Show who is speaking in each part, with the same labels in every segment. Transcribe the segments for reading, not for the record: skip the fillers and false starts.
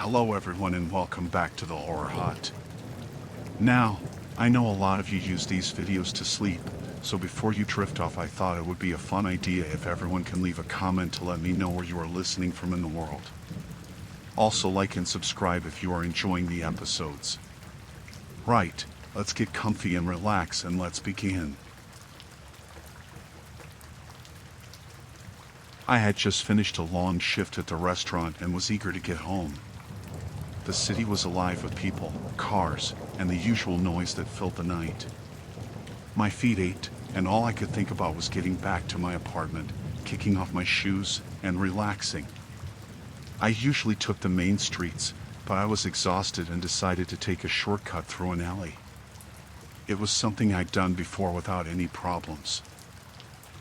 Speaker 1: Hello everyone and welcome back to the Horror Hut. Now, I know a lot of you use these videos to sleep, so before you drift off I thought it would be a fun idea if everyone can leave a comment to let me know where you are listening from in the world. Also like and subscribe if you are enjoying the episodes. Right, let's get comfy and relax and let's begin. I had just finished a long shift at the restaurant and was eager to get home. The city was alive with people, cars, and the usual noise that filled the night. My feet ached, and all I could think about was getting back to my apartment, kicking off my shoes, and relaxing. I usually took the main streets, but I was exhausted and decided to take a shortcut through an alley. It was something I'd done before without any problems.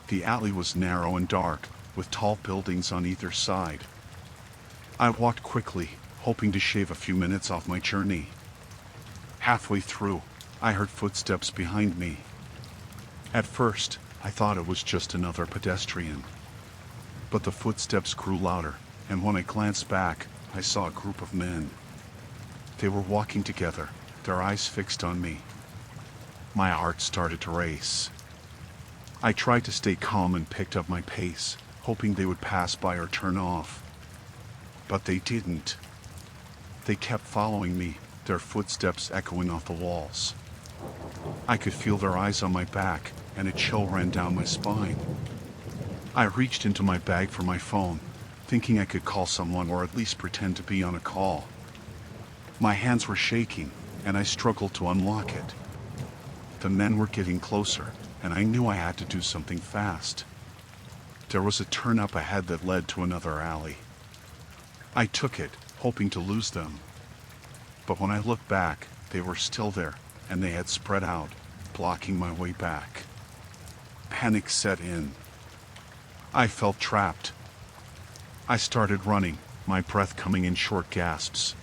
Speaker 1: The alley was narrow and dark, with tall buildings on either side. I walked quickly, hoping to shave a few minutes off my journey. Halfway through, I heard footsteps behind me. At first, I thought it was just another pedestrian. But the footsteps grew louder, and when I glanced back, I saw a group of men. They were walking together, their eyes fixed on me. My heart started to race. I tried to stay calm and picked up my pace, hoping they would pass by or turn off. But they didn't. They kept following me, their footsteps echoing off the walls. I could feel their eyes on my back, and a chill ran down my spine. I reached into my bag for my phone, thinking I could call someone or at least pretend to be on a call. My hands were shaking, and I struggled to unlock it. The men were getting closer, and I knew I had to do something fast. There was a turn up ahead that led to another alley. I took it, hoping to lose them. But when I looked back, they were still there, and they had spread out, blocking my way back. Panic set in. I felt trapped. I started running, my breath coming in short gasps.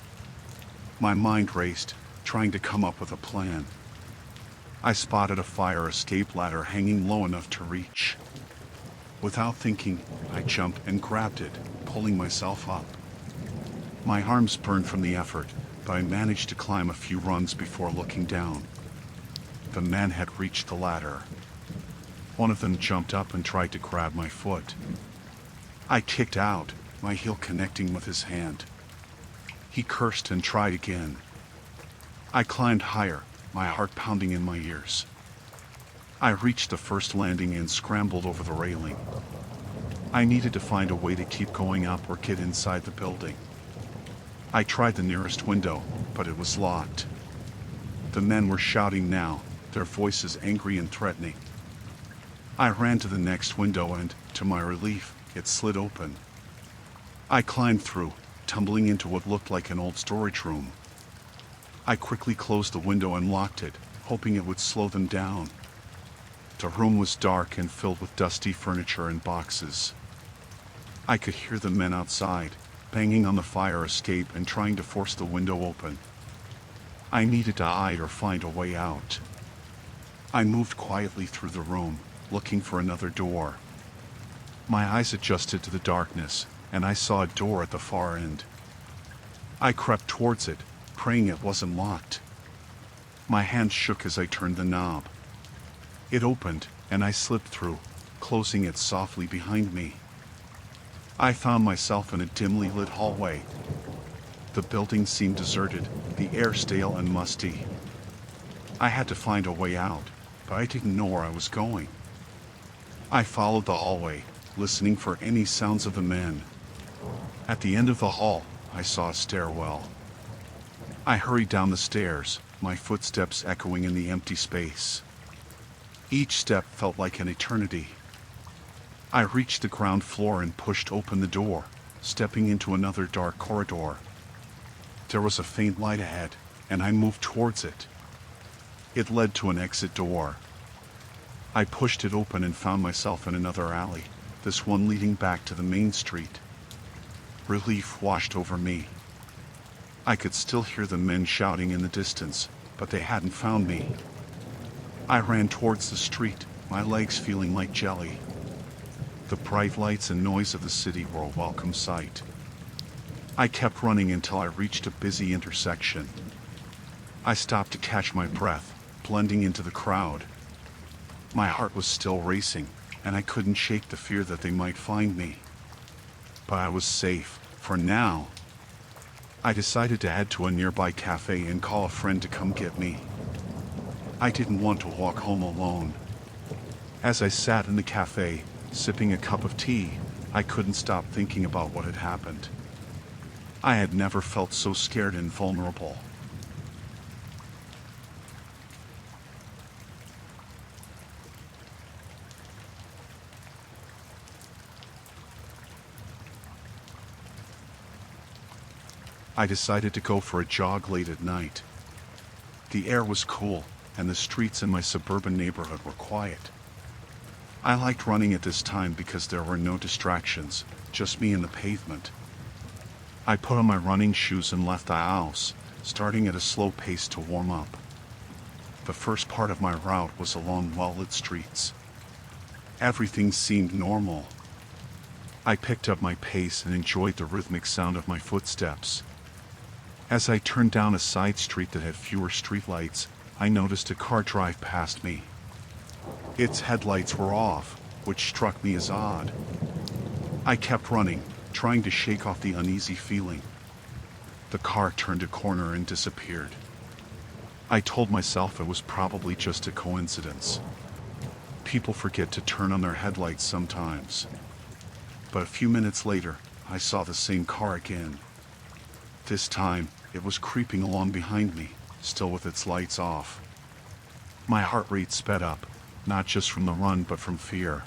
Speaker 1: My mind raced, trying to come up with a plan. I spotted a fire escape ladder hanging low enough to reach. Without thinking, I jumped and grabbed it, pulling myself up. My arms burned from the effort, but I managed to climb a few rungs before looking down. The men had reached the ladder. One of them jumped up and tried to grab my foot. I kicked out, my heel connecting with his hand. He cursed and tried again. I climbed higher, my heart pounding in my ears. I reached the first landing and scrambled over the railing. I needed to find a way to keep going up or get inside the building. I tried the nearest window, but it was locked. The men were shouting now, their voices angry and threatening. I ran to the next window and, to my relief, it slid open. I climbed through, tumbling into what looked like an old storage room. I quickly closed the window and locked it, hoping it would slow them down. The room was dark and filled with dusty furniture and boxes. I could hear the men outside, banging on the fire escape and trying to force the window open. I needed to hide or find a way out. I moved quietly through the room, looking for another door. My eyes adjusted to the darkness, and I saw a door at the far end. I crept towards it, praying it wasn't locked. My hand shook as I turned the knob. It opened, and I slipped through, closing it softly behind me. I found myself in a dimly lit hallway. The building seemed deserted, the air stale and musty. I had to find a way out, but I didn't know where I was going. I followed the hallway, listening for any sounds of the men. At the end of the hall, I saw a stairwell. I hurried down the stairs, my footsteps echoing in the empty space. Each step felt like an eternity. I reached the ground floor and pushed open the door, stepping into another dark corridor. There was a faint light ahead, and I moved towards it. It led to an exit door. I pushed it open and found myself in another alley, this one leading back to the main street. Relief washed over me. I could still hear the men shouting in the distance, but they hadn't found me. I ran towards the street, my legs feeling like jelly. The bright lights and noise of the city were a welcome sight. I kept running until I reached a busy intersection. I stopped to catch my breath, blending into the crowd. My heart was still racing, and I couldn't shake the fear that they might find me. But I was safe, for now. I decided to head to a nearby cafe and call a friend to come get me. I didn't want to walk home alone. As I sat in the cafe, sipping a cup of tea, I couldn't stop thinking about what had happened. I had never felt so scared and vulnerable. I decided to go for a jog late at night. The air was cool, and the streets in my suburban neighborhood were quiet. I liked running at this time because there were no distractions, just me and the pavement. I put on my running shoes and left the house, starting at a slow pace to warm up. The first part of my route was along well-lit streets. Everything seemed normal. I picked up my pace and enjoyed the rhythmic sound of my footsteps. As I turned down a side street that had fewer streetlights, I noticed a car drive past me. Its headlights were off, which struck me as odd. I kept running, trying to shake off the uneasy feeling. The car turned a corner and disappeared. I told myself it was probably just a coincidence. People forget to turn on their headlights sometimes. But a few minutes later, I saw the same car again. This time, it was creeping along behind me, still with its lights off. My heart rate sped up, not just from the run but from fear.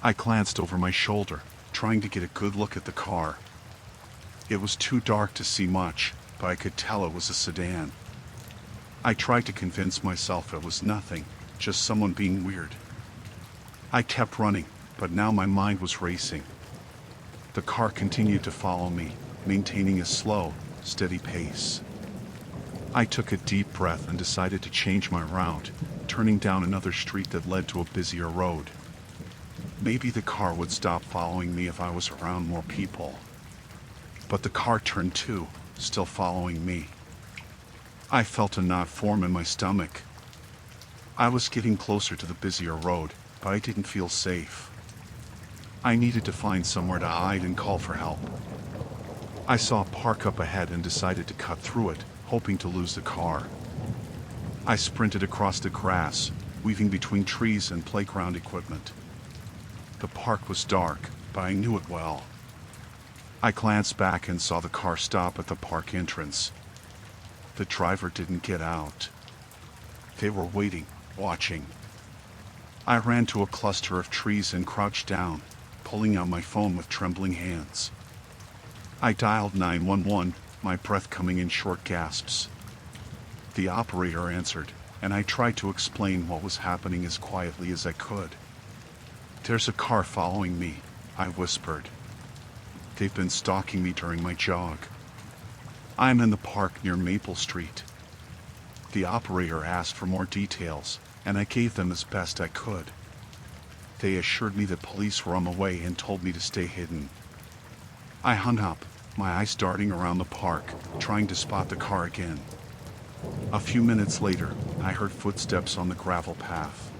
Speaker 1: I glanced over my shoulder, trying to get a good look at the car. It was too dark to see much, but I could tell it was a sedan. I tried to convince myself it was nothing, just someone being weird. I kept running, but now my mind was racing. The car continued to follow me, maintaining a slow, steady pace. I took a deep breath and decided to change my route, turning down another street that led to a busier road. Maybe the car would stop following me if I was around more people. But the car turned too, still following me. I felt a knot form in my stomach. I was getting closer to the busier road, but I didn't feel safe. I needed to find somewhere to hide and call for help. I saw a park up ahead and decided to cut through it, hoping to lose the car. I sprinted across the grass, weaving between trees and playground equipment. The park was dark, but I knew it well. I glanced back and saw the car stop at the park entrance. The driver didn't get out. They were waiting, watching. I ran to a cluster of trees and crouched down, pulling out my phone with trembling hands. I dialed 911, my breath coming in short gasps. The operator answered, and I tried to explain what was happening as quietly as I could. "There's a car following me," I whispered. "They've been stalking me during my jog. I'm in the park near Maple Street." The operator asked for more details, and I gave them as best I could. They assured me that police were on the way and told me to stay hidden. I hung up, my eyes darting around the park, trying to spot the car again. A few minutes later, I heard footsteps on the gravel path.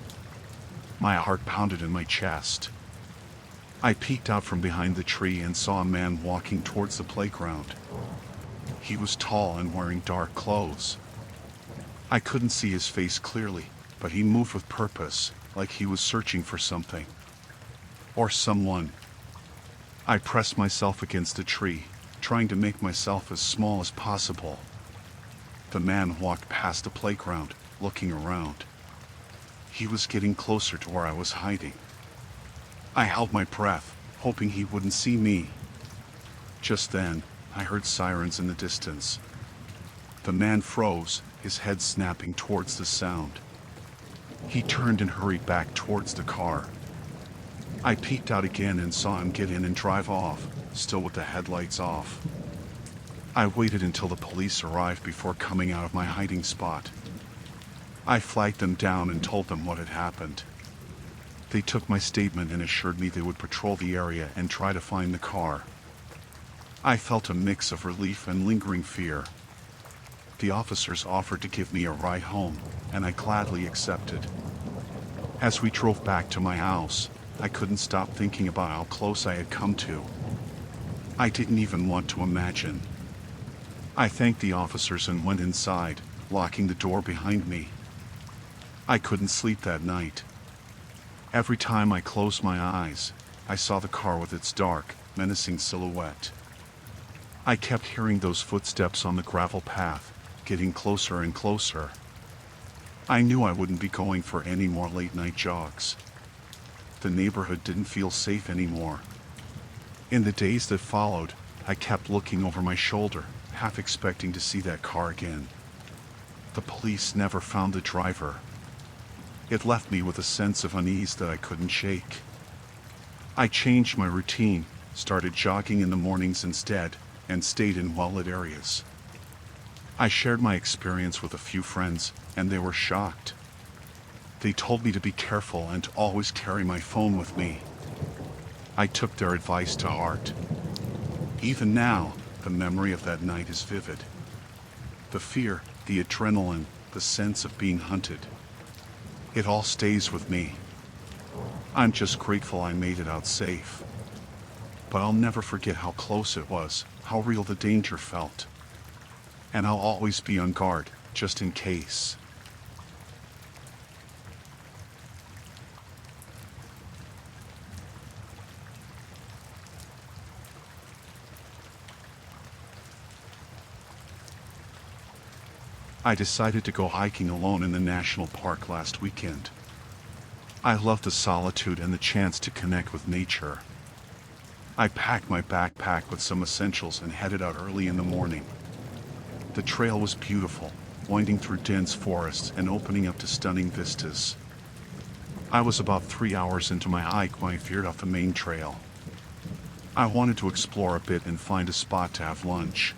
Speaker 1: My heart pounded in my chest. I peeked out from behind the tree and saw a man walking towards the playground. He was tall and wearing dark clothes. I couldn't see his face clearly, but he moved with purpose, like he was searching for something. Or someone. I pressed myself against the tree, trying to make myself as small as possible. The man walked past the playground, looking around. He was getting closer to where I was hiding. I held my breath, hoping he wouldn't see me. Just then, I heard sirens in the distance. The man froze, his head snapping towards the sound. He turned and hurried back towards the car. I peeked out again and saw him get in and drive off, still with the headlights off. I waited until the police arrived before coming out of my hiding spot. I flagged them down and told them what had happened. They took my statement and assured me they would patrol the area and try to find the car. I felt a mix of relief and lingering fear. The officers offered to give me a ride home, and I gladly accepted. As we drove back to my house, I couldn't stop thinking about how close I had come to. I didn't even want to imagine. I thanked the officers and went inside, locking the door behind me. I couldn't sleep that night. Every time I closed my eyes, I saw the car with its dark, menacing silhouette. I kept hearing those footsteps on the gravel path, getting closer and closer. I knew I wouldn't be going for any more late-night jogs. The neighborhood didn't feel safe anymore. In the days that followed, I kept looking over my shoulder, half expecting to see that car again. The police never found the driver. It left me with a sense of unease that I couldn't shake. I changed my routine, started jogging in the mornings instead, and stayed in well-lit areas. I shared my experience with a few friends, and they were shocked. They told me to be careful and to always carry my phone with me. I took their advice to heart. Even now, the memory of that night is vivid. The fear, the adrenaline, the sense of being hunted. It all stays with me. I'm just grateful I made it out safe. But I'll never forget how close it was, how real the danger felt. And I'll always be on guard, just in case. I decided to go hiking alone in the national park last weekend. I love the solitude and the chance to connect with nature. I packed my backpack with some essentials and headed out early in the morning. The trail was beautiful, winding through dense forests and opening up to stunning vistas. I was about 3 hours into my hike when I veered off the main trail. I wanted to explore a bit and find a spot to have lunch.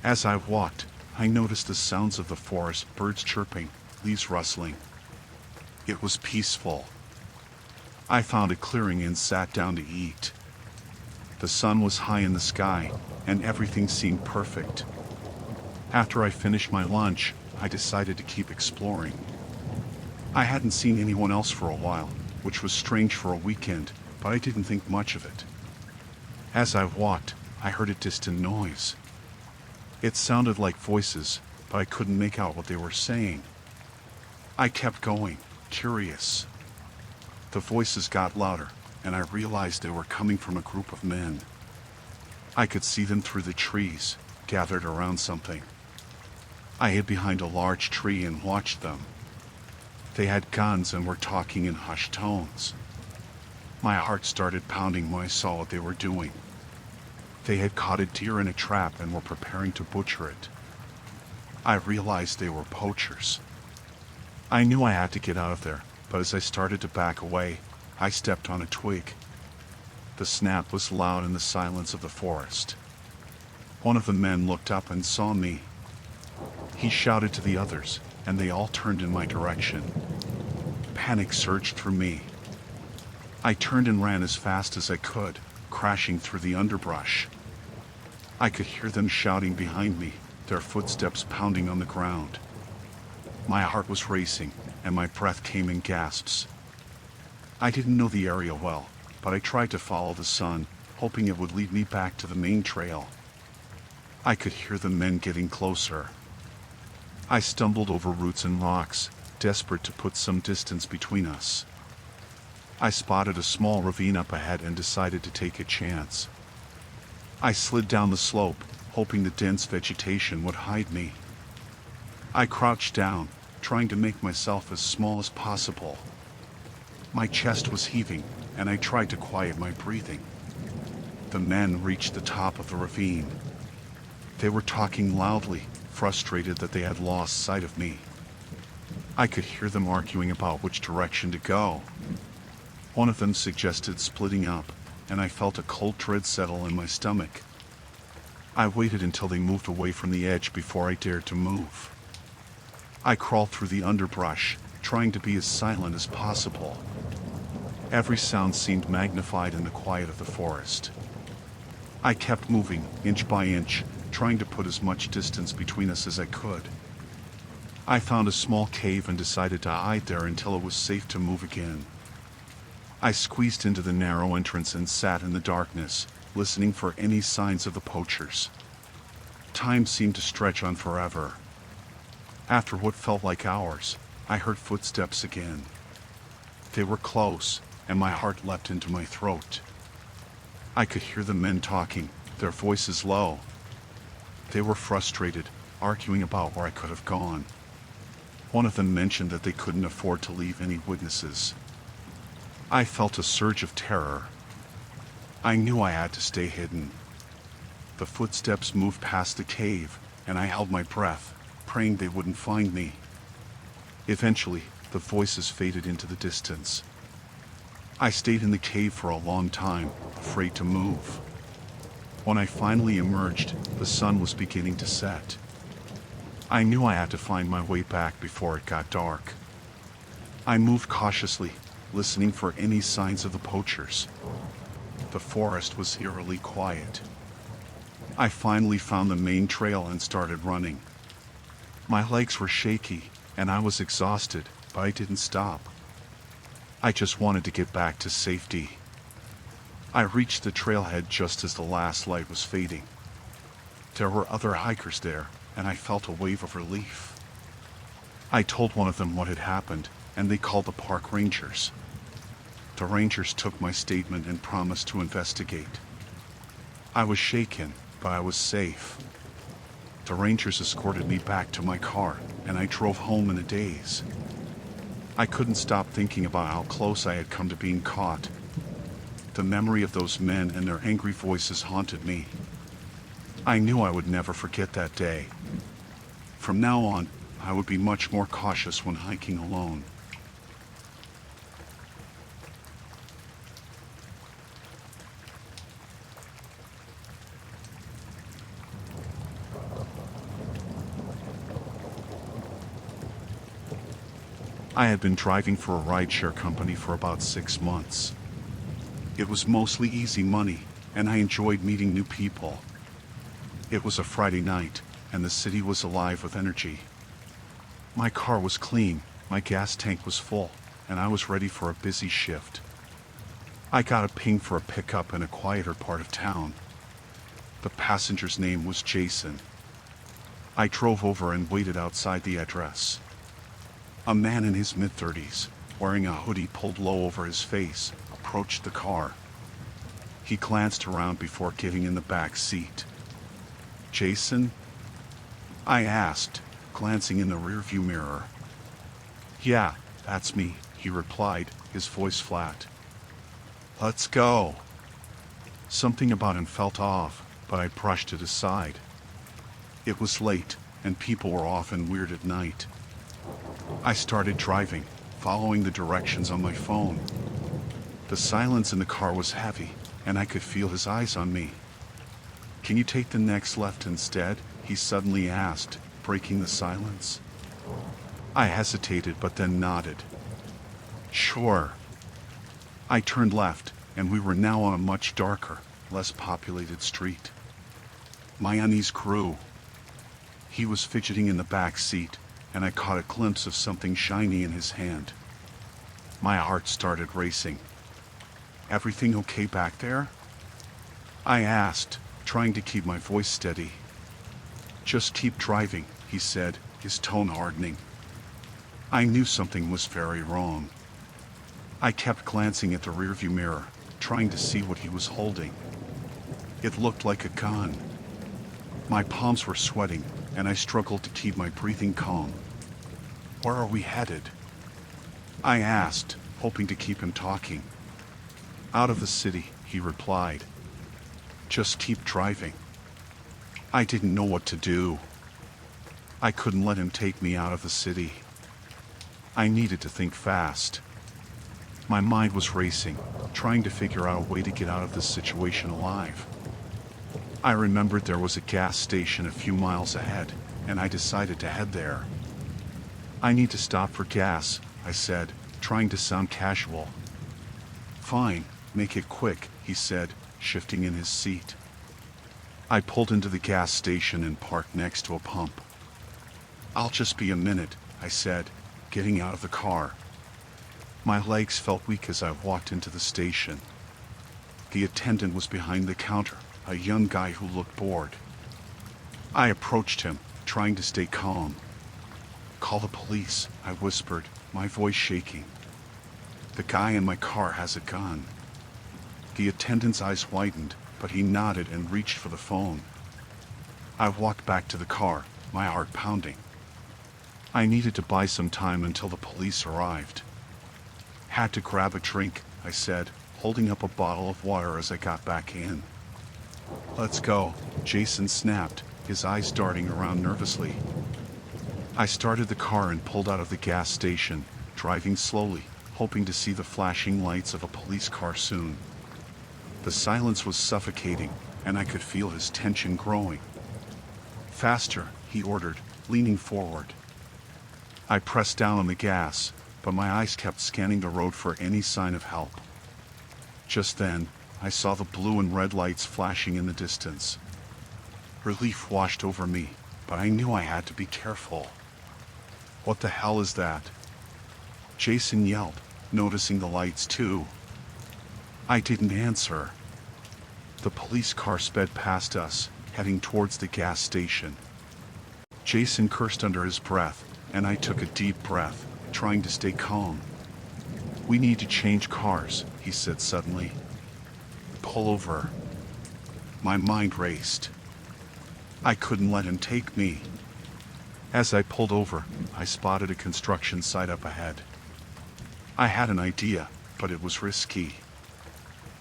Speaker 1: As I walked, I noticed the sounds of the forest, birds chirping, leaves rustling. It was peaceful. I found a clearing and sat down to eat. The sun was high in the sky, and everything seemed perfect. After I finished my lunch, I decided to keep exploring. I hadn't seen anyone else for a while, which was strange for a weekend, but I didn't think much of it. As I walked, I heard a distant noise. It sounded like voices, but I couldn't make out what they were saying. I kept going, curious. The voices got louder, and I realized they were coming from a group of men. I could see them through the trees, gathered around something. I hid behind a large tree and watched them. They had guns and were talking in hushed tones. My heart started pounding when I saw what they were doing. They had caught a deer in a trap and were preparing to butcher it. I realized they were poachers. I knew I had to get out of there, but as I started to back away, I stepped on a twig. The snap was loud in the silence of the forest. One of the men looked up and saw me. He shouted to the others, and they all turned in my direction. Panic surged through me. I turned and ran as fast as I could, crashing through the underbrush. I could hear them shouting behind me, their footsteps pounding on the ground. My heart was racing, and my breath came in gasps. I didn't know the area well, but I tried to follow the sun, hoping it would lead me back to the main trail. I could hear the men getting closer. I stumbled over roots and rocks, desperate to put some distance between us. I spotted a small ravine up ahead and decided to take a chance. I slid down the slope, hoping the dense vegetation would hide me. I crouched down, trying to make myself as small as possible. My chest was heaving, and I tried to quiet my breathing. The men reached the top of the ravine. They were talking loudly, frustrated that they had lost sight of me. I could hear them arguing about which direction to go. One of them suggested splitting up, and I felt a cold dread settle in my stomach. I waited until they moved away from the edge before I dared to move. I crawled through the underbrush, trying to be as silent as possible. Every sound seemed magnified in the quiet of the forest. I kept moving, inch by inch, trying to put as much distance between us as I could. I found a small cave and decided to hide there until it was safe to move again. I squeezed into the narrow entrance and sat in the darkness, listening for any signs of the poachers. Time seemed to stretch on forever. After what felt like hours, I heard footsteps again. They were close, and my heart leapt into my throat. I could hear the men talking, their voices low. They were frustrated, arguing about where I could have gone. One of them mentioned that they couldn't afford to leave any witnesses. I felt a surge of terror. I knew I had to stay hidden. The footsteps moved past the cave, and I held my breath, praying they wouldn't find me. Eventually, the voices faded into the distance. I stayed in the cave for a long time, afraid to move. When I finally emerged, the sun was beginning to set. I knew I had to find my way back before it got dark. I moved cautiously, listening for any signs of the poachers. The forest was eerily quiet. I finally found the main trail and started running. My legs were shaky, and I was exhausted, but I didn't stop. I just wanted to get back to safety. I reached the trailhead just as the last light was fading. There were other hikers there, and I felt a wave of relief. I told one of them what had happened, and they called the park rangers. The rangers took my statement and promised to investigate. I was shaken, but I was safe. The rangers escorted me back to my car, and I drove home in a daze. I couldn't stop thinking about how close I had come to being caught. The memory of those men and their angry voices haunted me. I knew I would never forget that day. From now on, I would be much more cautious when hiking alone. I had been driving for a rideshare company for about 6 months. It was mostly easy money, and I enjoyed meeting new people. It was a Friday night, and the city was alive with energy. My car was clean, my gas tank was full, and I was ready for a busy shift. I got a ping for a pickup in a quieter part of town. The passenger's name was Jason. I drove over and waited outside the address. A man in his mid-30s, wearing a hoodie pulled low over his face, approached the car. He glanced around before getting in the back seat. "Jason?" I asked, glancing in the rearview mirror. "Yeah, that's me," he replied, his voice flat. "Let's go." Something about him felt off, but I brushed it aside. It was late, and people were often weird at night. I started driving, following the directions on my phone. The silence in the car was heavy, and I could feel his eyes on me. "Can you take the next left instead?" he suddenly asked, breaking the silence. I hesitated but then nodded. "Sure." I turned left, and we were now on a much darker, less populated street. My unease grew. He was fidgeting in the back seat, and I caught a glimpse of something shiny in his hand. My heart started racing. "Everything okay back there?" I asked, trying to keep my voice steady. "Just keep driving," he said, his tone hardening. I knew something was very wrong. I kept glancing at the rearview mirror, trying to see what he was holding. It looked like a gun. My palms were sweating, and I struggled to keep my breathing calm. "Where are we headed?" I asked, hoping to keep him talking. "Out of the city," he replied. "Just keep driving." I didn't know what to do. I couldn't let him take me out of the city. I needed to think fast. My mind was racing, trying to figure out a way to get out of this situation alive. I remembered there was a gas station a few miles ahead, and I decided to head there. "I need to stop for gas," I said, trying to sound casual. "Fine, make it quick," he said, shifting in his seat. I pulled into the gas station and parked next to a pump. "I'll just be a minute," I said, getting out of the car. My legs felt weak as I walked into the station. The attendant was behind the counter, a young guy who looked bored. I approached him, trying to stay calm. "Call the police," I whispered, my voice shaking. "The guy in my car has a gun." The attendant's eyes widened, but he nodded and reached for the phone. I walked back to the car, my heart pounding. I needed to buy some time until the police arrived. "Had to grab a drink," I said, holding up a bottle of water as I got back in. "Let's go," Jason snapped, his eyes darting around nervously. I started the car and pulled out of the gas station, driving slowly, hoping to see the flashing lights of a police car soon. The silence was suffocating, and I could feel his tension growing. "Faster," he ordered, leaning forward. I pressed down on the gas, but my eyes kept scanning the road for any sign of help. Just then, I saw the blue and red lights flashing in the distance. Relief washed over me, but I knew I had to be careful. "What the hell is that?" Jason yelled, noticing the lights too. I didn't answer. The police car sped past us, heading towards the gas station. Jason cursed under his breath, and I took a deep breath, trying to stay calm. "We need to change cars," he said suddenly. "Pull over." My mind raced. I couldn't let him take me. As I pulled over, I spotted a construction site up ahead. I had an idea, but it was risky.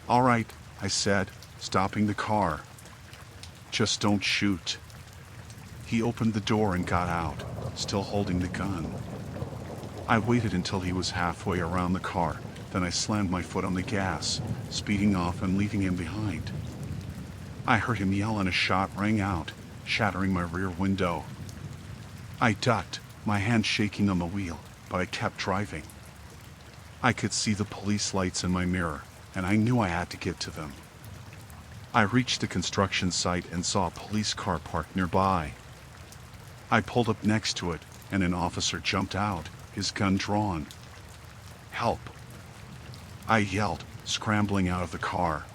Speaker 1: "All right," I said, stopping the car. "Just don't shoot." He opened the door and got out, still holding the gun. I waited until he was halfway around the car, then I slammed my foot on the gas, speeding off and leaving him behind. I heard him yell and a shot rang out, shattering my rear window. I ducked, my hand shaking on the wheel, but I kept driving. I could see the police lights in my mirror, and I knew I had to get to them. I reached the construction site and saw a police car parked nearby. I pulled up next to it, and an officer jumped out, his gun drawn. "Help!" I yelled, scrambling out of the car.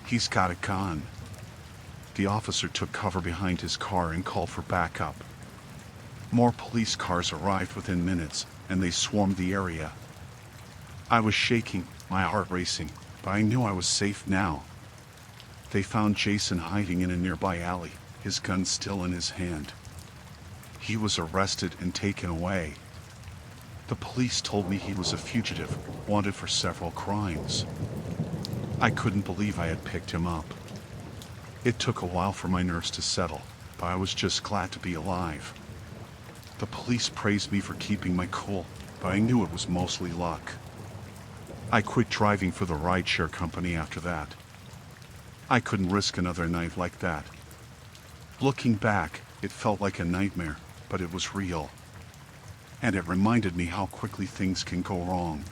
Speaker 1: "He's got a gun." The officer took cover behind his car and called for backup. More police cars arrived within minutes, and they swarmed the area. I was shaking, my heart racing, but I knew I was safe now. They found Jason hiding in a nearby alley, his gun still in his hand. He was arrested and taken away. The police told me he was a fugitive, wanted for several crimes. I couldn't believe I had picked him up. It took a while for my nerves to settle, but I was just glad to be alive. The police praised me for keeping my cool, but I knew it was mostly luck. I quit driving for the rideshare company after that. I couldn't risk another night like that. Looking back, it felt like a nightmare, but it was real. And it reminded me how quickly things can go wrong.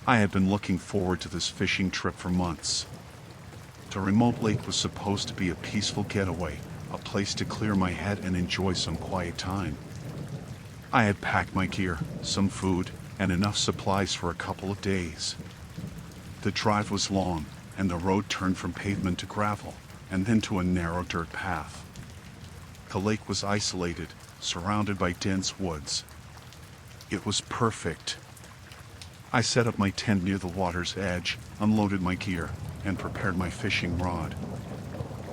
Speaker 1: I had been looking forward to this fishing trip for months. The remote lake was supposed to be a peaceful getaway, a place to clear my head and enjoy some quiet time. I had packed my gear, some food, and enough supplies for a couple of days. The drive was long, and the road turned from pavement to gravel, and then to a narrow dirt path. The lake was isolated, surrounded by dense woods. It was perfect. I set up my tent near the water's edge, unloaded my gear, and prepared my fishing rod.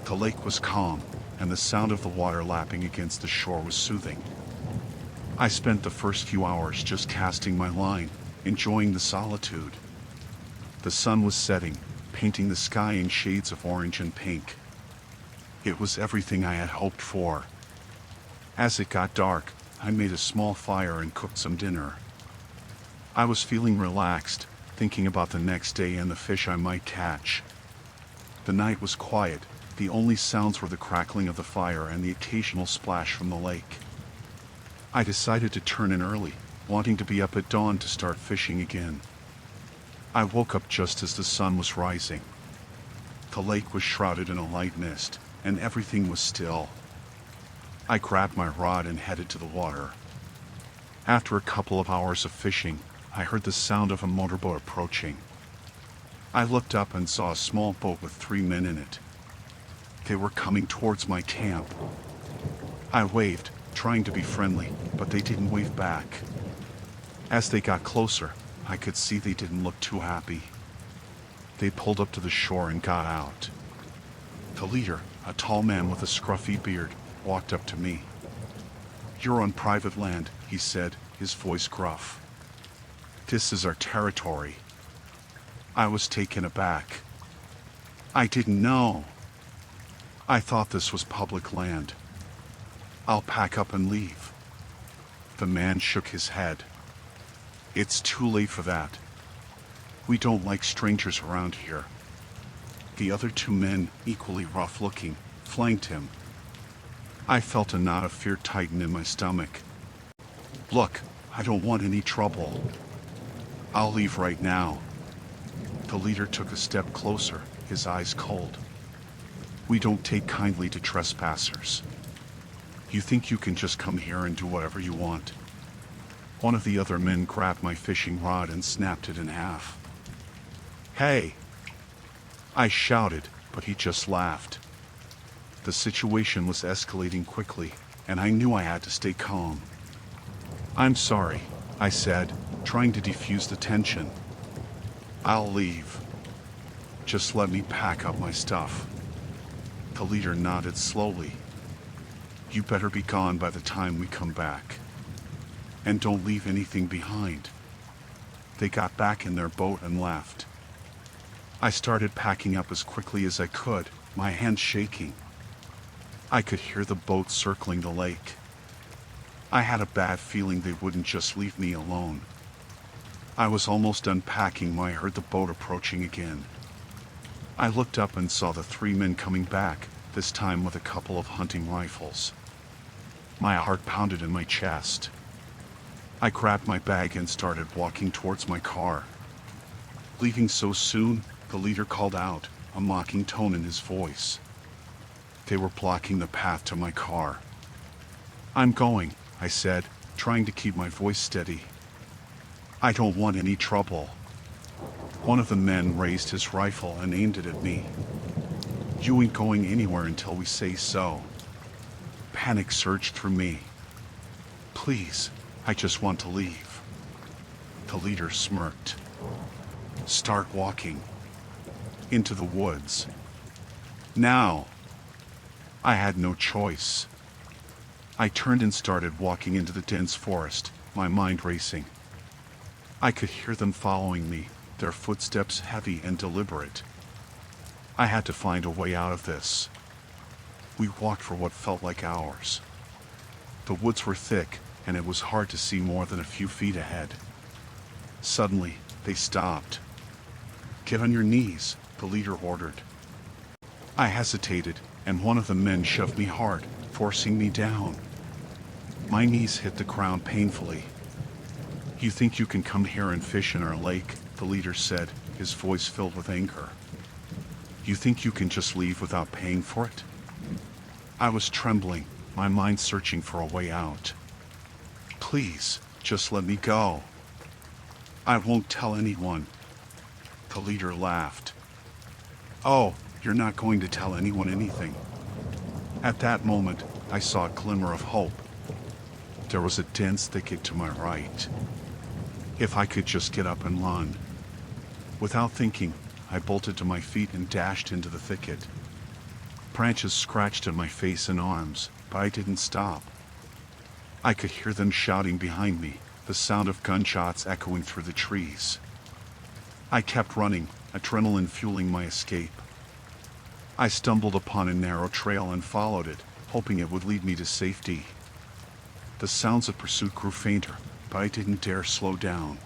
Speaker 1: The lake was calm, and the sound of the water lapping against the shore was soothing. I spent the first few hours just casting my line, enjoying the solitude. The sun was setting, painting the sky in shades of orange and pink. It was everything I had hoped for. As it got dark, I made a small fire and cooked some dinner. I was feeling relaxed, thinking about the next day and the fish I might catch. The night was quiet, The only sounds were the crackling of the fire and the occasional splash from the lake. I decided to turn in early, wanting to be up at dawn to start fishing again. I woke up just as the sun was rising. The lake was shrouded in a light mist, and everything was still. I grabbed my rod and headed to the water. After a couple of hours of fishing, I heard the sound of a motorboat approaching. I looked up and saw a small boat with 3 men in it. They were coming towards my camp. I waved, trying to be friendly, but they didn't wave back. As they got closer, I could see they didn't look too happy. They pulled up to the shore and got out. The leader, a tall man with a scruffy beard, walked up to me. "You're on private land," he said, his voice gruff. "This is our territory." I was taken aback. I didn't know. I thought this was public land. "I'll pack up and leave." The man shook his head. "It's too late for that. We don't like strangers around here." The other 2 men, equally rough-looking, flanked him. I felt a knot of fear tighten in my stomach. "Look, I don't want any trouble. I'll leave right now." The leader took a step closer, his eyes cold. "We don't take kindly to trespassers. You think you can just come here and do whatever you want?" One of the other men grabbed my fishing rod and snapped it in half. "Hey!" I shouted, but he just laughed. The situation was escalating quickly, and I knew I had to stay calm. "I'm sorry," I said, trying to defuse the tension. "I'll leave. Just let me pack up my stuff." The leader nodded slowly. "You better be gone by the time we come back. And don't leave anything behind." They got back in their boat and left. I started packing up as quickly as I could, my hands shaking. I could hear the boat circling the lake. I had a bad feeling they wouldn't just leave me alone. I was almost unpacking when I heard the boat approaching again. I looked up and saw the 3 men coming back, this time with a couple of hunting rifles. My heart pounded in my chest. I grabbed my bag and started walking towards my car. "Leaving so soon?" the leader called out, a mocking tone in his voice. They were blocking the path to my car. "I'm going," I said, trying to keep my voice steady. "I don't want any trouble." One of the men raised his rifle and aimed it at me. "You ain't going anywhere until we say so." Panic surged through me. "Please, I just want to leave." The leader smirked. "Start walking. Into the woods. Now." I had no choice. I turned and started walking into the dense forest, my mind racing. I could hear them following me, their footsteps heavy and deliberate. I had to find a way out of this. We walked for what felt like hours. The woods were thick, and it was hard to see more than a few feet ahead. Suddenly, they stopped. "Get on your knees," the leader ordered. I hesitated, and one of the men shoved me hard, forcing me down. My knees hit the ground painfully. "You think you can come here and fish in our lake?" the leader said, his voice filled with anger. "You think you can just leave without paying for it?" I was trembling, my mind searching for a way out. "Please, just let me go." "I won't tell anyone." The leader laughed. "Oh, you're not going to tell anyone anything." At that moment, I saw a glimmer of hope. There was a dense thicket to my right. If I could just get up and run. Without thinking, I bolted to my feet and dashed into the thicket. Branches scratched at my face and arms, but I didn't stop. I could hear them shouting behind me, the sound of gunshots echoing through the trees. I kept running, adrenaline fueling my escape. I stumbled upon a narrow trail and followed it, hoping it would lead me to safety. The sounds of pursuit grew fainter, but I didn't dare slow down.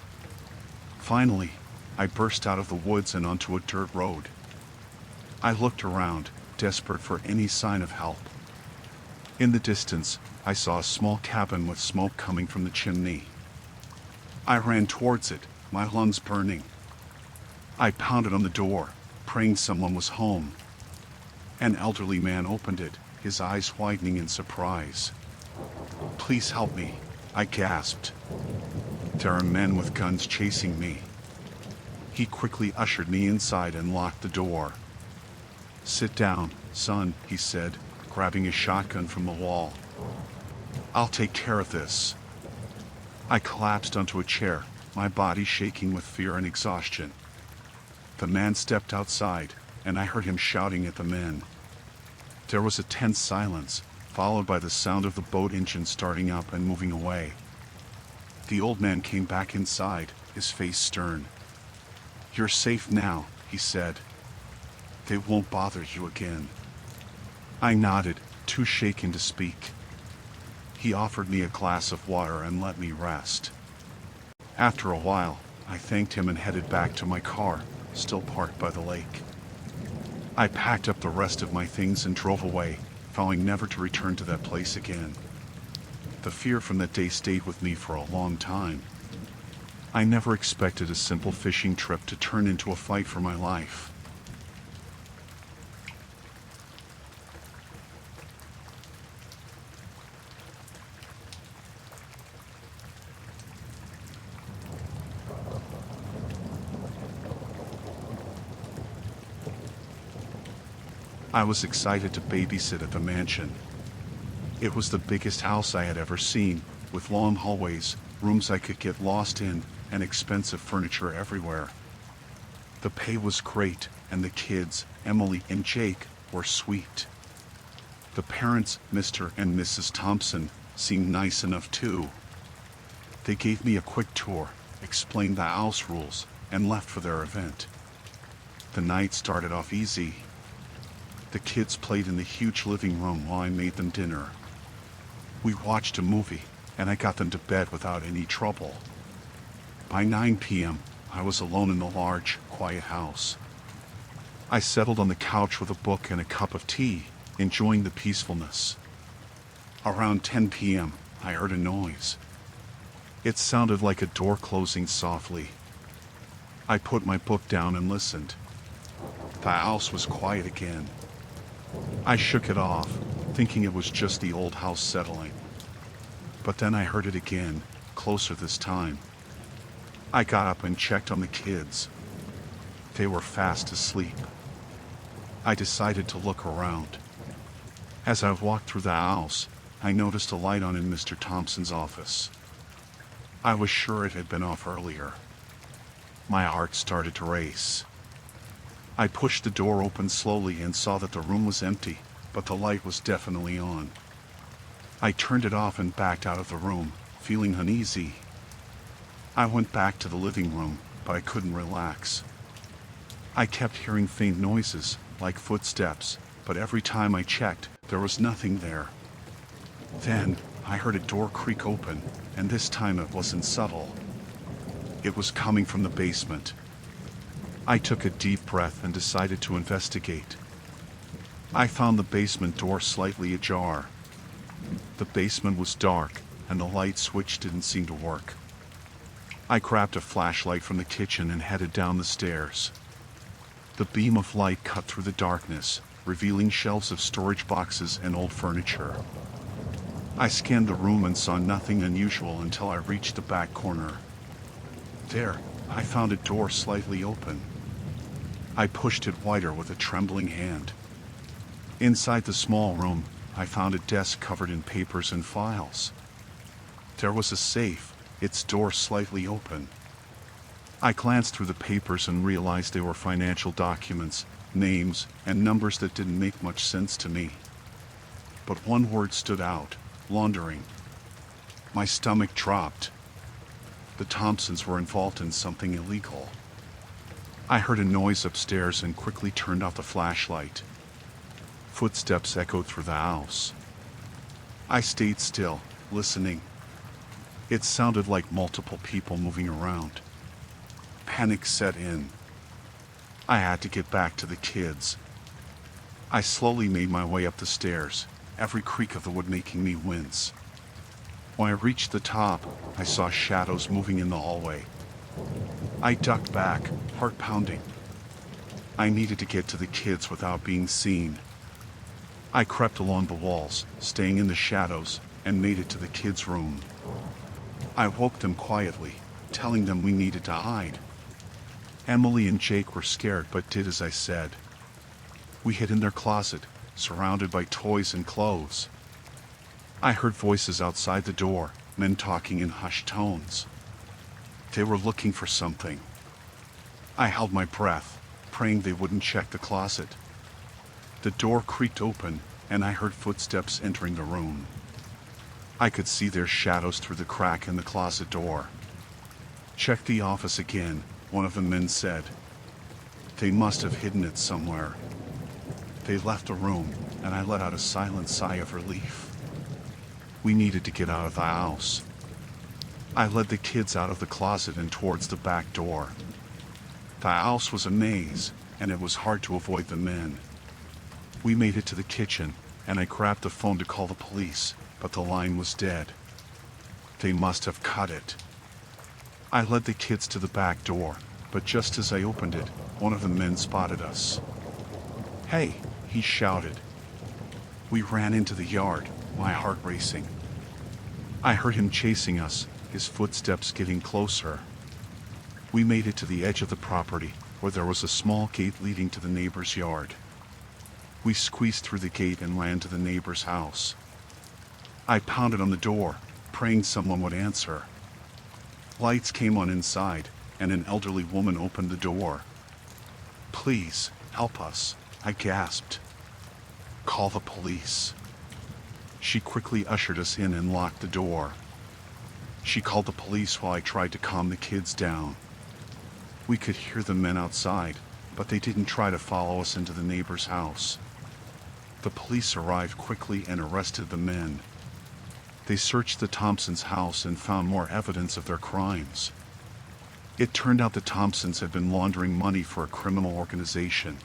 Speaker 1: Finally, I burst out of the woods and onto a dirt road. I looked around, desperate for any sign of help. In the distance, I saw a small cabin with smoke coming from the chimney. I ran towards it, my lungs burning. I pounded on the door, praying someone was home. An elderly man opened it, his eyes widening in surprise. "Please help me," I gasped. "There are men with guns chasing me." He quickly ushered me inside and locked the door. "Sit down, son," he said, grabbing a shotgun from the wall. "I'll take care of this." I collapsed onto a chair, my body shaking with fear and exhaustion. The man stepped outside, and I heard him shouting at the men. There was a tense silence, followed by the sound of the boat engine starting up and moving away. The old man came back inside, his face stern. "You're safe now," he said. "They won't bother you again." I nodded, too shaken to speak. He offered me a glass of water and let me rest. After a while, I thanked him and headed back to my car, still parked by the lake. I packed up the rest of my things and drove away, vowing never to return to that place again. The fear from that day stayed with me for a long time. I never expected a simple fishing trip to turn into a fight for my life. I was excited to babysit at the mansion. It was the biggest house I had ever seen, with long hallways, rooms I could get lost in, and expensive furniture everywhere. The pay was great, and the kids, Emily and Jake, were sweet. The parents, Mr. and Mrs. Thompson, seemed nice enough too. They gave me a quick tour, explained the house rules, and left for their event. The night started off easy. The kids played in the huge living room while I made them dinner. We watched a movie, and I got them to bed without any trouble. By 9 p.m., I was alone in the large, quiet house. I settled on the couch with a book and a cup of tea, enjoying the peacefulness. Around 10 p.m., I heard a noise. It sounded like a door closing softly. I put my book down and listened. The house was quiet again. I shook it off, thinking it was just the old house settling. But then I heard it again, closer this time. I got up and checked on the kids. They were fast asleep. I decided to look around. As I walked through the house, I noticed a light on in Mr. Thompson's office. I was sure it had been off earlier. My heart started to race. I pushed the door open slowly and saw that the room was empty, but the light was definitely on. I turned it off and backed out of the room, feeling uneasy. I went back to the living room, but I couldn't relax. I kept hearing faint noises, like footsteps, but every time I checked, there was nothing there. Then, I heard a door creak open, and this time it wasn't subtle. It was coming from the basement. I took a deep breath and decided to investigate. I found the basement door slightly ajar. The basement was dark, and the light switch didn't seem to work. I grabbed a flashlight from the kitchen and headed down the stairs. The beam of light cut through the darkness, revealing shelves of storage boxes and old furniture. I scanned the room and saw nothing unusual until I reached the back corner. There, I found a door slightly open. I pushed it wider with a trembling hand. Inside the small room, I found a desk covered in papers and files. There was a safe, its door slightly open. I glanced through the papers and realized they were financial documents, names, and numbers that didn't make much sense to me. But one word stood out: laundering. My stomach dropped. The Thompsons were involved in something illegal. I heard a noise upstairs and quickly turned off the flashlight. Footsteps echoed through the house. I stayed still, listening. It sounded like multiple people moving around. Panic set in. I had to get back to the kids. I slowly made my way up the stairs, every creak of the wood making me wince. When I reached the top, I saw shadows moving in the hallway. I ducked back, heart pounding. I needed to get to the kids without being seen. I crept along the walls, staying in the shadows, and made it to the kids' room. I woke them quietly, telling them we needed to hide. Emily and Jake were scared but did as I said. We hid in their closet, surrounded by toys and clothes. I heard voices outside the door, men talking in hushed tones. They were looking for something. I held my breath, praying they wouldn't check the closet. The door creaked open, and I heard footsteps entering the room. I could see their shadows through the crack in the closet door. "Check the office again," one of the men said. They must have hidden it somewhere. They left the room, and I let out a silent sigh of relief. We needed to get out of the house. I led the kids out of the closet and towards the back door. The house was a maze, and it was hard to avoid the men. We made it to the kitchen, and I grabbed the phone to call the police, but the line was dead. They must have cut it. I led the kids to the back door, but just as I opened it, one of the men spotted us. "Hey!" he shouted. We ran into the yard, my heart racing. I heard him chasing us, his footsteps getting closer. We made it to the edge of the property, where there was a small gate leading to the neighbor's yard. We squeezed through the gate and ran to the neighbor's house. I pounded on the door, praying someone would answer. Lights came on inside, and an elderly woman opened the door. "Please, help us," I gasped. "Call the police." She quickly ushered us in and locked the door. She called the police while I tried to calm the kids down. We could hear the men outside, but they didn't try to follow us into the neighbor's house. The police arrived quickly and arrested the men. They searched the Thompsons' house and found more evidence of their crimes. It turned out the Thompsons had been laundering money for a criminal organization.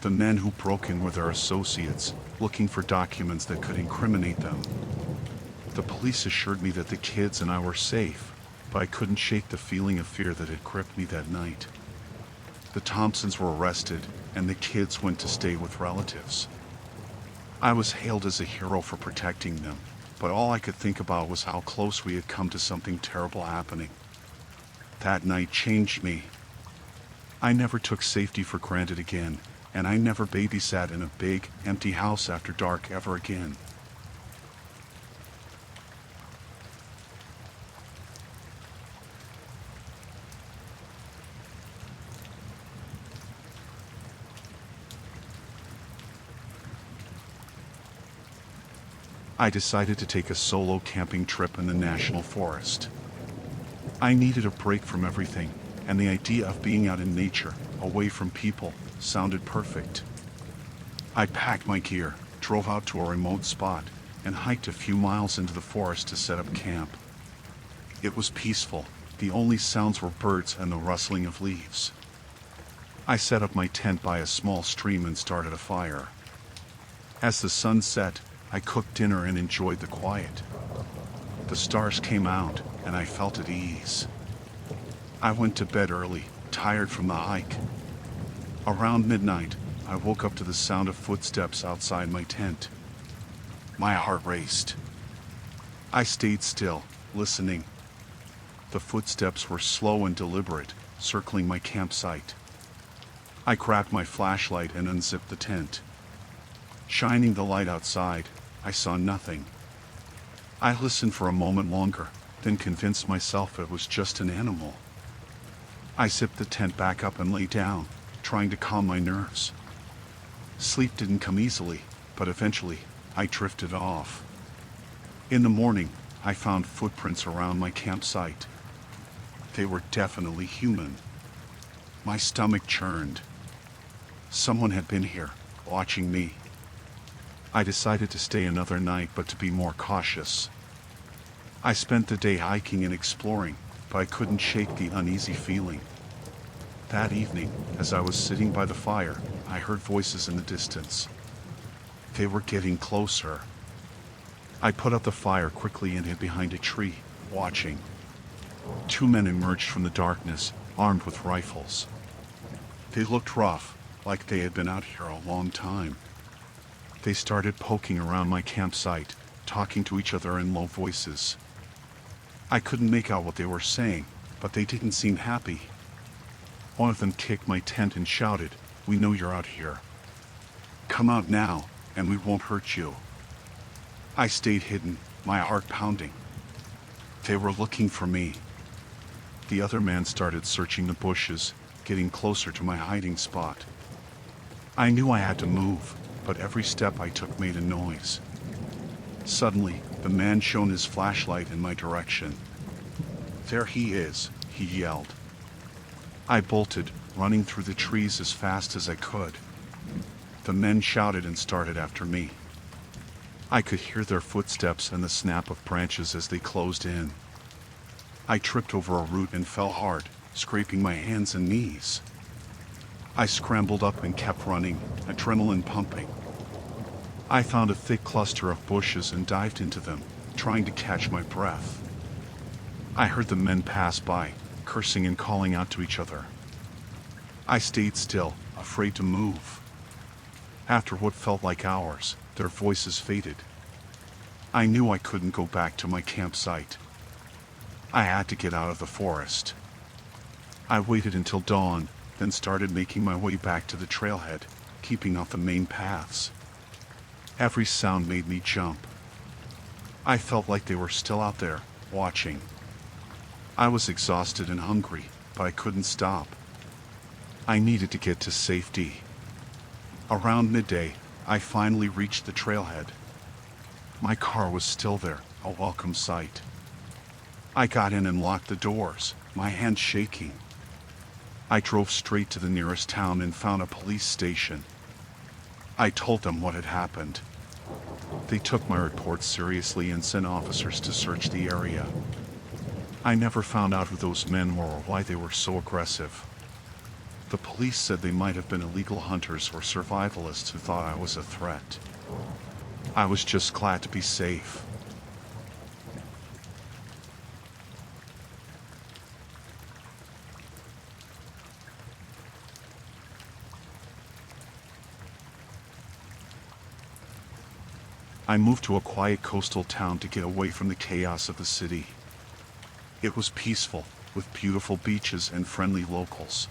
Speaker 1: The men who broke in were their associates, looking for documents that could incriminate them. The police assured me that the kids and I were safe, but I couldn't shake the feeling of fear that had gripped me that night. The Thompsons were arrested, and the kids went to stay with relatives. I was hailed as a hero for protecting them, but all I could think about was how close we had come to something terrible happening. That night changed me. I never took safety for granted again, and I never babysat in a big, empty house after dark ever again. I decided to take a solo camping trip in the national forest. I needed a break from everything, and the idea of being out in nature, away from people, sounded perfect. I packed my gear, drove out to a remote spot, and hiked a few miles into the forest to set up camp. It was peaceful. The only sounds were birds and the rustling of leaves. I set up my tent by a small stream and started a fire. As the sun set, I cooked dinner and enjoyed the quiet. The stars came out, and I felt at ease. I went to bed early, tired from the hike. Around midnight, I woke up to the sound of footsteps outside my tent. My heart raced. I stayed still, listening. The footsteps were slow and deliberate, circling my campsite. I grabbed my flashlight and unzipped the tent. Shining the light outside, I saw nothing. I listened for a moment longer, then convinced myself it was just an animal. I zipped the tent back up and lay down, trying to calm my nerves. Sleep didn't come easily, but eventually, I drifted off. In the morning, I found footprints around my campsite. They were definitely human. My stomach churned. Someone had been here, watching me. I decided to stay another night, but to be more cautious. I spent the day hiking and exploring, but I couldn't shake the uneasy feeling. That evening, as I was sitting by the fire, I heard voices in the distance. They were getting closer. I put out the fire quickly and hid behind a tree, watching. Two men emerged from the darkness, armed with rifles. They looked rough, like they had been out here a long time. They started poking around my campsite, talking to each other in low voices. I couldn't make out what they were saying, but they didn't seem happy. One of them kicked my tent and shouted, "We know you're out here. Come out now, and we won't hurt you." I stayed hidden, my heart pounding. They were looking for me. The other man started searching the bushes, getting closer to my hiding spot. I knew I had to move, but every step I took made a noise. Suddenly, the man shone his flashlight in my direction. "There he is," he yelled. I bolted, running through the trees as fast as I could. The men shouted and started after me. I could hear their footsteps and the snap of branches as they closed in. I tripped over a root and fell hard, scraping my hands and knees. I scrambled up and kept running, adrenaline pumping. I found a thick cluster of bushes and dived into them, trying to catch my breath. I heard the men pass by, cursing and calling out to each other. I stayed still, afraid to move. After what felt like hours, their voices faded. I knew I couldn't go back to my campsite. I had to get out of the forest. I waited until dawn, then started making my way back to the trailhead, keeping off the main paths. Every sound made me jump. I felt like they were still out there, watching. I was exhausted and hungry, but I couldn't stop. I needed to get to safety. Around midday, I finally reached the trailhead. My car was still there, a welcome sight. I got in and locked the doors, my hands shaking. I drove straight to the nearest town and found a police station. I told them what had happened. They took my report seriously and sent officers to search the area. I never found out who those men were or why they were so aggressive. The police said they might have been illegal hunters or survivalists who thought I was a threat. I was just glad to be safe. I moved to a quiet coastal town to get away from the chaos of the city. It was peaceful, with beautiful beaches and friendly locals.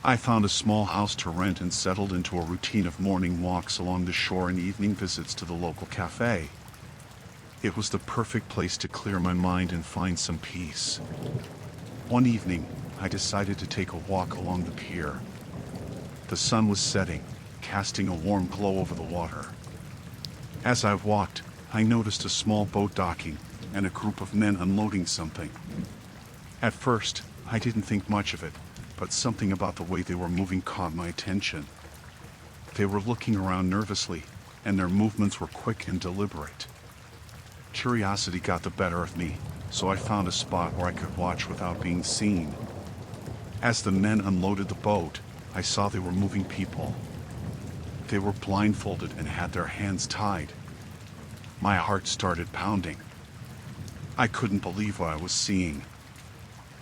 Speaker 1: I found a small house to rent and settled into a routine of morning walks along the shore and evening visits to the local cafe. It was the perfect place to clear my mind and find some peace. One evening, I decided to take a walk along the pier. The sun was setting, casting a warm glow over the water. As I walked, I noticed a small boat docking and a group of men unloading something. At first, I didn't think much of it, but something about the way they were moving caught my attention. They were looking around nervously, and their movements were quick and deliberate. Curiosity got the better of me, so I found a spot where I could watch without being seen. As the men unloaded the boat, I saw they were moving people. They were blindfolded and had their hands tied. My heart started pounding. I couldn't believe what I was seeing.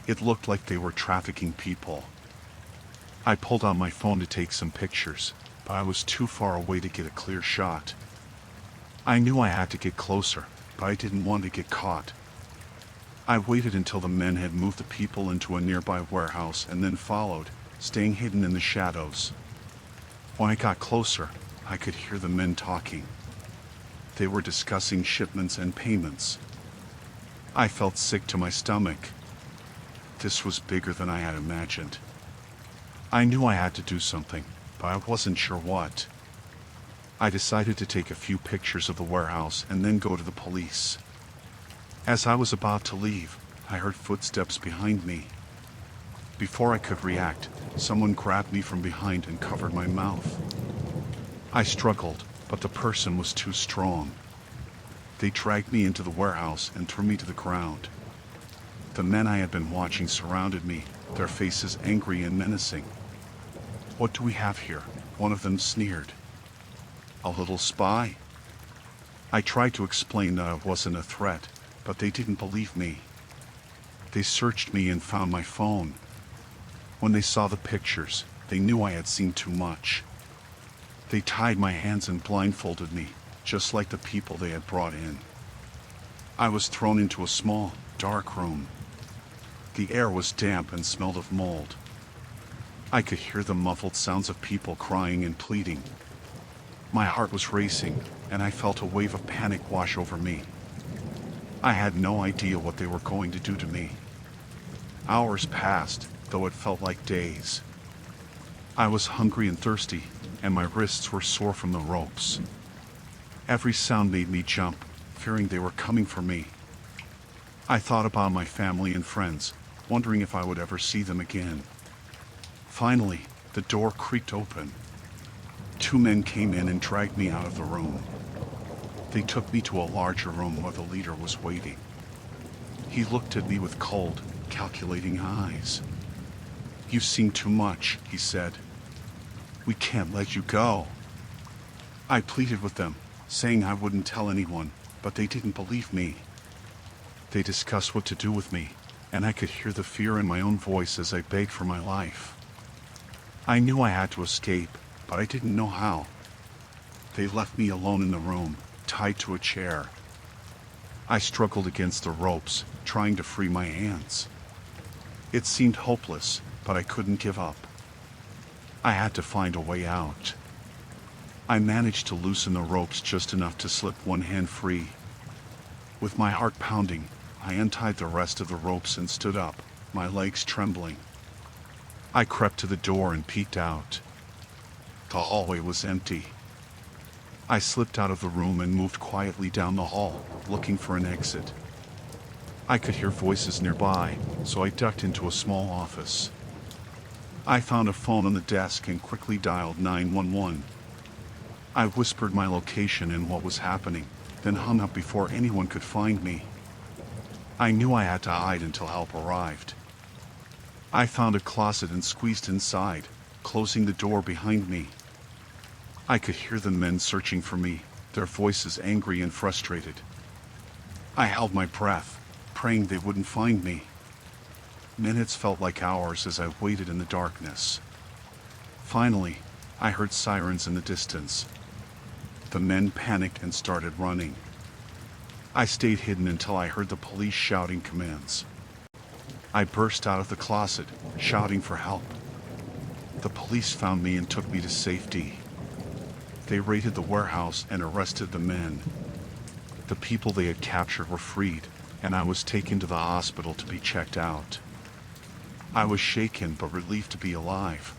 Speaker 1: It looked like they were trafficking people. I pulled out my phone to take some pictures, but I was too far away to get a clear shot. I knew I had to get closer, but I didn't want to get caught. I waited until the men had moved the people into a nearby warehouse and then followed, staying hidden in the shadows. When I got closer, I could hear the men talking. They were discussing shipments and payments. I felt sick to my stomach. This was bigger than I had imagined. I knew I had to do something, but I wasn't sure what. I decided to take a few pictures of the warehouse and then go to the police. As I was about to leave, I heard footsteps behind me. Before I could react, someone grabbed me from behind and covered my mouth. I struggled, but the person was too strong. They dragged me into the warehouse and threw me to the ground. The men I had been watching surrounded me, their faces angry and menacing. "What do we have here?" one of them sneered. "A little spy?" I tried to explain that I wasn't a threat, but they didn't believe me. They searched me and found my phone. When they saw the pictures, they knew I had seen too much. They tied my hands and blindfolded me, just like the people they had brought in. I was thrown into a small, dark room. The air was damp and smelled of mold. I could hear the muffled sounds of people crying and pleading. My heart was racing, and I felt a wave of panic wash over me. I had no idea what they were going to do to me. Hours passed, though it felt like days. I was hungry and thirsty, and my wrists were sore from the ropes. Every sound made me jump, fearing they were coming for me. I thought about my family and friends, wondering if I would ever see them again. Finally, the door creaked open. 2 men came in and dragged me out of the room. They took me to a larger room where the leader was waiting. He looked at me with cold, calculating eyes. "You've seen too much," he said. "We can't let you go." I pleaded with them, saying I wouldn't tell anyone, but they didn't believe me. They discussed what to do with me, and I could hear the fear in my own voice as I begged for my life. I knew I had to escape, but I didn't know how. They left me alone in the room, tied to a chair. I struggled against the ropes, trying to free my hands. It seemed hopeless, but I couldn't give up. I had to find a way out. I managed to loosen the ropes just enough to slip one hand free. With my heart pounding, I untied the rest of the ropes and stood up, my legs trembling. I crept to the door and peeked out. The hallway was empty. I slipped out of the room and moved quietly down the hall, looking for an exit. I could hear voices nearby, so I ducked into a small office. I found a phone on the desk and quickly dialed 911. I whispered my location and what was happening, then hung up before anyone could find me. I knew I had to hide until help arrived. I found a closet and squeezed inside, closing the door behind me. I could hear the men searching for me, their voices angry and frustrated. I held my breath, praying they wouldn't find me. Minutes felt like hours as I waited in the darkness. Finally, I heard sirens in the distance. The men panicked and started running. I stayed hidden until I heard the police shouting commands. I burst out of the closet, shouting for help. The police found me and took me to safety. They raided the warehouse and arrested the men. The people they had captured were freed, and I was taken to the hospital to be checked out. I was shaken but relieved to be alive.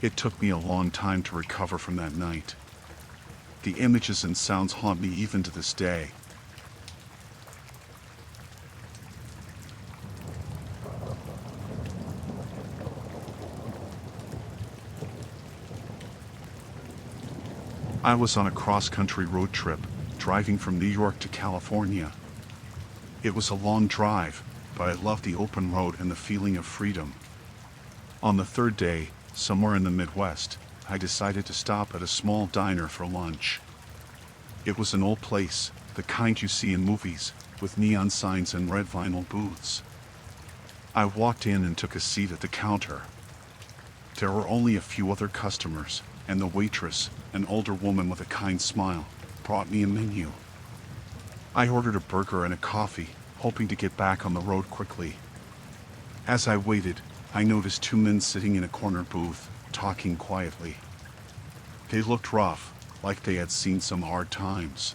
Speaker 1: It took me a long time to recover from that night. The images and sounds haunt me even to this day. I was on a cross-country road trip, driving from New York to California. It was a long drive, but I loved the open road and the feeling of freedom. On the 3rd day, somewhere in the Midwest, I decided to stop at a small diner for lunch. It was an old place, the kind you see in movies, with neon signs and red vinyl booths. I walked in and took a seat at the counter. There were only a few other customers, and the waitress, an older woman with a kind smile, brought me a menu. I ordered a burger and a coffee, hoping to get back on the road quickly. As I waited, I noticed 2 men sitting in a corner booth, talking quietly. They looked rough, like they had seen some hard times.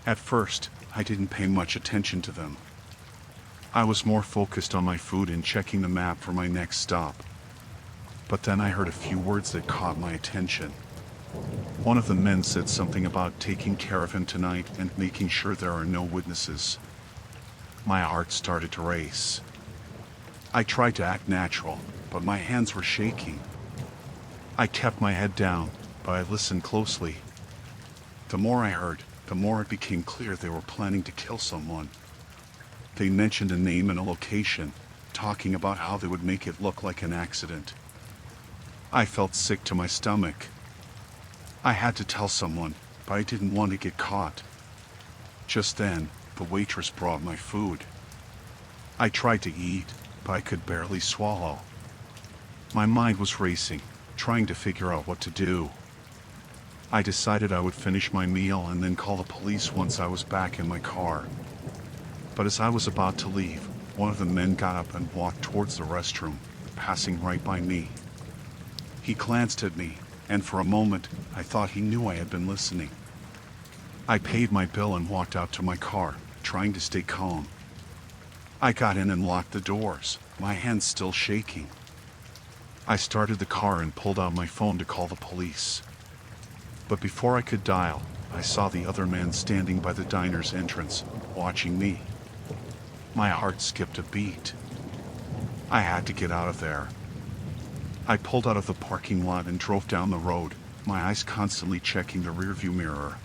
Speaker 1: At first, I didn't pay much attention to them. I was more focused on my food and checking the map for my next stop. But then I heard a few words that caught my attention. One of the men said something about taking care of him tonight and making sure there are no witnesses. My heart started to race. I tried to act natural, but my hands were shaking. I kept my head down, but I listened closely. The more I heard, the more it became clear they were planning to kill someone. They mentioned a name and a location, talking about how they would make it look like an accident. I felt sick to my stomach. I had to tell someone, but I didn't want to get caught. Just then, the waitress brought my food. I tried to eat, but I could barely swallow. My mind was racing, trying to figure out what to do. I decided I would finish my meal and then call the police once I was back in my car. But as I was about to leave, one of the men got up and walked towards the restroom, passing right by me. He glanced at me, and for a moment, I thought he knew I had been listening. I paid my bill and walked out to my car, trying to stay calm. I got in and locked the doors, my hands still shaking. I started the car and pulled out my phone to call the police. But before I could dial, I saw the other man standing by the diner's entrance, watching me. My heart skipped a beat. I had to get out of there. I pulled out of the parking lot and drove down the road, my eyes constantly checking the rearview mirror.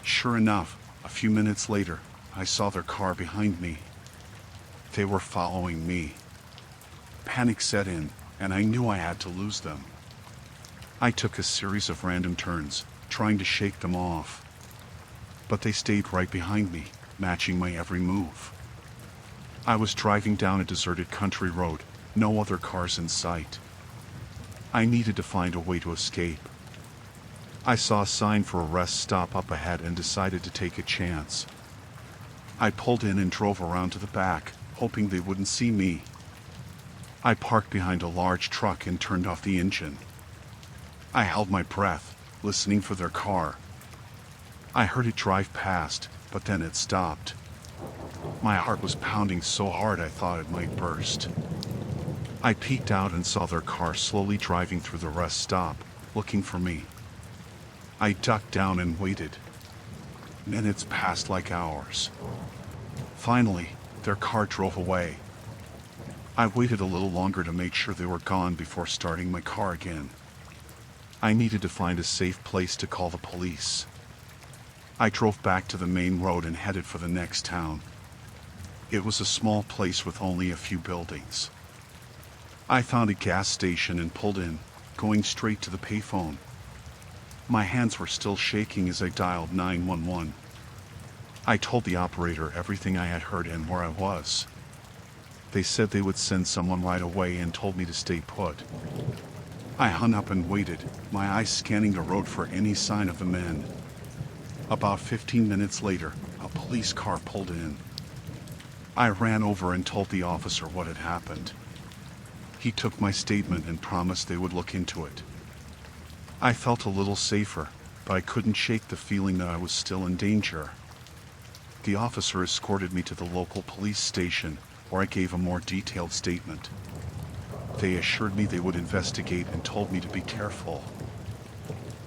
Speaker 1: Sure enough, a few minutes later, I saw their car behind me. They were following me. Panic set in, and I knew I had to lose them. I took a series of random turns, trying to shake them off. But they stayed right behind me, matching my every move. I was driving down a deserted country road, no other cars in sight. I needed to find a way to escape. I saw a sign for a rest stop up ahead and decided to take a chance. I pulled in and drove around to the back, hoping they wouldn't see me. I parked behind a large truck and turned off the engine. I held my breath, listening for their car. I heard it drive past, but then it stopped. My heart was pounding so hard I thought it might burst. I peeked out and saw their car slowly driving through the rest stop, looking for me. I ducked down and waited. Minutes passed like hours. Finally, their car drove away. I waited a little longer to make sure they were gone before starting my car again. I needed to find a safe place to call the police. I drove back to the main road and headed for the next town. It was a small place with only a few buildings. I found a gas station and pulled in, going straight to the payphone. My hands were still shaking as I dialed 911. I told the operator everything I had heard and where I was. They said they would send someone right away and told me to stay put. I hung up and waited, my eyes scanning the road for any sign of the men. About 15 minutes later, a police car pulled in. I ran over and told the officer what had happened. He took my statement and promised they would look into it. I felt a little safer, but I couldn't shake the feeling that I was still in danger. The officer escorted me to the local police station, where I gave a more detailed statement. They assured me they would investigate and told me to be careful.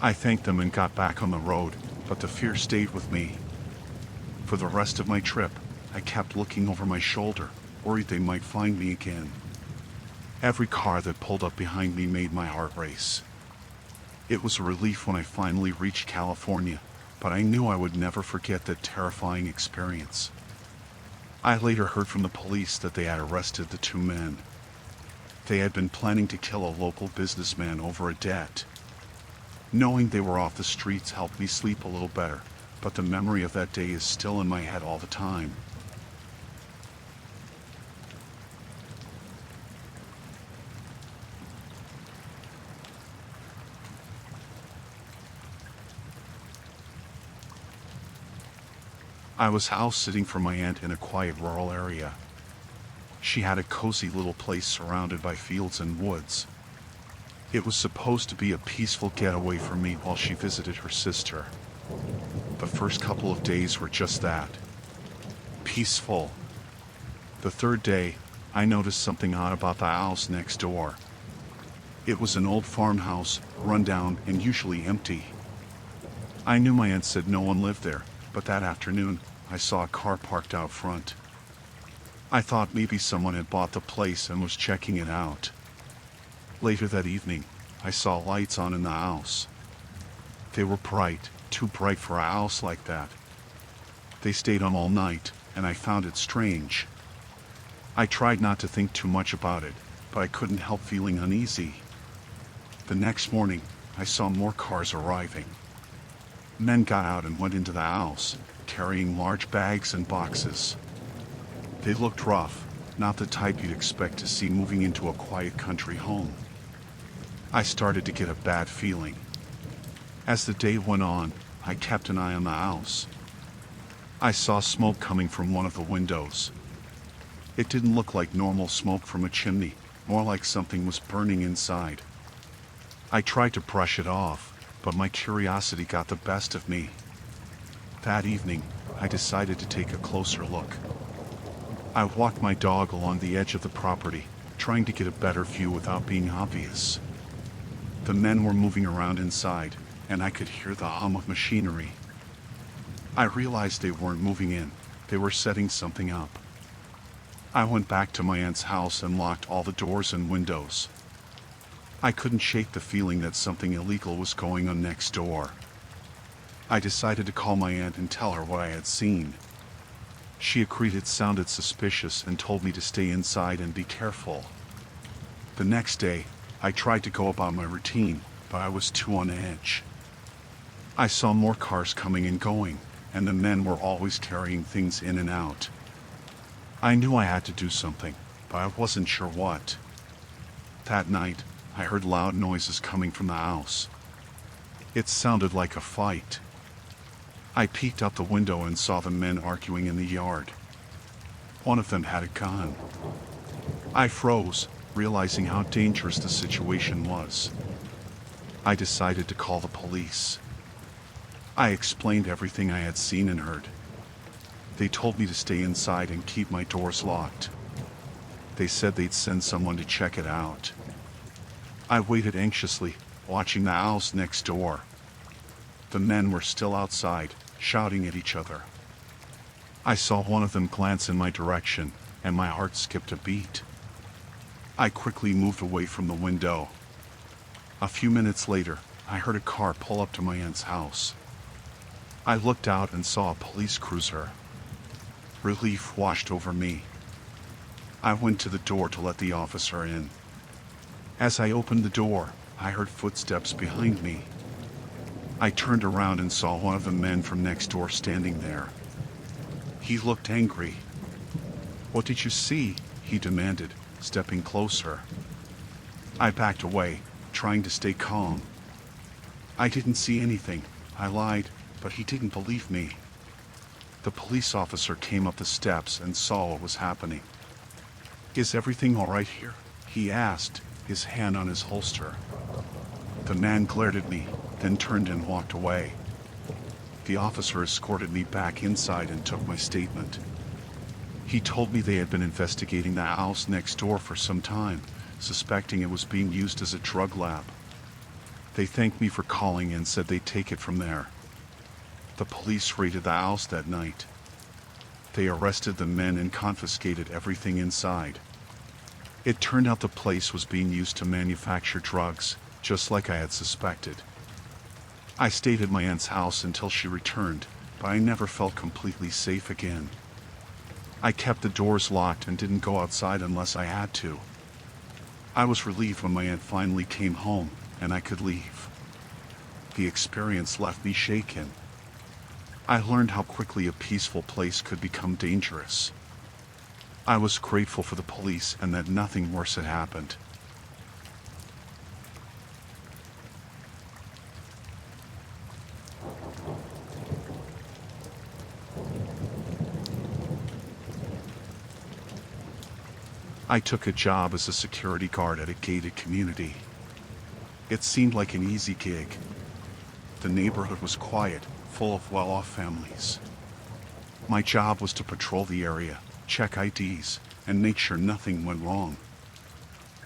Speaker 1: I thanked them and got back on the road, but the fear stayed with me. For the rest of my trip, I kept looking over my shoulder, worried they might find me again. Every car that pulled up behind me made my heart race. It was a relief when I finally reached California, but I knew I would never forget that terrifying experience. I later heard from the police that they had arrested the two men. They had been planning to kill a local businessman over a debt. Knowing they were off the streets helped me sleep a little better, but the memory of that day is still in my head all the time. I was house sitting for my aunt in a quiet rural area. She had a cozy little place surrounded by fields and woods. It was supposed to be a peaceful getaway for me while she visited her sister. The first couple of days were just that. Peaceful. The third day, I noticed something odd about the house next door. It was an old farmhouse, run down and usually empty. I knew my aunt said no one lived there, but that afternoon, I saw a car parked out front. I thought maybe someone had bought the place and was checking it out. Later that evening, I saw lights on in the house. They were bright, too bright for a house like that. They stayed on all night, and I found it strange. I tried not to think too much about it, but I couldn't help feeling uneasy. The next morning, I saw more cars arriving. Men got out and went into the house, carrying large bags and boxes. They looked rough, not the type you'd expect to see moving into a quiet country home. I started to get a bad feeling. As the day went on, I kept an eye on the house. I saw smoke coming from one of the windows. It didn't look like normal smoke from a chimney, more like something was burning inside. I tried to brush it off, but my curiosity got the best of me. That evening, I decided to take a closer look. I walked my dog along the edge of the property, trying to get a better view without being obvious. The men were moving around inside, and I could hear the hum of machinery. I realized they weren't moving in, they were setting something up. I went back to my aunt's house and locked all the doors and windows. I couldn't shake the feeling that something illegal was going on next door. I decided to call my aunt and tell her what I had seen. She agreed it sounded suspicious and told me to stay inside and be careful. The next day, I tried to go about my routine, but I was too on edge. I saw more cars coming and going, and the men were always carrying things in and out. I knew I had to do something, but I wasn't sure what. That night, I heard loud noises coming from the house. It sounded like a fight. I peeked out the window and saw the men arguing in the yard. One of them had a gun. I froze, realizing how dangerous the situation was. I decided to call the police. I explained everything I had seen and heard. They told me to stay inside and keep my doors locked. They said they'd send someone to check it out. I waited anxiously, watching the house next door. The men were still outside, shouting at each other. I saw one of them glance in my direction, and my heart skipped a beat. I quickly moved away from the window. A few minutes later, I heard a car pull up to my aunt's house. I looked out and saw a police cruiser. Relief washed over me. I went to the door to let the officer in. As I opened the door, I heard footsteps behind me. I turned around and saw one of the men from next door standing there. He looked angry. "What did you see?" he demanded, stepping closer. I backed away, trying to stay calm. "I didn't see anything," I lied, but he didn't believe me. The police officer came up the steps and saw what was happening. "Is everything all right here?" he asked, his hand on his holster. The man glared at me, then turned and walked away. The officer escorted me back inside and took my statement. He told me they had been investigating the house next door for some time, suspecting it was being used as a drug lab. They thanked me for calling and said they'd take it from there. The police raided the house that night. They arrested the men and confiscated everything inside. It turned out the place was being used to manufacture drugs, just like I had suspected. I stayed at my aunt's house until she returned, but I never felt completely safe again. I kept the doors locked and didn't go outside unless I had to. I was relieved when my aunt finally came home and I could leave. The experience left me shaken. I learned how quickly a peaceful place could become dangerous. I was grateful for the police and that nothing worse had happened. I took a job as a security guard at a gated community. It seemed like an easy gig. The neighborhood was quiet, full of well-off families. My job was to patrol the area, check IDs, and make sure nothing went wrong.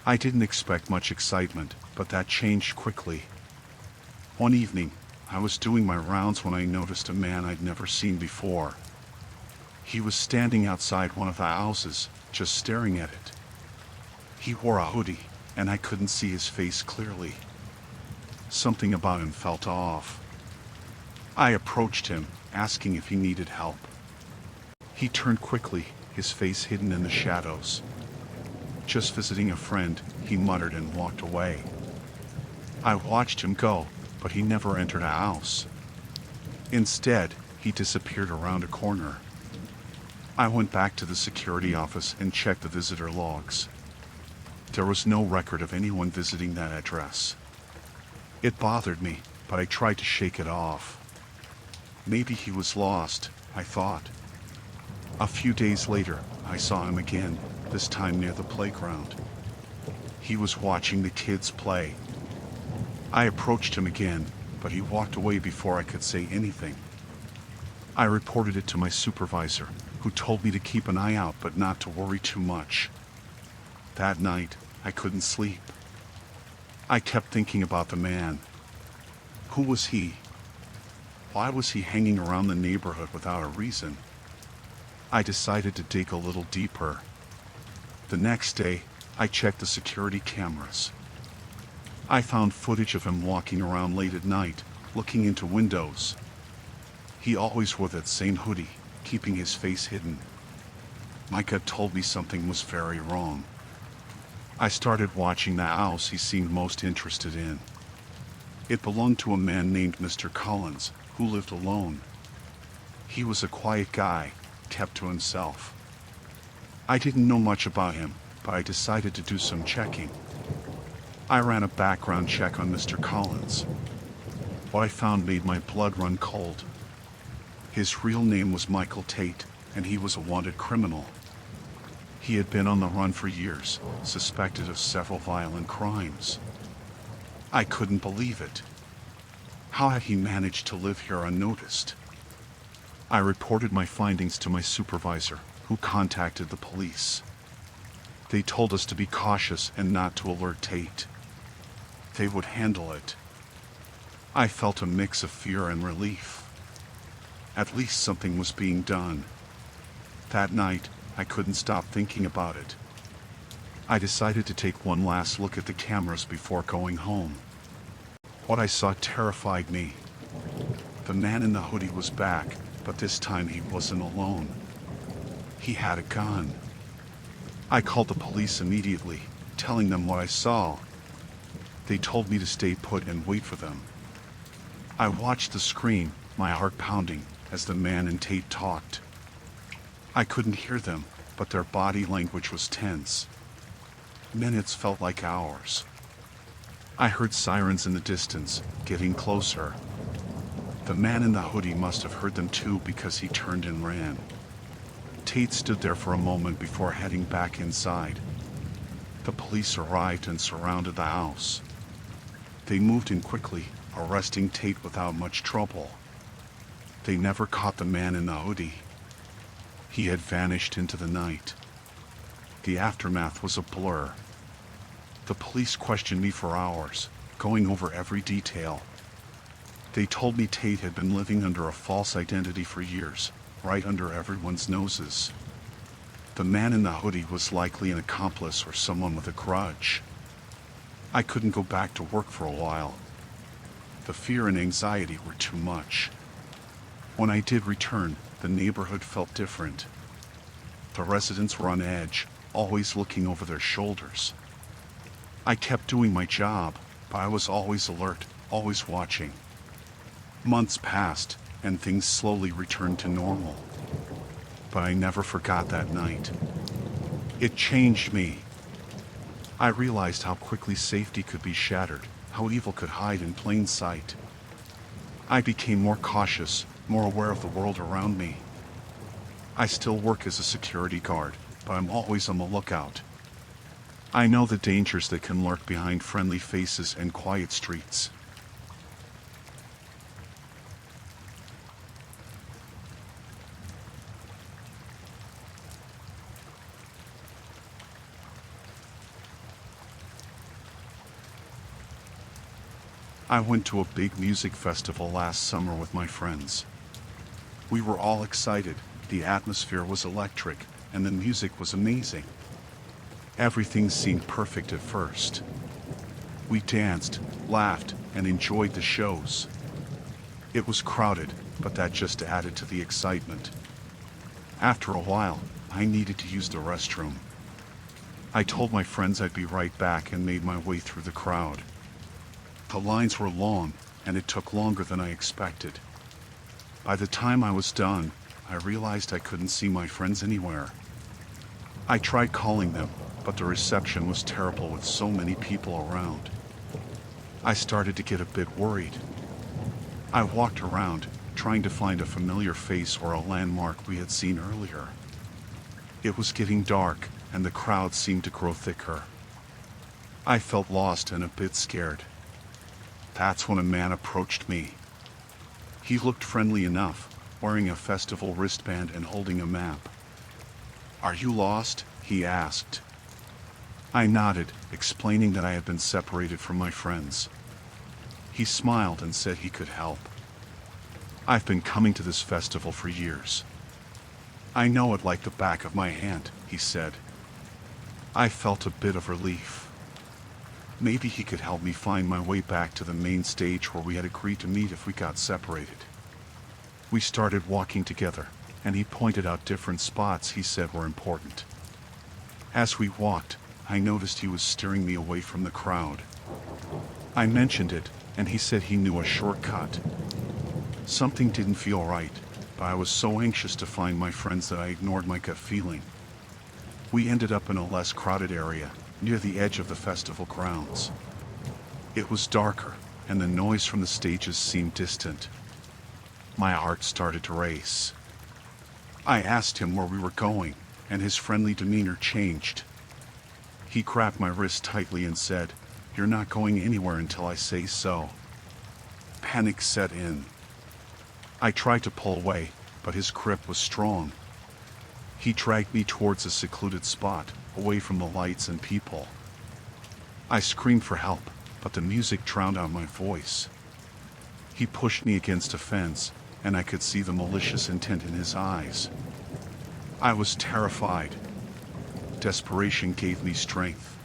Speaker 1: I didn't expect much excitement, but that changed quickly. One evening, I was doing my rounds when I noticed a man I'd never seen before. He was standing outside one of the houses, just staring at it. He wore a hoodie, and I couldn't see his face clearly. Something about him felt off. I approached him, asking if he needed help. He turned quickly, his face hidden in the shadows. "Just visiting a friend," he muttered and walked away. I watched him go, but he never entered a house. Instead, he disappeared around a corner. I went back to the security office and checked the visitor logs. There was no record of anyone visiting that address. It bothered me, but I tried to shake it off. Maybe he was lost, I thought. A few days later, I saw him again, this time near the playground. He was watching the kids play. I approached him again, but he walked away before I could say anything. I reported it to my supervisor, who told me to keep an eye out but not to worry too much. That night, I couldn't sleep. I kept thinking about the man. Who was he? Why was he hanging around the neighborhood without a reason? I decided to dig a little deeper. The next day, I checked the security cameras. I found footage of him walking around late at night, looking into windows. He always wore that same hoodie, keeping his face hidden. My gut told me something was very wrong. I started watching the house he seemed most interested in. It belonged to a man named Mr. Collins, who lived alone. He was a quiet guy, kept to himself. I didn't know much about him, but I decided to do some checking. I ran a background check on Mr. Collins. What I found made my blood run cold. His real name was Michael Tate, and he was a wanted criminal. He had been on the run for years, suspected of several violent crimes. I couldn't believe it. How had he managed to live here unnoticed? I reported my findings to my supervisor, who contacted the police. They told us to be cautious and not to alert Tate. They would handle it. I felt a mix of fear and relief. At least something was being done. That night, I couldn't stop thinking about it. I decided to take one last look at the cameras before going home. What I saw terrified me. The man in the hoodie was back, but this time he wasn't alone. He had a gun. I called the police immediately, telling them what I saw. They told me to stay put and wait for them. I watched the screen, my heart pounding, as the man and Tate talked. I couldn't hear them, but their body language was tense. Minutes felt like hours. I heard sirens in the distance, getting closer. The man in the hoodie must have heard them too because he turned and ran. Tate stood there for a moment before heading back inside. The police arrived and surrounded the house. They moved in quickly, arresting Tate without much trouble. They never caught the man in the hoodie. He had vanished into the night. The aftermath was a blur. The police questioned me for hours, going over every detail. They told me Tate had been living under a false identity for years, right under everyone's noses. The man in the hoodie was likely an accomplice or someone with a grudge. I couldn't go back to work for a while. The fear and anxiety were too much. When I did return, the neighborhood felt different. The residents were on edge, always looking over their shoulders. I kept doing my job, but I was always alert, always watching. Months passed, and things slowly returned to normal. But I never forgot that night. It changed me. I realized how quickly safety could be shattered, how evil could hide in plain sight. I became more cautious, more aware of the world around me. I still work as a security guard, but I'm always on the lookout. I know the dangers that can lurk behind friendly faces and quiet streets. I went to a big music festival last summer with my friends. We were all excited, the atmosphere was electric, and the music was amazing. Everything seemed perfect at first. We danced, laughed, and enjoyed the shows. It was crowded, but that just added to the excitement. After a while, I needed to use the restroom. I told my friends I'd be right back and made my way through the crowd. The lines were long, and it took longer than I expected. By the time I was done, I realized I couldn't see my friends anywhere. I tried calling them, but the reception was terrible with so many people around. I started to get a bit worried. I walked around, trying to find a familiar face or a landmark we had seen earlier. It was getting dark, and the crowd seemed to grow thicker. I felt lost and a bit scared. That's when a man approached me. He looked friendly enough, wearing a festival wristband and holding a map. "Are you lost?" he asked. I nodded, explaining that I had been separated from my friends. He smiled and said he could help. "I've been coming to this festival for years. I know it like the back of my hand," he said. I felt a bit of relief. Maybe he could help me find my way back to the main stage where we had agreed to meet if we got separated. We started walking together, and he pointed out different spots he said were important. As we walked, I noticed he was steering me away from the crowd. I mentioned it, and he said he knew a shortcut. Something didn't feel right, but I was so anxious to find my friends that I ignored my gut feeling. We ended up in a less crowded area, near the edge of the festival grounds. It was darker, and the noise from the stages seemed distant. My heart started to race. I asked him where we were going, and his friendly demeanor changed. He grabbed my wrist tightly and said, "You're not going anywhere until I say so." Panic set in. I tried to pull away, but his grip was strong. He dragged me towards a secluded spot, away from the lights and people. I screamed for help, but the music drowned out my voice. He pushed me against a fence, and I could see the malicious intent in his eyes. I was terrified. Desperation gave me strength.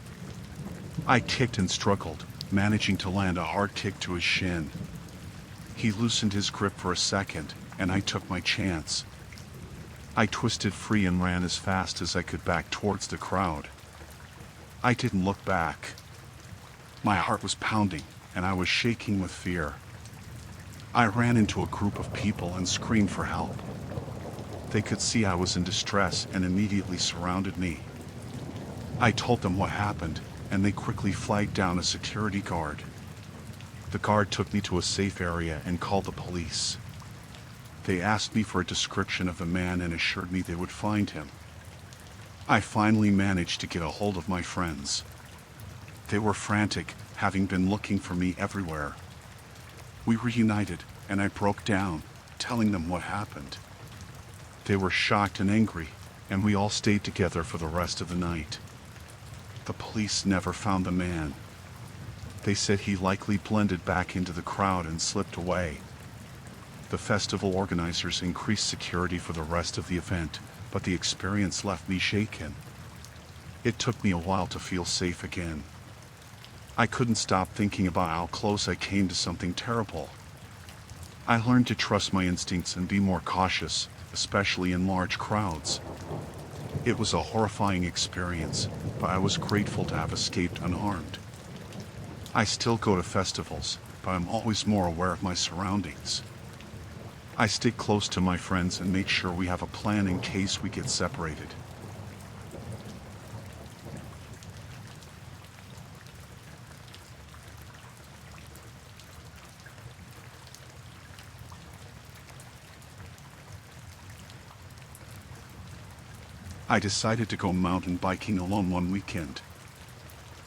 Speaker 1: I kicked and struggled, managing to land a hard kick to his shin. He loosened his grip for a second, and I took my chance. I twisted free and ran as fast as I could back towards the crowd. I didn't look back. My heart was pounding, and I was shaking with fear. I ran into a group of people and screamed for help. They could see I was in distress and immediately surrounded me. I told them what happened, and they quickly flagged down a security guard. The guard took me to a safe area and called the police. They asked me for a description of the man and assured me they would find him. I finally managed to get a hold of my friends. They were frantic, having been looking for me everywhere. We reunited, and I broke down, telling them what happened. They were shocked and angry, and we all stayed together for the rest of the night. The police never found the man. They said he likely blended back into the crowd and slipped away. The festival organizers increased security for the rest of the event, but the experience left me shaken. It took me a while to feel safe again. I couldn't stop thinking about how close I came to something terrible. I learned to trust my instincts and be more cautious, especially in large crowds. It was a horrifying experience, but I was grateful to have escaped unharmed. I still go to festivals, but I'm always more aware of my surroundings. I stay close to my friends and make sure we have a plan in case we get separated. I decided to go mountain biking alone one weekend.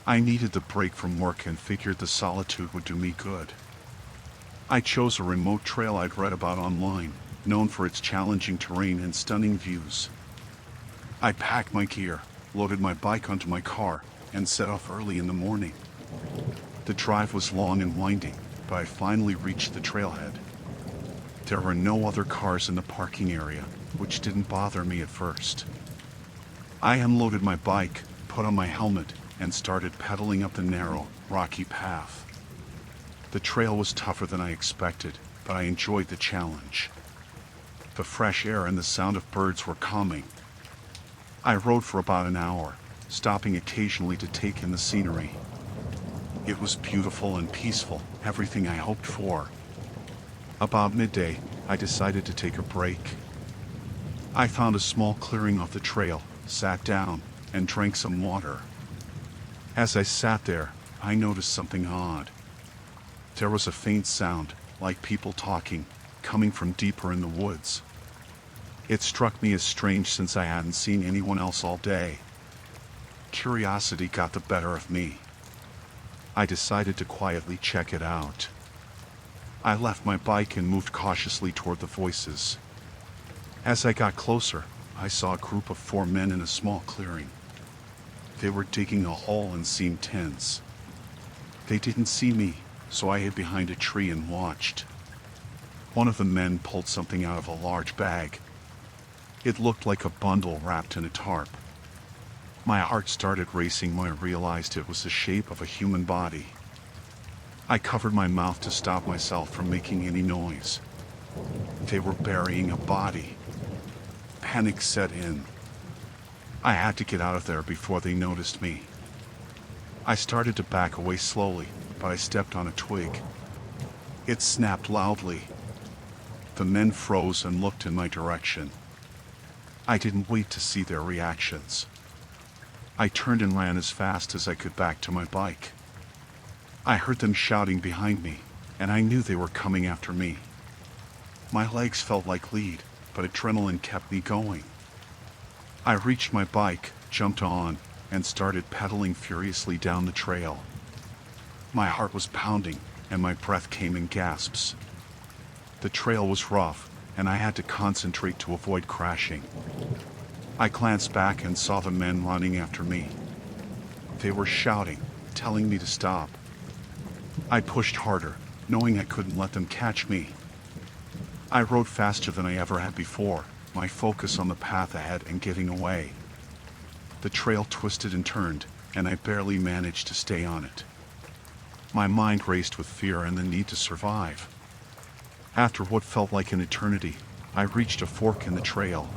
Speaker 1: I needed the break from work and figured the solitude would do me good. I chose a remote trail I'd read about online, known for its challenging terrain and stunning views. I packed my gear, loaded my bike onto my car, and set off early in the morning. The drive was long and winding, but I finally reached the trailhead. There were no other cars in the parking area, which didn't bother me at first. I unloaded my bike, put on my helmet, and started pedaling up the narrow, rocky path. The trail was tougher than I expected, but I enjoyed the challenge. The fresh air and the sound of birds were calming. I rode for about an hour, stopping occasionally to take in the scenery. It was beautiful and peaceful, everything I hoped for. About midday, I decided to take a break. I found a small clearing off the trail, sat down, and drank some water. As I sat there, I noticed something odd. There was a faint sound, like people talking, coming from deeper in the woods. It struck me as strange since I hadn't seen anyone else all day. Curiosity got the better of me. I decided to quietly check it out. I left my bike and moved cautiously toward the voices. As I got closer, I saw a group of 4 men in a small clearing. They were digging a hole and seemed tense. They didn't see me, so I hid behind a tree and watched. One of the men pulled something out of a large bag. It looked like a bundle wrapped in a tarp. My heart started racing when I realized it was the shape of a human body. I covered my mouth to stop myself from making any noise. They were burying a body. Panic set in. I had to get out of there before they noticed me. I started to back away slowly, but I stepped on a twig. It snapped loudly. The men froze and looked in my direction. I didn't wait to see their reactions. I turned and ran as fast as I could back to my bike. I heard them shouting behind me, and I knew they were coming after me. My legs felt like lead, but adrenaline kept me going. I reached my bike, jumped on, and started pedaling furiously down the trail. My heart was pounding, and my breath came in gasps. The trail was rough, and I had to concentrate to avoid crashing. I glanced back and saw the men running after me. They were shouting, telling me to stop. I pushed harder, knowing I couldn't let them catch me. I rode faster than I ever had before, my focus on the path ahead and getting away. The trail twisted and turned, and I barely managed to stay on it. My mind raced with fear and the need to survive. After what felt like an eternity, I reached a fork in the trail.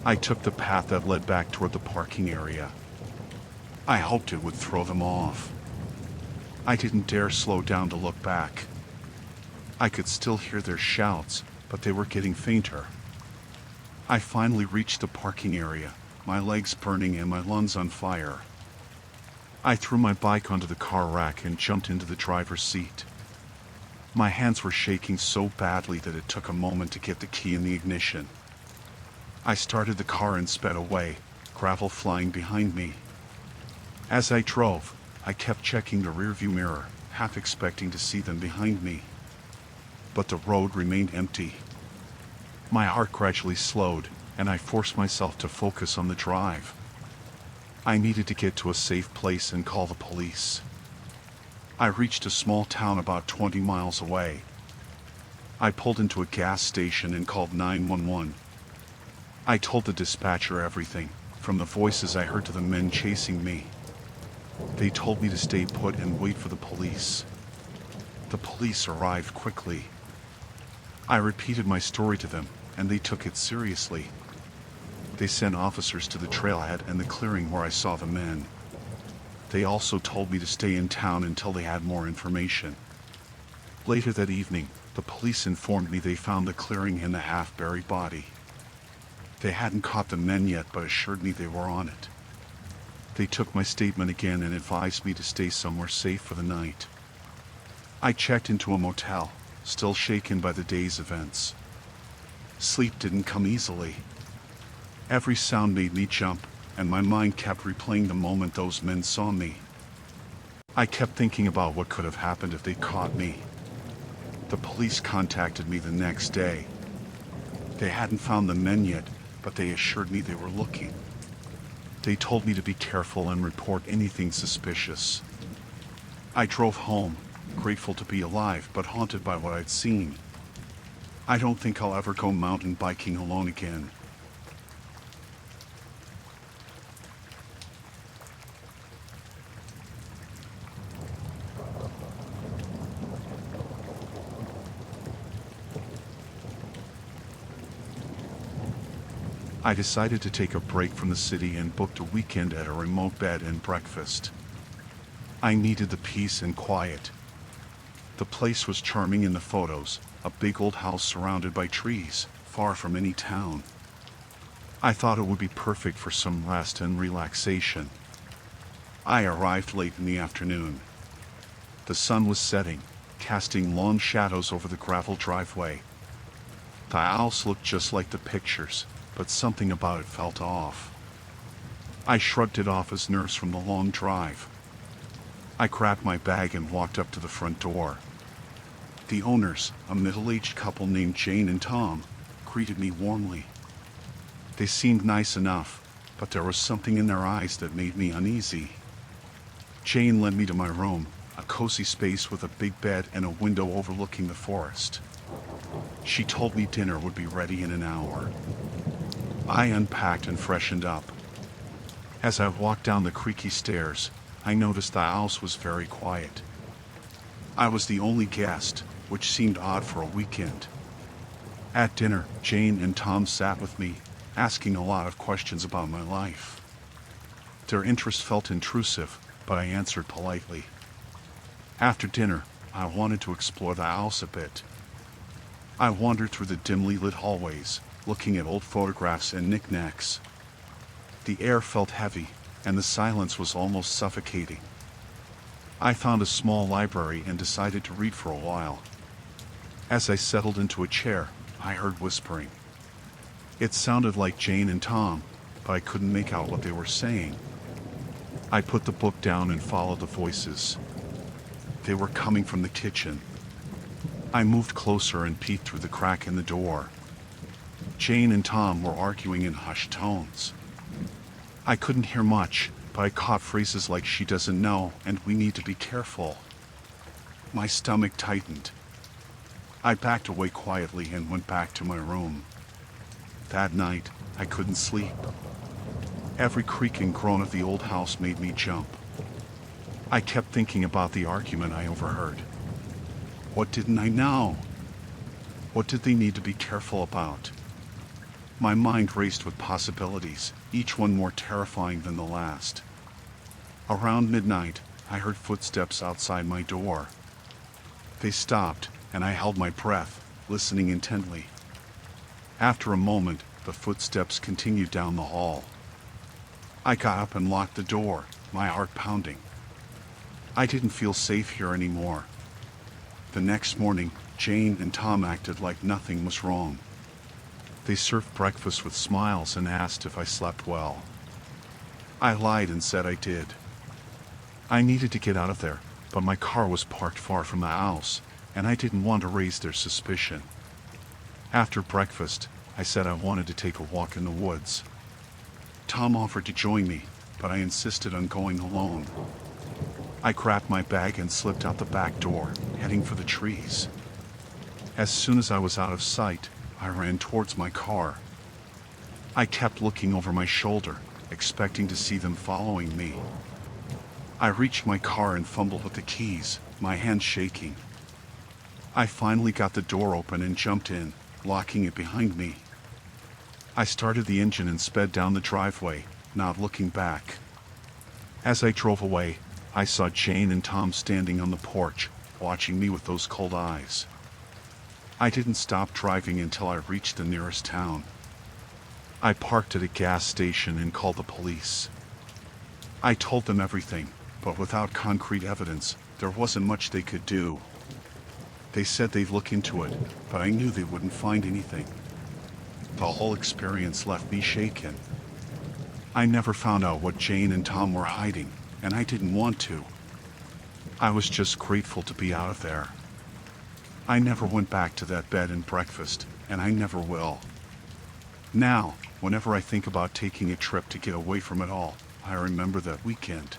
Speaker 1: I took the path that led back toward the parking area. I hoped it would throw them off. I didn't dare slow down to look back. I could still hear their shouts, but they were getting fainter. I finally reached the parking area, my legs burning and my lungs on fire. I threw my bike onto the car rack and jumped into the driver's seat. My hands were shaking so badly that it took a moment to get the key in the ignition. I started the car and sped away, gravel flying behind me. As I drove, I kept checking the rearview mirror, half expecting to see them behind me. But the road remained empty. My heart gradually slowed, and I forced myself to focus on the drive. I needed to get to a safe place and call the police. I reached a small town about 20 miles away. I pulled into a gas station and called 911. I told the dispatcher everything, from the voices I heard to the men chasing me. They told me to stay put and wait for the police. The police arrived quickly. I repeated my story to them, and they took it seriously. They sent officers to the trailhead and the clearing where I saw the men. They also told me to stay in town until they had more information. Later that evening, the police informed me they found the clearing and the half-buried body. They hadn't caught the men yet, but assured me they were on it. They took my statement again and advised me to stay somewhere safe for the night. I checked into a motel, still shaken by the day's events. Sleep didn't come easily. Every sound made me jump, and my mind kept replaying the moment those men saw me. I kept thinking about what could have happened if they caught me. The police contacted me the next day. They hadn't found the men yet, but they assured me they were looking. They told me to be careful and report anything suspicious. I drove home, grateful to be alive, but haunted by what I'd seen. I don't think I'll ever go mountain biking alone again. I decided to take a break from the city and booked a weekend at a remote bed and breakfast. I needed the peace and quiet. The place was charming in the photos, a big old house surrounded by trees, far from any town. I thought it would be perfect for some rest and relaxation. I arrived late in the afternoon. The sun was setting, casting long shadows over the gravel driveway. The house looked just like the pictures, but something about it felt off. I shrugged it off as nerves from the long drive. I grabbed my bag and walked up to the front door. The owners, a middle-aged couple named Jane and Tom, greeted me warmly. They seemed nice enough, but there was something in their eyes that made me uneasy. Jane led me to my room, a cozy space with a big bed and a window overlooking the forest. She told me dinner would be ready in an hour. I unpacked and freshened up. As I walked down the creaky stairs, I noticed the house was very quiet. I was the only guest, which seemed odd for a weekend. At dinner, Jane and Tom sat with me, asking a lot of questions about my life. Their interest felt intrusive, but I answered politely. After dinner, I wanted to explore the house a bit. I wandered through the dimly lit hallways, looking at old photographs and knickknacks. The air felt heavy, and the silence was almost suffocating. I found a small library and decided to read for a while. As I settled into a chair, I heard whispering. It sounded like Jane and Tom, but I couldn't make out what they were saying. I put the book down and followed the voices. They were coming from the kitchen. I moved closer and peeked through the crack in the door. Jane and Tom were arguing in hushed tones. I couldn't hear much, but I caught phrases like "she doesn't know" and "we need to be careful." My stomach tightened. I backed away quietly and went back to my room. That night, I couldn't sleep. Every creak and groan of the old house made me jump. I kept thinking about the argument I overheard. What didn't I know? What did they need to be careful about? My mind raced with possibilities, each one more terrifying than the last. Around midnight, I heard footsteps outside my door. They stopped, and I held my breath, listening intently. After a moment, the footsteps continued down the hall. I got up and locked the door, my heart pounding. I didn't feel safe here anymore. The next morning, Jane and Tom acted like nothing was wrong. They served breakfast with smiles and asked if I slept well. I lied and said I did. I needed to get out of there, but my car was parked far from the house, and I didn't want to raise their suspicion. After breakfast, I said I wanted to take a walk in the woods. Tom offered to join me, but I insisted on going alone. I grabbed my bag and slipped out the back door, heading for the trees. As soon as I was out of sight, I ran towards my car. I kept looking over my shoulder, expecting to see them following me. I reached my car and fumbled with the keys, my hands shaking. I finally got the door open and jumped in, locking it behind me. I started the engine and sped down the driveway, not looking back. As I drove away, I saw Jane and Tom standing on the porch, watching me with those cold eyes. I didn't stop driving until I reached the nearest town. I parked at a gas station and called the police. I told them everything, but without concrete evidence, there wasn't much they could do. They said they'd look into it, but I knew they wouldn't find anything. The whole experience left me shaken. I never found out what Jane and Tom were hiding, and I didn't want to. I was just grateful to be out of there. I never went back to that bed and breakfast, and I never will. Now, whenever I think about taking a trip to get away from it all, I remember that weekend.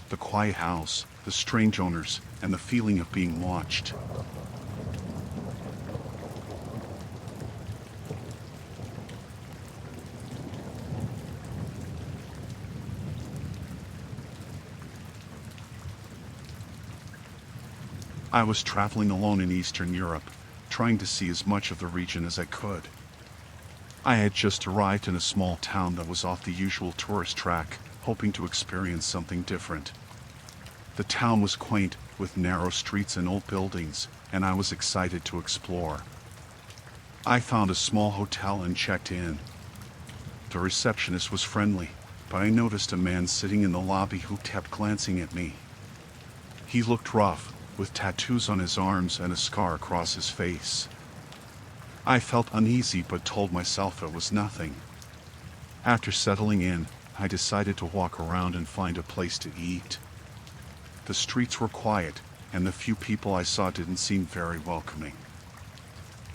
Speaker 1: The quiet house, the strange owners, and the feeling of being watched. I was traveling alone in Eastern Europe, trying to see as much of the region as I could. I had just arrived in a small town that was off the usual tourist track, hoping to experience something different. The town was quaint, with narrow streets and old buildings, and I was excited to explore. I found a small hotel and checked in. The receptionist was friendly, but I noticed a man sitting in the lobby who kept glancing at me. He looked rough, with tattoos on his arms and a scar across his face. I felt uneasy but told myself it was nothing. After settling in, I decided to walk around and find a place to eat. The streets were quiet, and the few people I saw didn't seem very welcoming.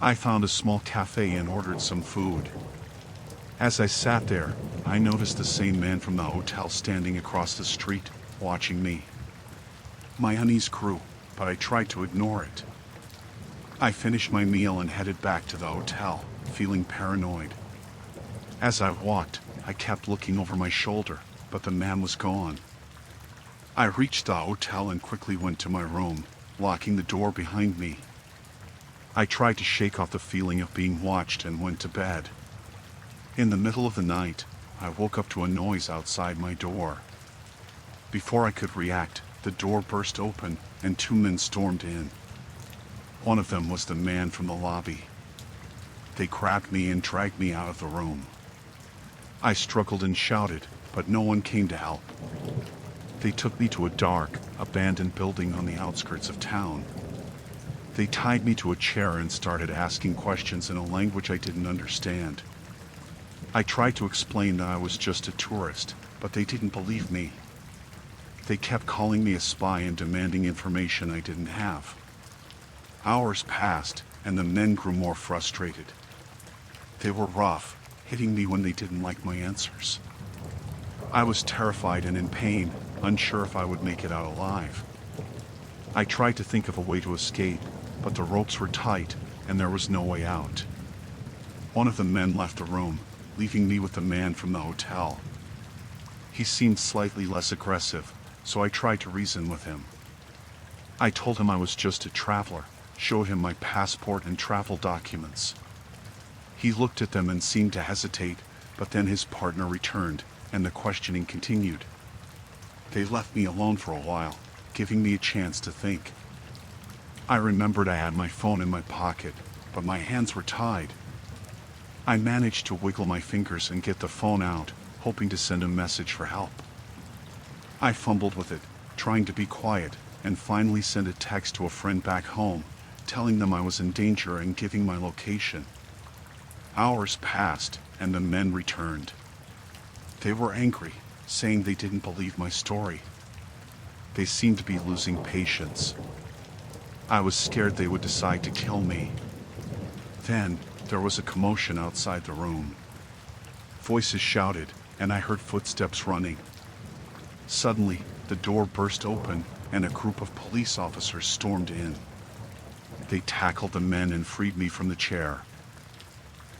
Speaker 1: I found a small cafe and ordered some food. As I sat there, I noticed the same man from the hotel standing across the street, watching me. My unease grew, but I tried to ignore it. I finished my meal and headed back to the hotel, feeling paranoid. As I walked, I kept looking over my shoulder, but the man was gone. I reached the hotel and quickly went to my room, locking the door behind me. I tried to shake off the feeling of being watched and went to bed. In the middle of the night, I woke up to a noise outside my door. Before I could react, the door burst open and two men stormed in. One of them was the man from the lobby. They grabbed me and dragged me out of the room. I struggled and shouted, but no one came to help. They took me to a dark, abandoned building on the outskirts of town. They tied me to a chair and started asking questions in a language I didn't understand. I tried to explain that I was just a tourist, but they didn't believe me. They kept calling me a spy and demanding information I didn't have. Hours passed, and the men grew more frustrated. They were rough, hitting me when they didn't like my answers. I was terrified and in pain, unsure if I would make it out alive. I tried to think of a way to escape, but the ropes were tight, and there was no way out. One of the men left the room, leaving me with the man from the hotel. He seemed slightly less aggressive, so I tried to reason with him. I told him I was just a traveler, showed him my passport and travel documents. He looked at them and seemed to hesitate, but then his partner returned, and the questioning continued. They left me alone for a while, giving me a chance to think. I remembered I had my phone in my pocket, but my hands were tied. I managed to wiggle my fingers and get the phone out, hoping to send a message for help. I fumbled with it, trying to be quiet, and finally sent a text to a friend back home, telling them I was in danger and giving my location. Hours passed, and the men returned. They were angry, saying they didn't believe my story. They seemed to be losing patience. I was scared they would decide to kill me. Then, there was a commotion outside the room. Voices shouted, and I heard footsteps running. Suddenly, the door burst open, and a group of police officers stormed in. They tackled the men and freed me from the chair.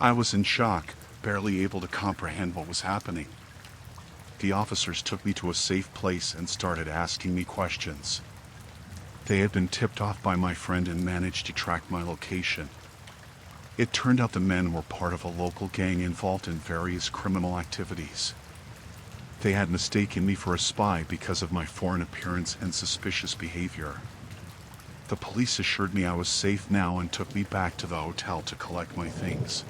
Speaker 1: I was in shock, barely able to comprehend what was happening. The officers took me to a safe place and started asking me questions. They had been tipped off by my friend and managed to track my location. It turned out the men were part of a local gang involved in various criminal activities. They had mistaken me for a spy because of my foreign appearance and suspicious behavior. The police assured me I was safe now and took me back to the hotel to collect my things.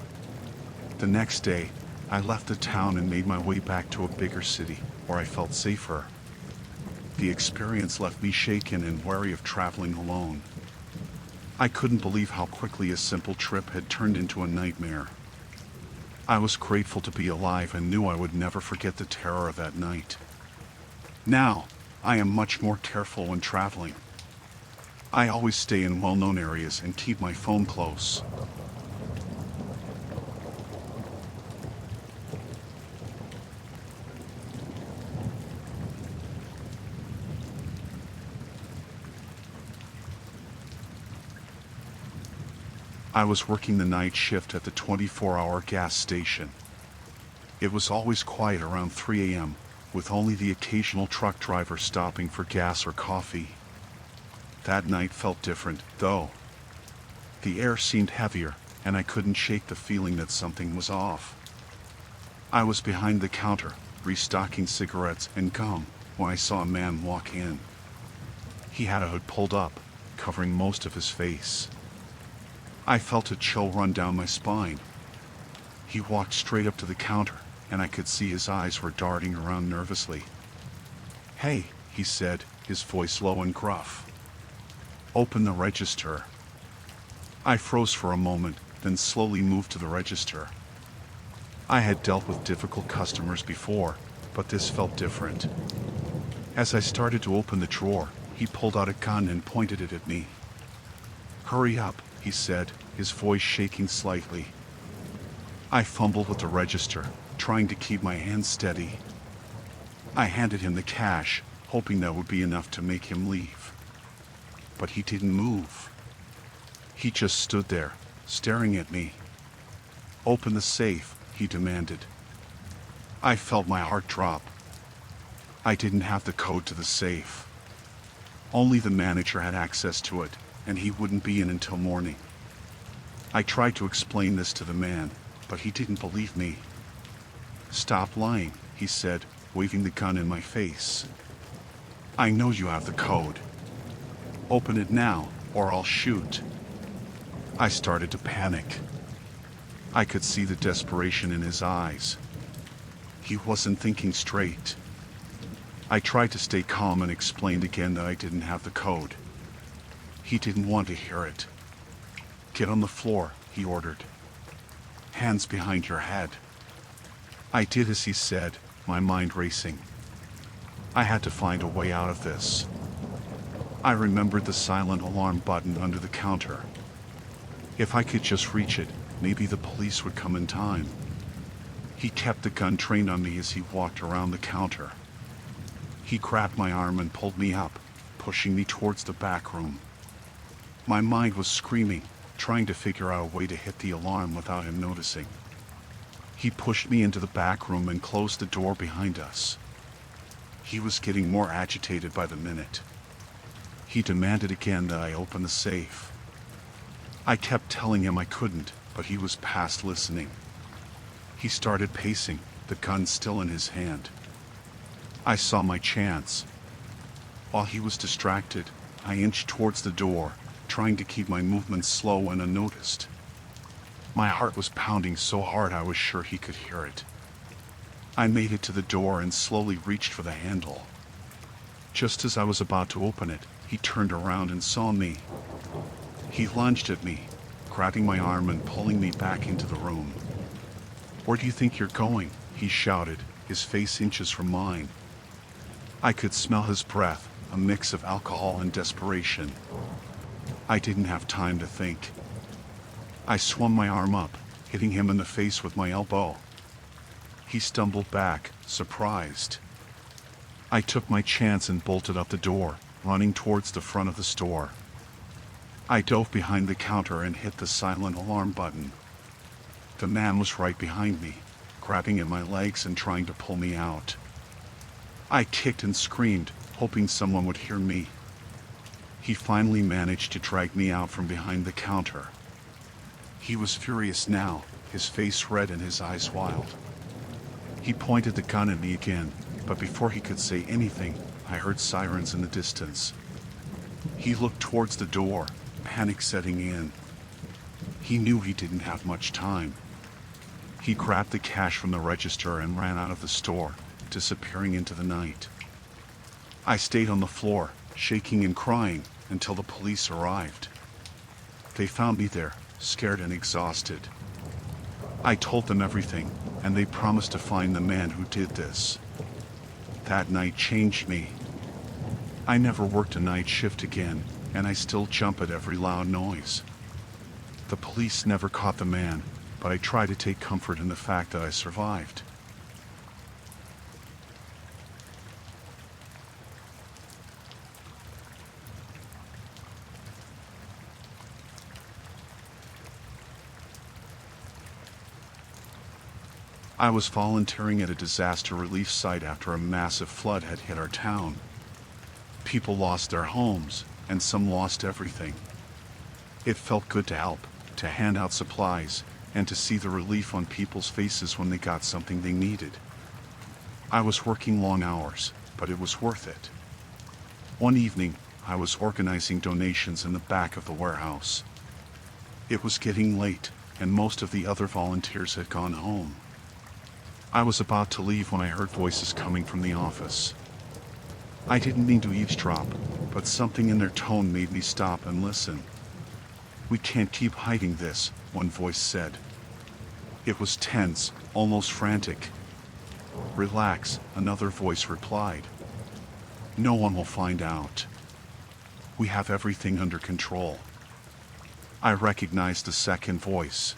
Speaker 1: The next day, I left the town and made my way back to a bigger city, where I felt safer. The experience left me shaken and wary of traveling alone. I couldn't believe how quickly a simple trip had turned into a nightmare. I was grateful to be alive and knew I would never forget the terror of that night. Now, I am much more careful when traveling. I always stay in well-known areas and keep my phone close. I was working the night shift at the 24-hour gas station. It was always quiet around 3 a.m., with only the occasional truck driver stopping for gas or coffee. That night felt different, though. The air seemed heavier, and I couldn't shake the feeling that something was off. I was behind the counter, restocking cigarettes and gum, when I saw a man walk in. He had a hood pulled up, covering most of his face. I felt a chill run down my spine. He walked straight up to the counter, and I could see his eyes were darting around nervously. "Hey," he said, his voice low and gruff. "Open the register." I froze for a moment, then slowly moved to the register. I had dealt with difficult customers before, but this felt different. As I started to open the drawer, he pulled out a gun and pointed it at me. "Hurry up," he said, his voice shaking slightly. I fumbled with the register, trying to keep my hands steady. I handed him the cash, hoping that would be enough to make him leave. But he didn't move. He just stood there, staring at me. "Open the safe," he demanded. I felt my heart drop. I didn't have the code to the safe. Only the manager had access to it, and he wouldn't be in until morning. I tried to explain this to the man, but he didn't believe me. "Stop lying," he said, waving the gun in my face. "I know you have the code. Open it now, or I'll shoot." I started to panic. I could see the desperation in his eyes. He wasn't thinking straight. I tried to stay calm and explained again that I didn't have the code. He didn't want to hear it. "Get on the floor," he ordered. "Hands behind your head." I did as he said, my mind racing. I had to find a way out of this. I remembered the silent alarm button under the counter. If I could just reach it, maybe the police would come in time. He kept the gun trained on me as he walked around the counter. He grabbed my arm and pulled me up, pushing me towards the back room. My mind was screaming, trying to figure out a way to hit the alarm without him noticing. He pushed me into the back room and closed the door behind us. He was getting more agitated by the minute. He demanded again that I open the safe. I kept telling him I couldn't, but he was past listening. He started pacing, the gun still in his hand. I saw my chance. While he was distracted, I inched towards the door, trying to keep my movements slow and unnoticed. My heart was pounding so hard I was sure he could hear it. I made it to the door and slowly reached for the handle. Just as I was about to open it, he turned around and saw me. He lunged at me, grabbing my arm and pulling me back into the room. "Where do you think you're going?" he shouted, his face inches from mine. I could smell his breath, a mix of alcohol and desperation. I didn't have time to think. I swung my arm up, hitting him in the face with my elbow. He stumbled back, surprised. I took my chance and bolted up the door, running towards the front of the store. I dove behind the counter and hit the silent alarm button. The man was right behind me, grabbing at my legs and trying to pull me out. I kicked and screamed, hoping someone would hear me. He finally managed to drag me out from behind the counter. He was furious now, his face red and his eyes wild. He pointed the gun at me again, but before he could say anything, I heard sirens in the distance. He looked towards the door, panic setting in. He knew he didn't have much time. He grabbed the cash from the register and ran out of the store, disappearing into the night. I stayed on the floor, shaking and crying, until the police arrived. They found me there, scared and exhausted. I told them everything, and they promised to find the man who did this. That night changed me. I never worked a night shift again, and I still jump at every loud noise. The police never caught the man, but I try to take comfort in the fact that I survived. I was volunteering at a disaster relief site after a massive flood had hit our town. People lost their homes, and some lost everything. It felt good to help, to hand out supplies, and to see the relief on people's faces when they got something they needed. I was working long hours, but it was worth it. One evening, I was organizing donations in the back of the warehouse. It was getting late, and most of the other volunteers had gone home. I was about to leave when I heard voices coming from the office. I didn't mean to eavesdrop, but something in their tone made me stop and listen. "We can't keep hiding this," one voice said. It was tense, almost frantic. "Relax," another voice replied. "No one will find out. We have everything under control." I recognized the second voice.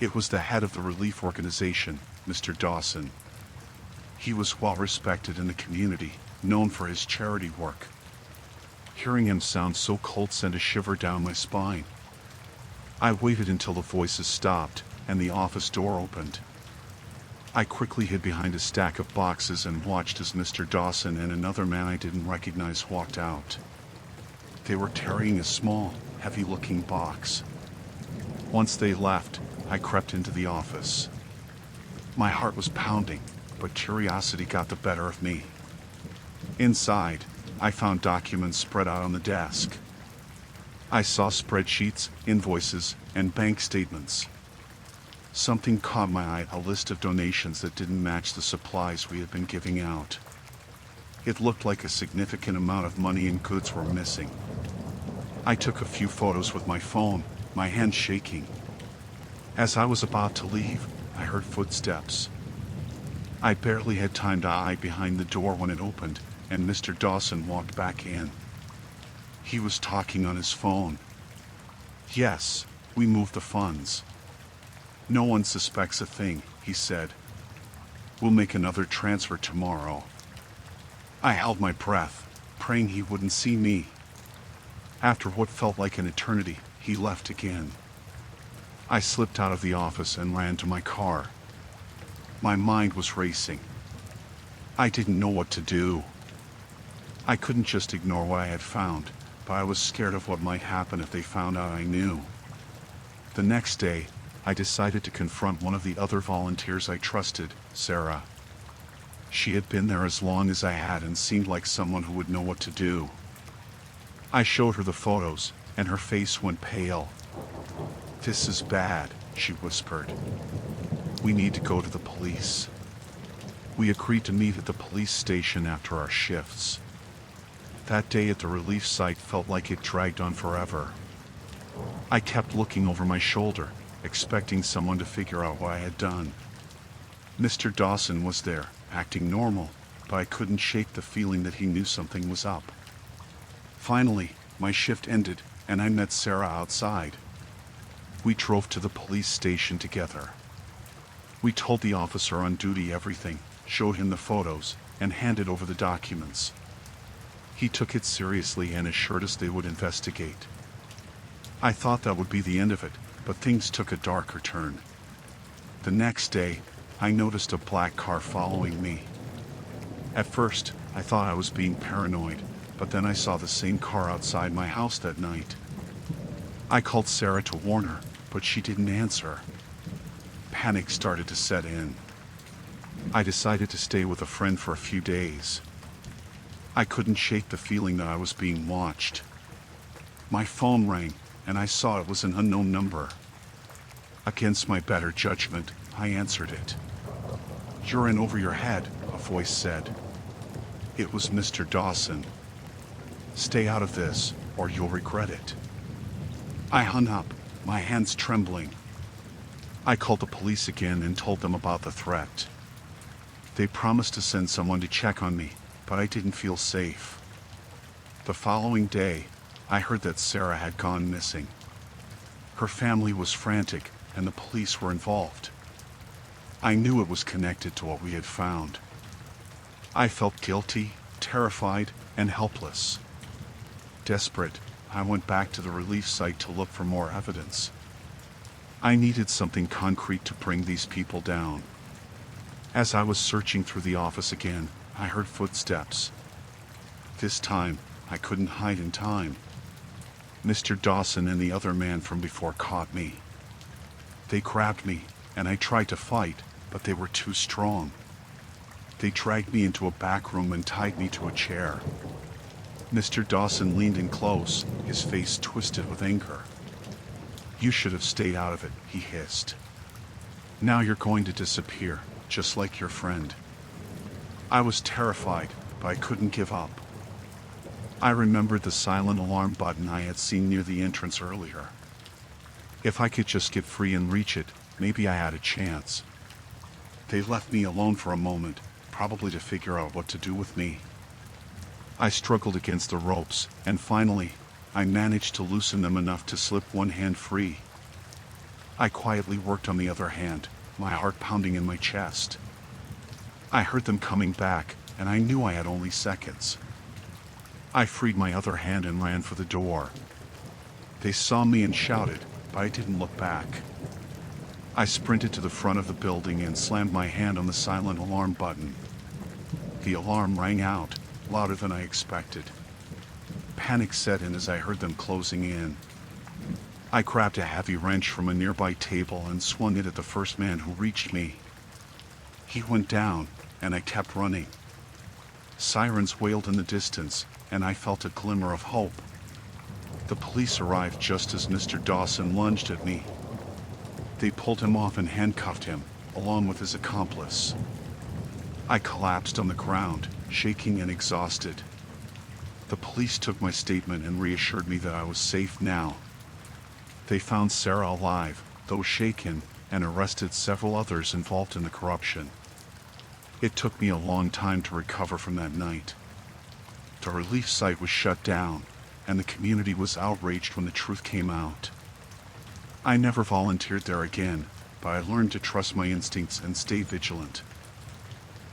Speaker 1: It was the head of the relief organization, Mr. Dawson. He was well respected in the community, known for his charity work. Hearing him sound so cold sent a shiver down my spine. I waited until the voices stopped and the office door opened. I quickly hid behind a stack of boxes and watched as Mr. Dawson and another man I didn't recognize walked out. They were carrying a small, heavy-looking box. Once they left, I crept into the office. My heart was pounding, but curiosity got the better of me. Inside, I found documents spread out on the desk. I saw spreadsheets, invoices, and bank statements. Something caught my eye, a list of donations that didn't match the supplies we had been giving out. It looked like a significant amount of money and goods were missing. I took a few photos with my phone, my hands shaking. As I was about to leave, I heard footsteps. I barely had time to eye behind the door when it opened, and Mr. Dawson walked back in. He was talking on his phone. "Yes, we moved the funds. No one suspects a thing," he said. "We'll make another transfer tomorrow." I held my breath, praying he wouldn't see me. After what felt like an eternity, he left again. I slipped out of the office and ran to my car. My mind was racing. I didn't know what to do. I couldn't just ignore what I had found, but I was scared of what might happen if they found out I knew. The next day, I decided to confront one of the other volunteers I trusted, Sarah. She had been there as long as I had and seemed like someone who would know what to do. I showed her the photos, and her face went pale. "This is bad," she whispered. "We need to go to the police." We agreed to meet at the police station after our shifts. That day at the relief site felt like it dragged on forever. I kept looking over my shoulder, expecting someone to figure out what I had done. Mr. Dawson was there, acting normal, but I couldn't shake the feeling that he knew something was up. Finally, my shift ended, and I met Sarah outside. We drove to the police station together. We told the officer on duty everything, showed him the photos, and handed over the documents. He took it seriously and assured us they would investigate. I thought that would be the end of it, but things took a darker turn. The next day, I noticed a black car following me. At first, I thought I was being paranoid, but then I saw the same car outside my house that night. I called Sarah to warn her, but she didn't answer. Panic started to set in. I decided to stay with a friend for a few days. I couldn't shake the feeling that I was being watched. My phone rang, and I saw it was an unknown number. Against my better judgment, I answered it. "You're in over your head," a voice said. It was Mr. Dawson. "Stay out of this, or you'll regret it." I hung up, my hands trembling. I called the police again and told them about the threat. They promised to send someone to check on me, but I didn't feel safe. The following day, I heard that Sarah had gone missing. Her family was frantic, and the police were involved. I knew it was connected to what we had found. I felt guilty, terrified, and helpless. Desperate, I went back to the relief site to look for more evidence. I needed something concrete to bring these people down. As I was searching through the office again, I heard footsteps. This time, I couldn't hide in time. Mr. Dawson and the other man from before caught me. They grabbed me, and I tried to fight, but they were too strong. They dragged me into a back room and tied me to a chair. Mr. Dawson leaned in close, his face twisted with anger. "You should have stayed out of it," he hissed. "Now you're going to disappear, just like your friend." I was terrified, but I couldn't give up. I remembered the silent alarm button I had seen near the entrance earlier. If I could just get free and reach it, maybe I had a chance. They left me alone for a moment, probably to figure out what to do with me. I struggled against the ropes, and finally, I managed to loosen them enough to slip one hand free. I quietly worked on the other hand, my heart pounding in my chest. I heard them coming back, and I knew I had only seconds. I freed my other hand and ran for the door. They saw me and shouted, but I didn't look back. I sprinted to the front of the building and slammed my hand on the silent alarm button. The alarm rang out, louder than I expected. Panic set in as I heard them closing in. I grabbed a heavy wrench from a nearby table and swung it at the first man who reached me. He went down, and I kept running. Sirens wailed in the distance, and I felt a glimmer of hope. The police arrived just as Mr. Dawson lunged at me. They pulled him off and handcuffed him, along with his accomplice. I collapsed on the ground, shaking and exhausted. The police took my statement and reassured me that I was safe now. They found Sarah alive, though shaken, and arrested several others involved in the corruption. It took me a long time to recover from that night. The relief site was shut down, and the community was outraged when the truth came out. I never volunteered there again, but I learned to trust my instincts and stay vigilant.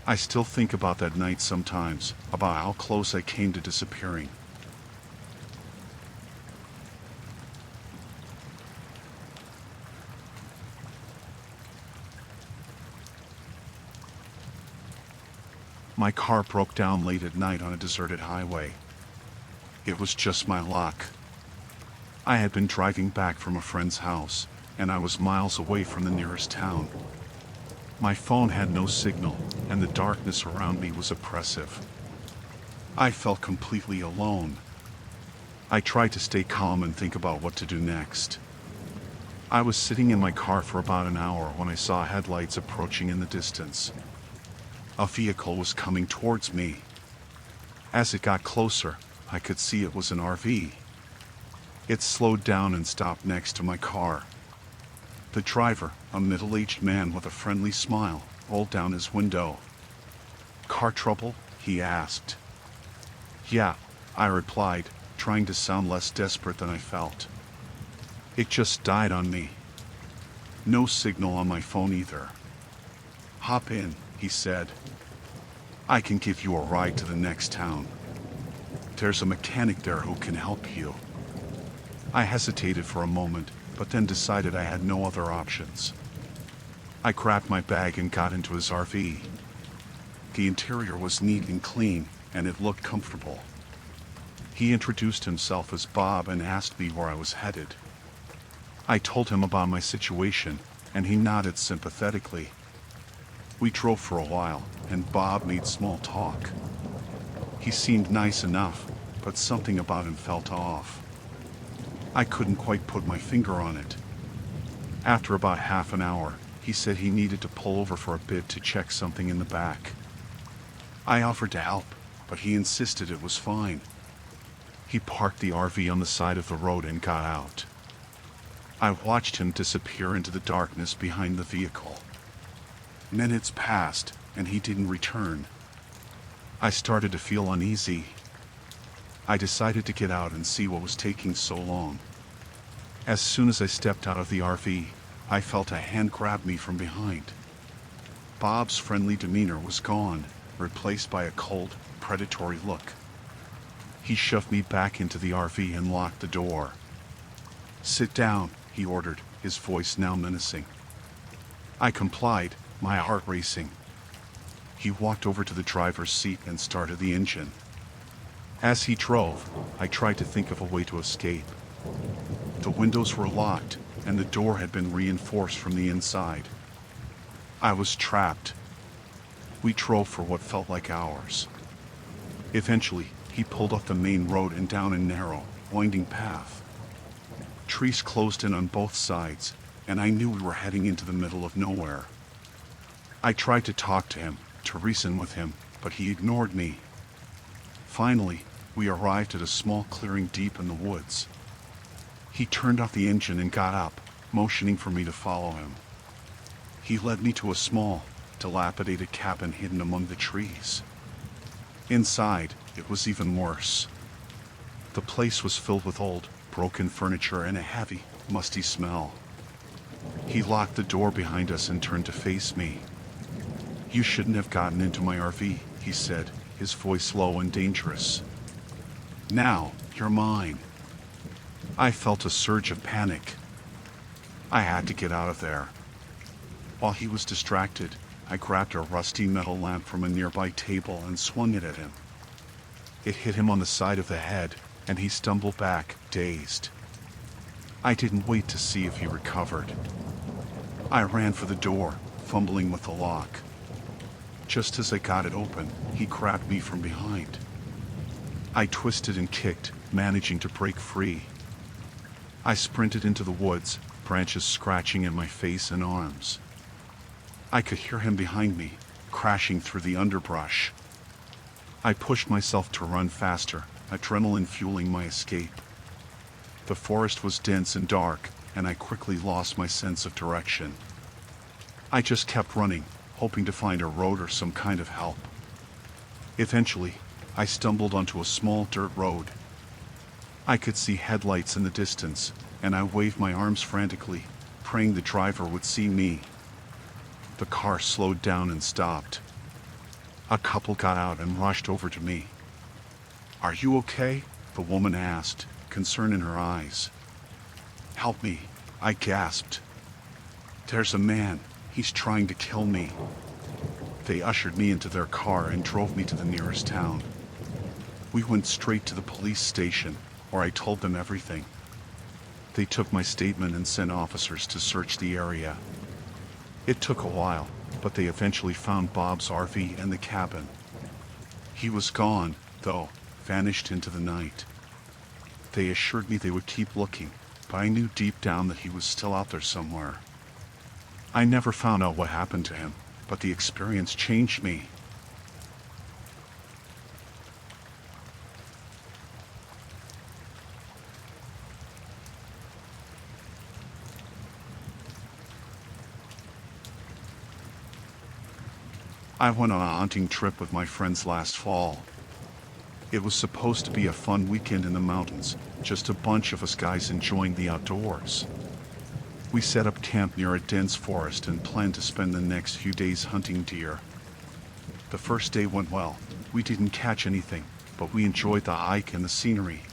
Speaker 1: I still think about that night sometimes, about how close I came to disappearing. My car broke down late at night on a deserted highway. It was just my luck. I had been driving back from a friend's house, and I was miles away from the nearest town. My phone had no signal, and the darkness around me was oppressive. I felt completely alone. I tried to stay calm and think about what to do next. I was sitting in my car for about an hour when I saw headlights approaching in the distance. A vehicle was coming towards me. As it got closer, I could see it was an RV. It slowed down and stopped next to my car. The driver, a middle-aged man with a friendly smile, rolled down his window. "Car trouble?" he asked. "Yeah," I replied, trying to sound less desperate than I felt. "It just died on me." No signal on my phone either. "Hop in," he said. "I can give you a ride to the next town. There's a mechanic there who can help you." I hesitated for a moment, but then decided I had no other options. I grabbed my bag and got into his RV. The interior was neat and clean, and it looked comfortable. He introduced himself as Bob and asked me where I was headed. I told him about my situation, and he nodded sympathetically. We drove for a while, and Bob made small talk. He seemed nice enough, but something about him felt off. I couldn't quite put my finger on it. After about half an hour, he said he needed to pull over for a bit to check something in the back. I offered to help, but he insisted it was fine. He parked the RV on the side of the road and got out. I watched him disappear into the darkness behind the vehicle. Minutes passed, and he didn't return. I started to feel uneasy. I decided to get out and see what was taking so long. As soon as I stepped out of the RV, I felt a hand grab me from behind. Bob's friendly demeanor was gone, replaced by a cold, predatory look. He shoved me back into the RV and locked the door. "Sit down," he ordered, his voice now menacing. I complied, my heart racing. He walked over to the driver's seat and started the engine. As he drove, I tried to think of a way to escape. The windows were locked, and the door had been reinforced from the inside. I was trapped. We drove for what felt like hours. Eventually, he pulled off the main road and down a narrow, winding path. Trees closed in on both sides, and I knew we were heading into the middle of nowhere. I tried to talk to him, to reason with him, but he ignored me. Finally, we arrived at a small clearing deep in the woods. He turned off the engine and got up, motioning for me to follow him. He led me to a small, dilapidated cabin hidden among the trees. Inside, it was even worse. The place was filled with old, broken furniture and a heavy, musty smell. He locked the door behind us and turned to face me. "You shouldn't have gotten into my RV," he said, his voice low and dangerous. "Now, you're mine." I felt a surge of panic. I had to get out of there. While he was distracted, I grabbed a rusty metal lamp from a nearby table and swung it at him. It hit him on the side of the head, and he stumbled back, dazed. I didn't wait to see if he recovered. I ran for the door, fumbling with the lock. Just as I got it open, he grabbed me from behind. I twisted and kicked, managing to break free. I sprinted into the woods, branches scratching in my face and arms. I could hear him behind me, crashing through the underbrush. I pushed myself to run faster, adrenaline fueling my escape. The forest was dense and dark, and I quickly lost my sense of direction. I just kept running, hoping to find a road or some kind of help. Eventually, I stumbled onto a small dirt road. I could see headlights in the distance, and I waved my arms frantically, praying the driver would see me. The car slowed down and stopped. A couple got out and rushed over to me. "Are you okay?" the woman asked, concern in her eyes. "Help me," I gasped. "There's a man. He's trying to kill me." They ushered me into their car and drove me to the nearest town. We went straight to the police station, where I told them everything. They took my statement and sent officers to search the area. It took a while, but they eventually found Bob's RV and the cabin. He was gone, though, vanished into the night. They assured me they would keep looking, but I knew deep down that he was still out there somewhere. I never found out what happened to him, but the experience changed me. I went on a hunting trip with my friends last fall. It was supposed to be a fun weekend in the mountains, just a bunch of us guys enjoying the outdoors. We set up camp near a dense forest and planned to spend the next few days hunting deer. The first day went well. We didn't catch anything, but we enjoyed the hike and the scenery.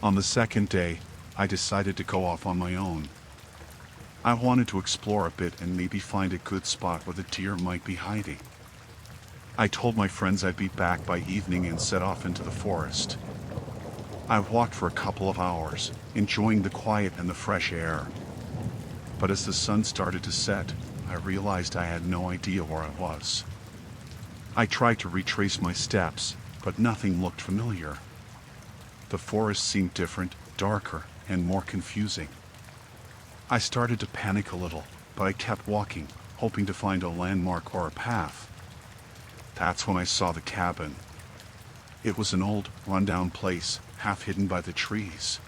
Speaker 1: On the second day, I decided to go off on my own. I wanted to explore a bit and maybe find a good spot where the deer might be hiding. I told my friends I'd be back by evening and set off into the forest. I walked for a couple of hours, enjoying the quiet and the fresh air. But as the sun started to set, I realized I had no idea where I was. I tried to retrace my steps, but nothing looked familiar. The forest seemed different, darker, and more confusing. I started to panic a little, but I kept walking, hoping to find a landmark or a path. That's when I saw the cabin. It was an old, rundown place, half hidden by the trees.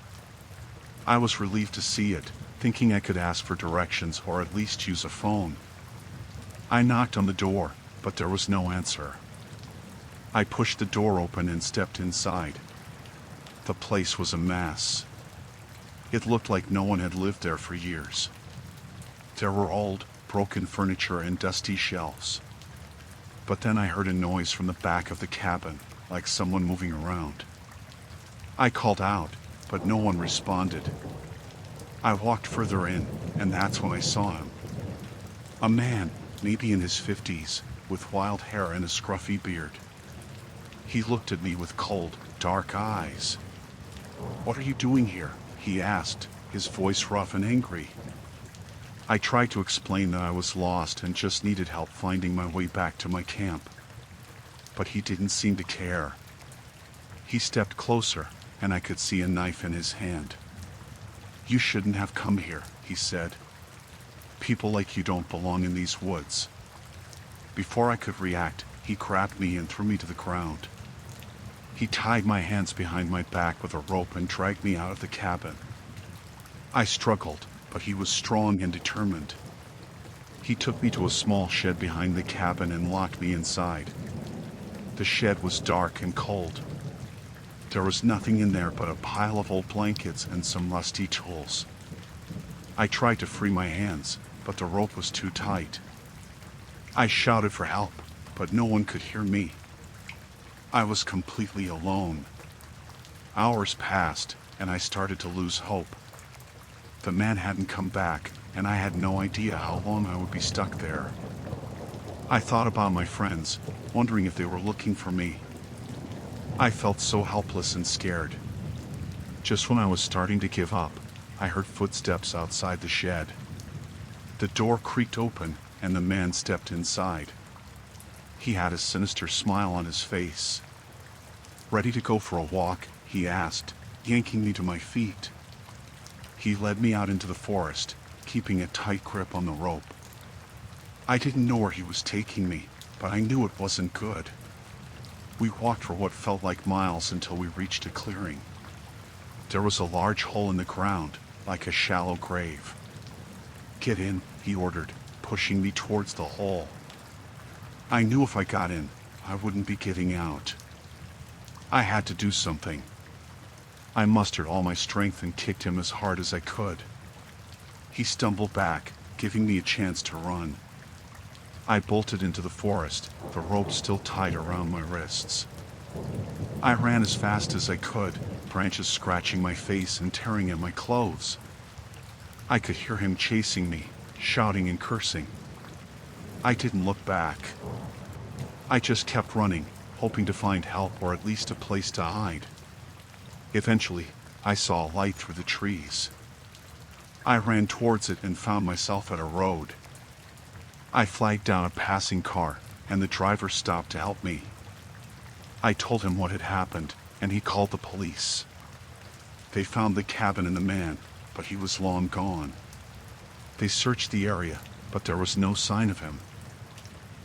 Speaker 1: I was relieved to see it, thinking I could ask for directions or at least use a phone. I knocked on the door, but there was no answer. I pushed the door open and stepped inside. The place was a mess. It looked like no one had lived there for years. There were old, broken furniture and dusty shelves. But then I heard a noise from the back of the cabin, like someone moving around. I called out, but no one responded. I walked further in, and that's when I saw him. A man, maybe in his 50s, with wild hair and a scruffy beard. He looked at me with cold, dark eyes. "What are you doing here?" he asked, his voice rough and angry. I tried to explain that I was lost and just needed help finding my way back to my camp. But he didn't seem to care. He stepped closer, and I could see a knife in his hand. "You shouldn't have come here," he said. "People like you don't belong in these woods." Before I could react, he grabbed me and threw me to the ground. He tied my hands behind my back with a rope and dragged me out of the cabin. I struggled, but he was strong and determined. He took me to a small shed behind the cabin and locked me inside. The shed was dark and cold. There was nothing in there but a pile of old blankets and some rusty tools. I tried to free my hands, but the rope was too tight. I shouted for help, but no one could hear me. I was completely alone. Hours passed, and I started to lose hope. The man hadn't come back, and I had no idea how long I would be stuck there. I thought about my friends, wondering if they were looking for me. I felt so helpless and scared. Just when I was starting to give up, I heard footsteps outside the shed. The door creaked open, and the man stepped inside. He had a sinister smile on his face. "Ready to go for a walk?" he asked, yanking me to my feet. He led me out into the forest, keeping a tight grip on the rope. I didn't know where he was taking me, but I knew it wasn't good. We walked for what felt like miles until we reached a clearing. There was a large hole in the ground, like a shallow grave. "Get in," he ordered, pushing me towards the hole. I knew if I got in, I wouldn't be getting out. I had to do something. I mustered all my strength and kicked him as hard as I could. He stumbled back, giving me a chance to run. I bolted into the forest, the rope still tied around my wrists. I ran as fast as I could, branches scratching my face and tearing at my clothes. I could hear him chasing me, shouting and cursing. I didn't look back. I just kept running, hoping to find help or at least a place to hide. Eventually, I saw a light through the trees. I ran towards it and found myself at a road. I flagged down a passing car, and the driver stopped to help me. I told him what had happened, and he called the police. They found the cabin and the man, but he was long gone. They searched the area, but there was no sign of him.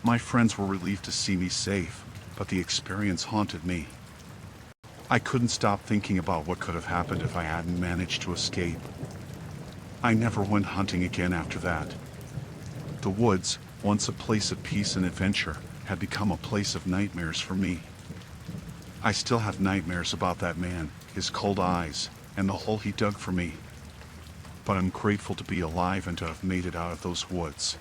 Speaker 1: My friends were relieved to see me safe, but the experience haunted me. I couldn't stop thinking about what could have happened if I hadn't managed to escape. I never went hunting again after that. The woods, once a place of peace and adventure, had become a place of nightmares for me. I still have nightmares about that man, his cold eyes, and the hole he dug for me. But I'm grateful to be alive and to have made it out of those woods.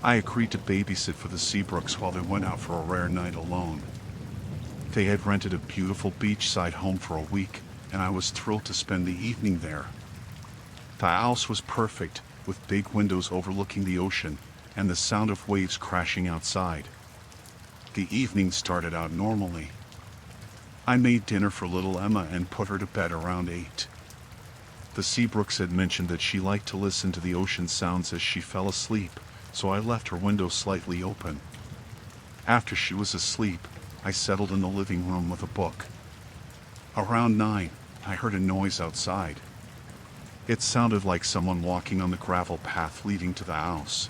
Speaker 1: I agreed to babysit for the Seabrooks while they went out for a rare night alone. They had rented a beautiful beachside home for a week, and I was thrilled to spend the evening there. The house was perfect, with big windows overlooking the ocean, and the sound of waves crashing outside. The evening started out normally. I made dinner for little Emma and put her to bed around 8. The Seabrooks had mentioned that she liked to listen to the ocean sounds as she fell asleep, so I left her window slightly open. After she was asleep, I settled in the living room with a book. Around 9, I heard a noise outside. It sounded like someone walking on the gravel path leading to the house.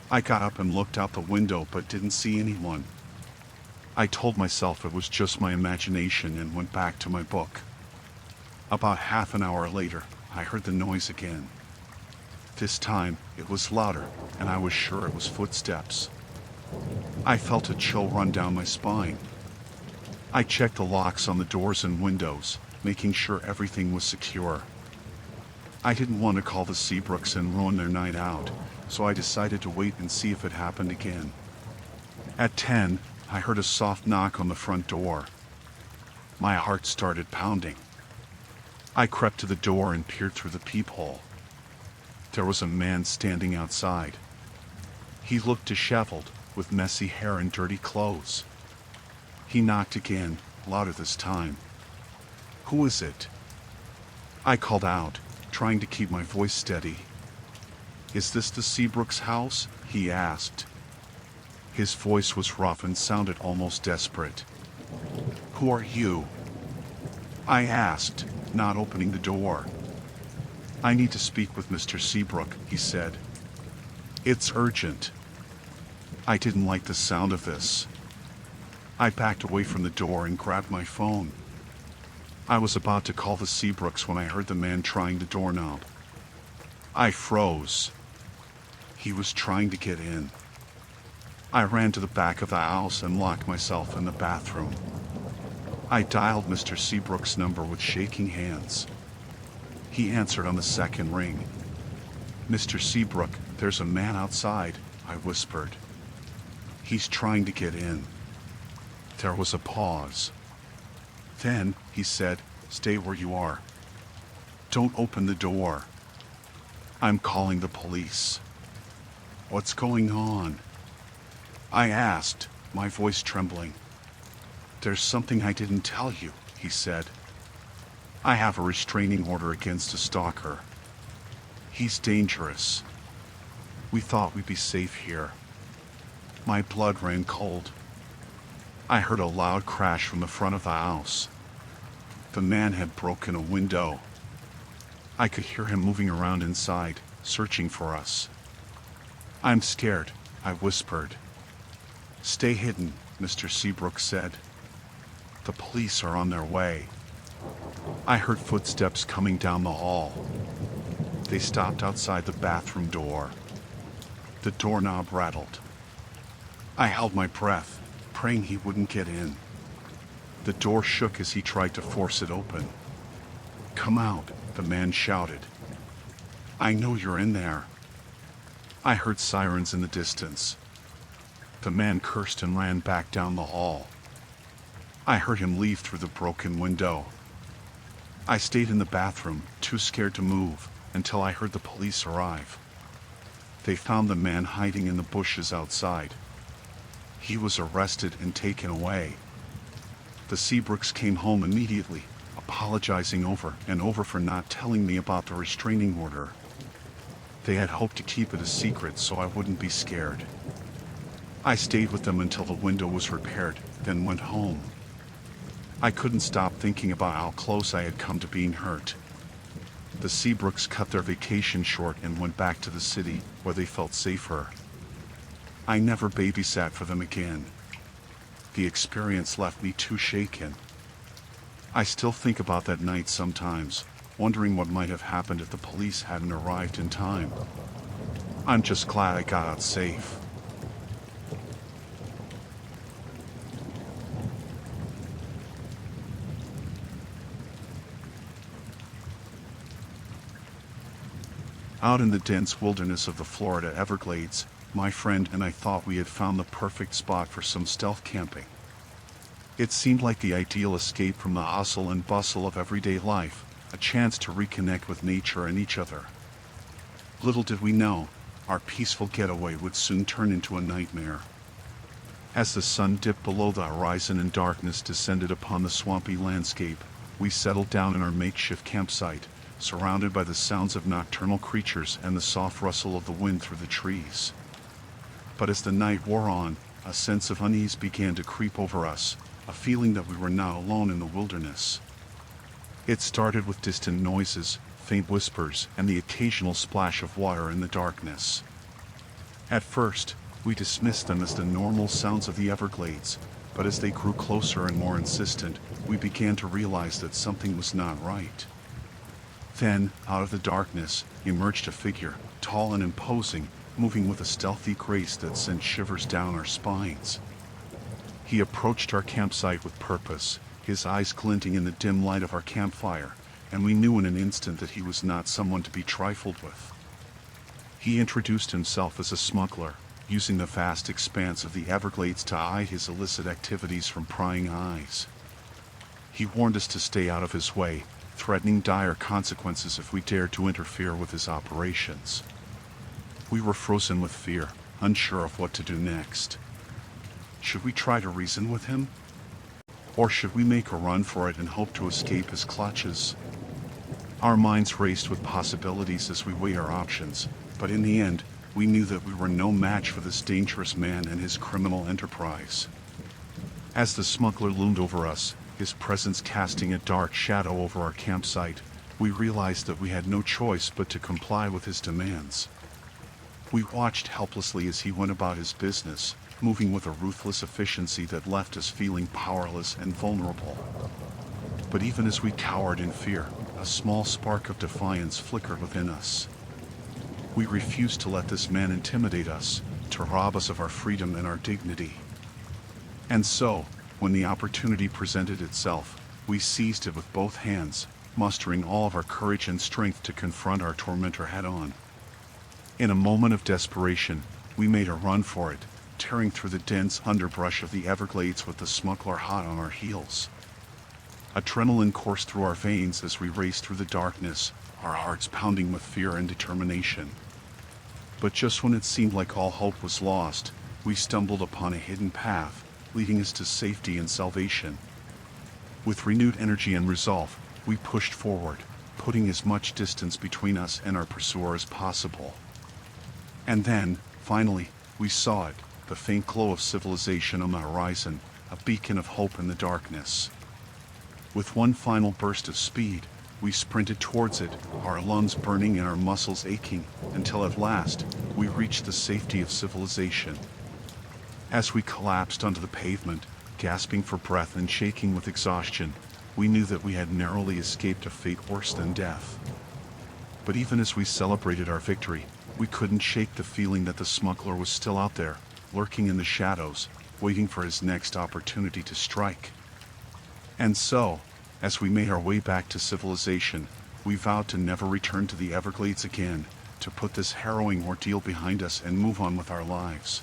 Speaker 1: I got up and looked out the window but didn't see anyone. I told myself it was just my imagination and went back to my book. About half an hour later, I heard the noise again. This time, it was louder, and I was sure it was footsteps. I felt a chill run down my spine. I checked the locks on the doors and windows, making sure everything was secure. I didn't want to call the Seabrooks and ruin their night out, so I decided to wait and see if it happened again. At 10, I heard a soft knock on the front door. My heart started pounding. I crept to the door and peered through the peephole. There was a man standing outside. He looked disheveled, with messy hair and dirty clothes. He knocked again, louder this time. "Who is it?" I called out, trying to keep my voice steady. "Is this the Seabrook's house?" he asked. His voice was rough and sounded almost desperate. "Who are you?" I asked, not opening the door. "I need to speak with Mr. Seabrook," he said. "It's urgent." I didn't like the sound of this. I backed away from the door and grabbed my phone. I was about to call the Seabrooks when I heard the man trying the doorknob. I froze. He was trying to get in. I ran to the back of the house and locked myself in the bathroom. I dialed Mr. Seabrook's number with shaking hands. He answered on the second ring. "Mr. Seabrook, there's a man outside," I whispered. "He's trying to get in." There was a pause. Then, he said, "Stay where you are. Don't open the door. I'm calling the police." "What's going on?" I asked, my voice trembling. "There's something I didn't tell you," he said. "I have a restraining order against a stalker. He's dangerous. We thought we'd be safe here." My blood ran cold. I heard a loud crash from the front of the house. The man had broken a window. I could hear him moving around inside, searching for us. "I'm scared," I whispered. "Stay hidden," Mr. Seabrook said. "The police are on their way." I heard footsteps coming down the hall. They stopped outside the bathroom door. The doorknob rattled. I held my breath, praying he wouldn't get in. The door shook as he tried to force it open. "Come out," the man shouted. "I know you're in there." I heard sirens in the distance. The man cursed and ran back down the hall. I heard him leave through the broken window. I stayed in the bathroom, too scared to move, until I heard the police arrive. They found the man hiding in the bushes outside. He was arrested and taken away. The Seabrooks came home immediately, apologizing over and over for not telling me about the restraining order. They had hoped to keep it a secret so I wouldn't be scared. I stayed with them until the window was repaired, then went home. I couldn't stop thinking about how close I had come to being hurt. The Seabrooks cut their vacation short and went back to the city, where they felt safer. I never babysat for them again. The experience left me too shaken. I still think about that night sometimes, wondering what might have happened if the police hadn't arrived in time. I'm just glad I got out safe. Out in the dense wilderness of the Florida Everglades, my friend and I thought we had found the perfect spot for some stealth camping. It seemed like the ideal escape from the hustle and bustle of everyday life, a chance to reconnect with nature and each other. Little did we know, our peaceful getaway would soon turn into a nightmare. As the sun dipped below the horizon and darkness descended upon the swampy landscape, we settled down in our makeshift campsite, surrounded by the sounds of nocturnal creatures and the soft rustle of the wind through the trees. But as the night wore on, a sense of unease began to creep over us, a feeling that we were not alone in the wilderness. It started with distant noises, faint whispers, and the occasional splash of water in the darkness. At first, we dismissed them as the normal sounds of the Everglades, but as they grew closer and more insistent, we began to realize that something was not right. Then, out of the darkness, emerged a figure, tall and imposing, moving with a stealthy grace that sent shivers down our spines. He approached our campsite with purpose, his eyes glinting in the dim light of our campfire, and we knew in an instant that he was not someone to be trifled with. He introduced himself as a smuggler, using the vast expanse of the Everglades to hide his illicit activities from prying eyes. He warned us to stay out of his way, threatening dire consequences if we dared to interfere with his operations. We were frozen with fear, unsure of what to do next. Should we try to reason with him? Or should we make a run for it and hope to escape his clutches? Our minds raced with possibilities as we weighed our options, but in the end, we knew that we were no match for this dangerous man and his criminal enterprise. As the smuggler loomed over us, his presence casting a dark shadow over our campsite, we realized that we had no choice but to comply with his demands. We watched helplessly as he went about his business, moving with a ruthless efficiency that left us feeling powerless and vulnerable. But even as we cowered in fear, a small spark of defiance flickered within us. We refused to let this man intimidate us, to rob us of our freedom and our dignity. And so, when the opportunity presented itself, we seized it with both hands, mustering all of our courage and strength to confront our tormentor head-on. In a moment of desperation, we made a run for it, tearing through the dense underbrush of the Everglades with the smuggler hot on our heels. Adrenaline coursed through our veins as we raced through the darkness, our hearts pounding with fear and determination. But just when it seemed like all hope was lost, we stumbled upon a hidden path, leading us to safety and salvation. With renewed energy and resolve, we pushed forward, putting as much distance between us and our pursuer as possible. And then, finally, we saw it, the faint glow of civilization on the horizon, a beacon of hope in the darkness. With one final burst of speed, we sprinted towards it, our lungs burning and our muscles aching, until at last, we reached the safety of civilization. As we collapsed onto the pavement, gasping for breath and shaking with exhaustion, we knew that we had narrowly escaped a fate worse than death. But even as we celebrated our victory, we couldn't shake the feeling that the smuggler was still out there, lurking in the shadows, waiting for his next opportunity to strike. And so, as we made our way back to civilization, we vowed to never return to the Everglades again, to put this harrowing ordeal behind us and move on with our lives.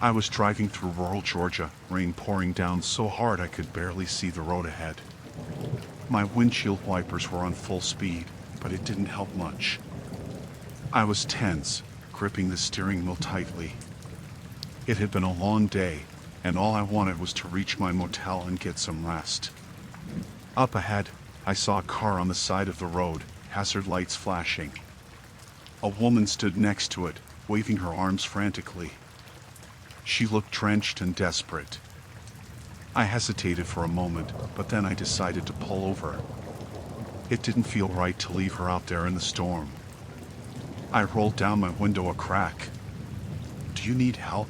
Speaker 1: I was driving through rural Georgia, rain pouring down so hard I could barely see the road ahead. My windshield wipers were on full speed, but it didn't help much. I was tense, gripping the steering wheel tightly. It had been a long day, and all I wanted was to reach my motel and get some rest. Up ahead, I saw a car on the side of the road, hazard lights flashing. A woman stood next to it, waving her arms frantically. She looked drenched and desperate. I hesitated for a moment, but then I decided to pull over. It didn't feel right to leave her out there in the storm. I rolled down my window a crack. "Do you need help?"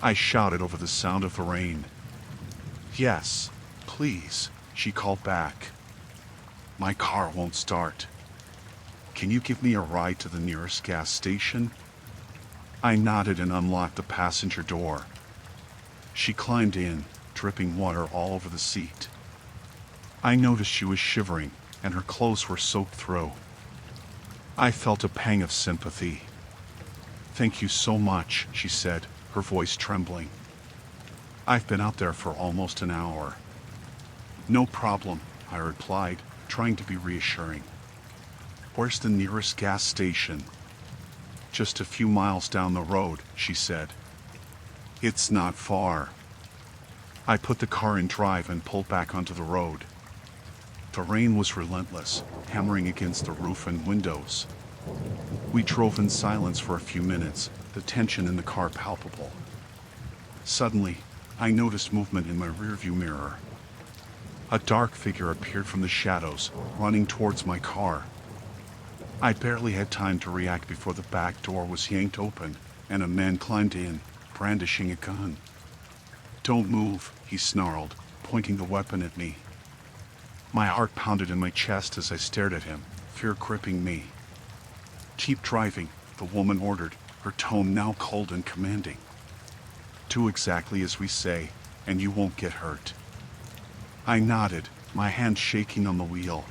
Speaker 1: I shouted over the sound of the rain. "Yes, please," she called back. "My car won't start. Can you give me a ride to the nearest gas station?" I nodded and unlocked the passenger door. She climbed in, dripping water all over the seat. I noticed she was shivering, and her clothes were soaked through. I felt a pang of sympathy. "Thank you so much," she said, her voice trembling. "I've been out there for almost an hour." "No problem," I replied, trying to be reassuring. "Where's the nearest gas station?" "Just a few miles down the road," she said. "It's not far." I put the car in drive and pulled back onto the road. The rain was relentless, hammering against the roof and windows. We drove in silence for a few minutes, the tension in the car palpable. Suddenly, I noticed movement in my rearview mirror. A dark figure appeared from the shadows, running towards my car. I barely had time to react before the back door was yanked open, and a man climbed in, brandishing a gun. "Don't move," he snarled, pointing the weapon at me. My heart pounded in my chest as I stared at him, fear gripping me. "Keep driving," the woman ordered, her tone now cold and commanding. "Do exactly as we say, and you won't get hurt." I nodded, my hand shaking on the wheel.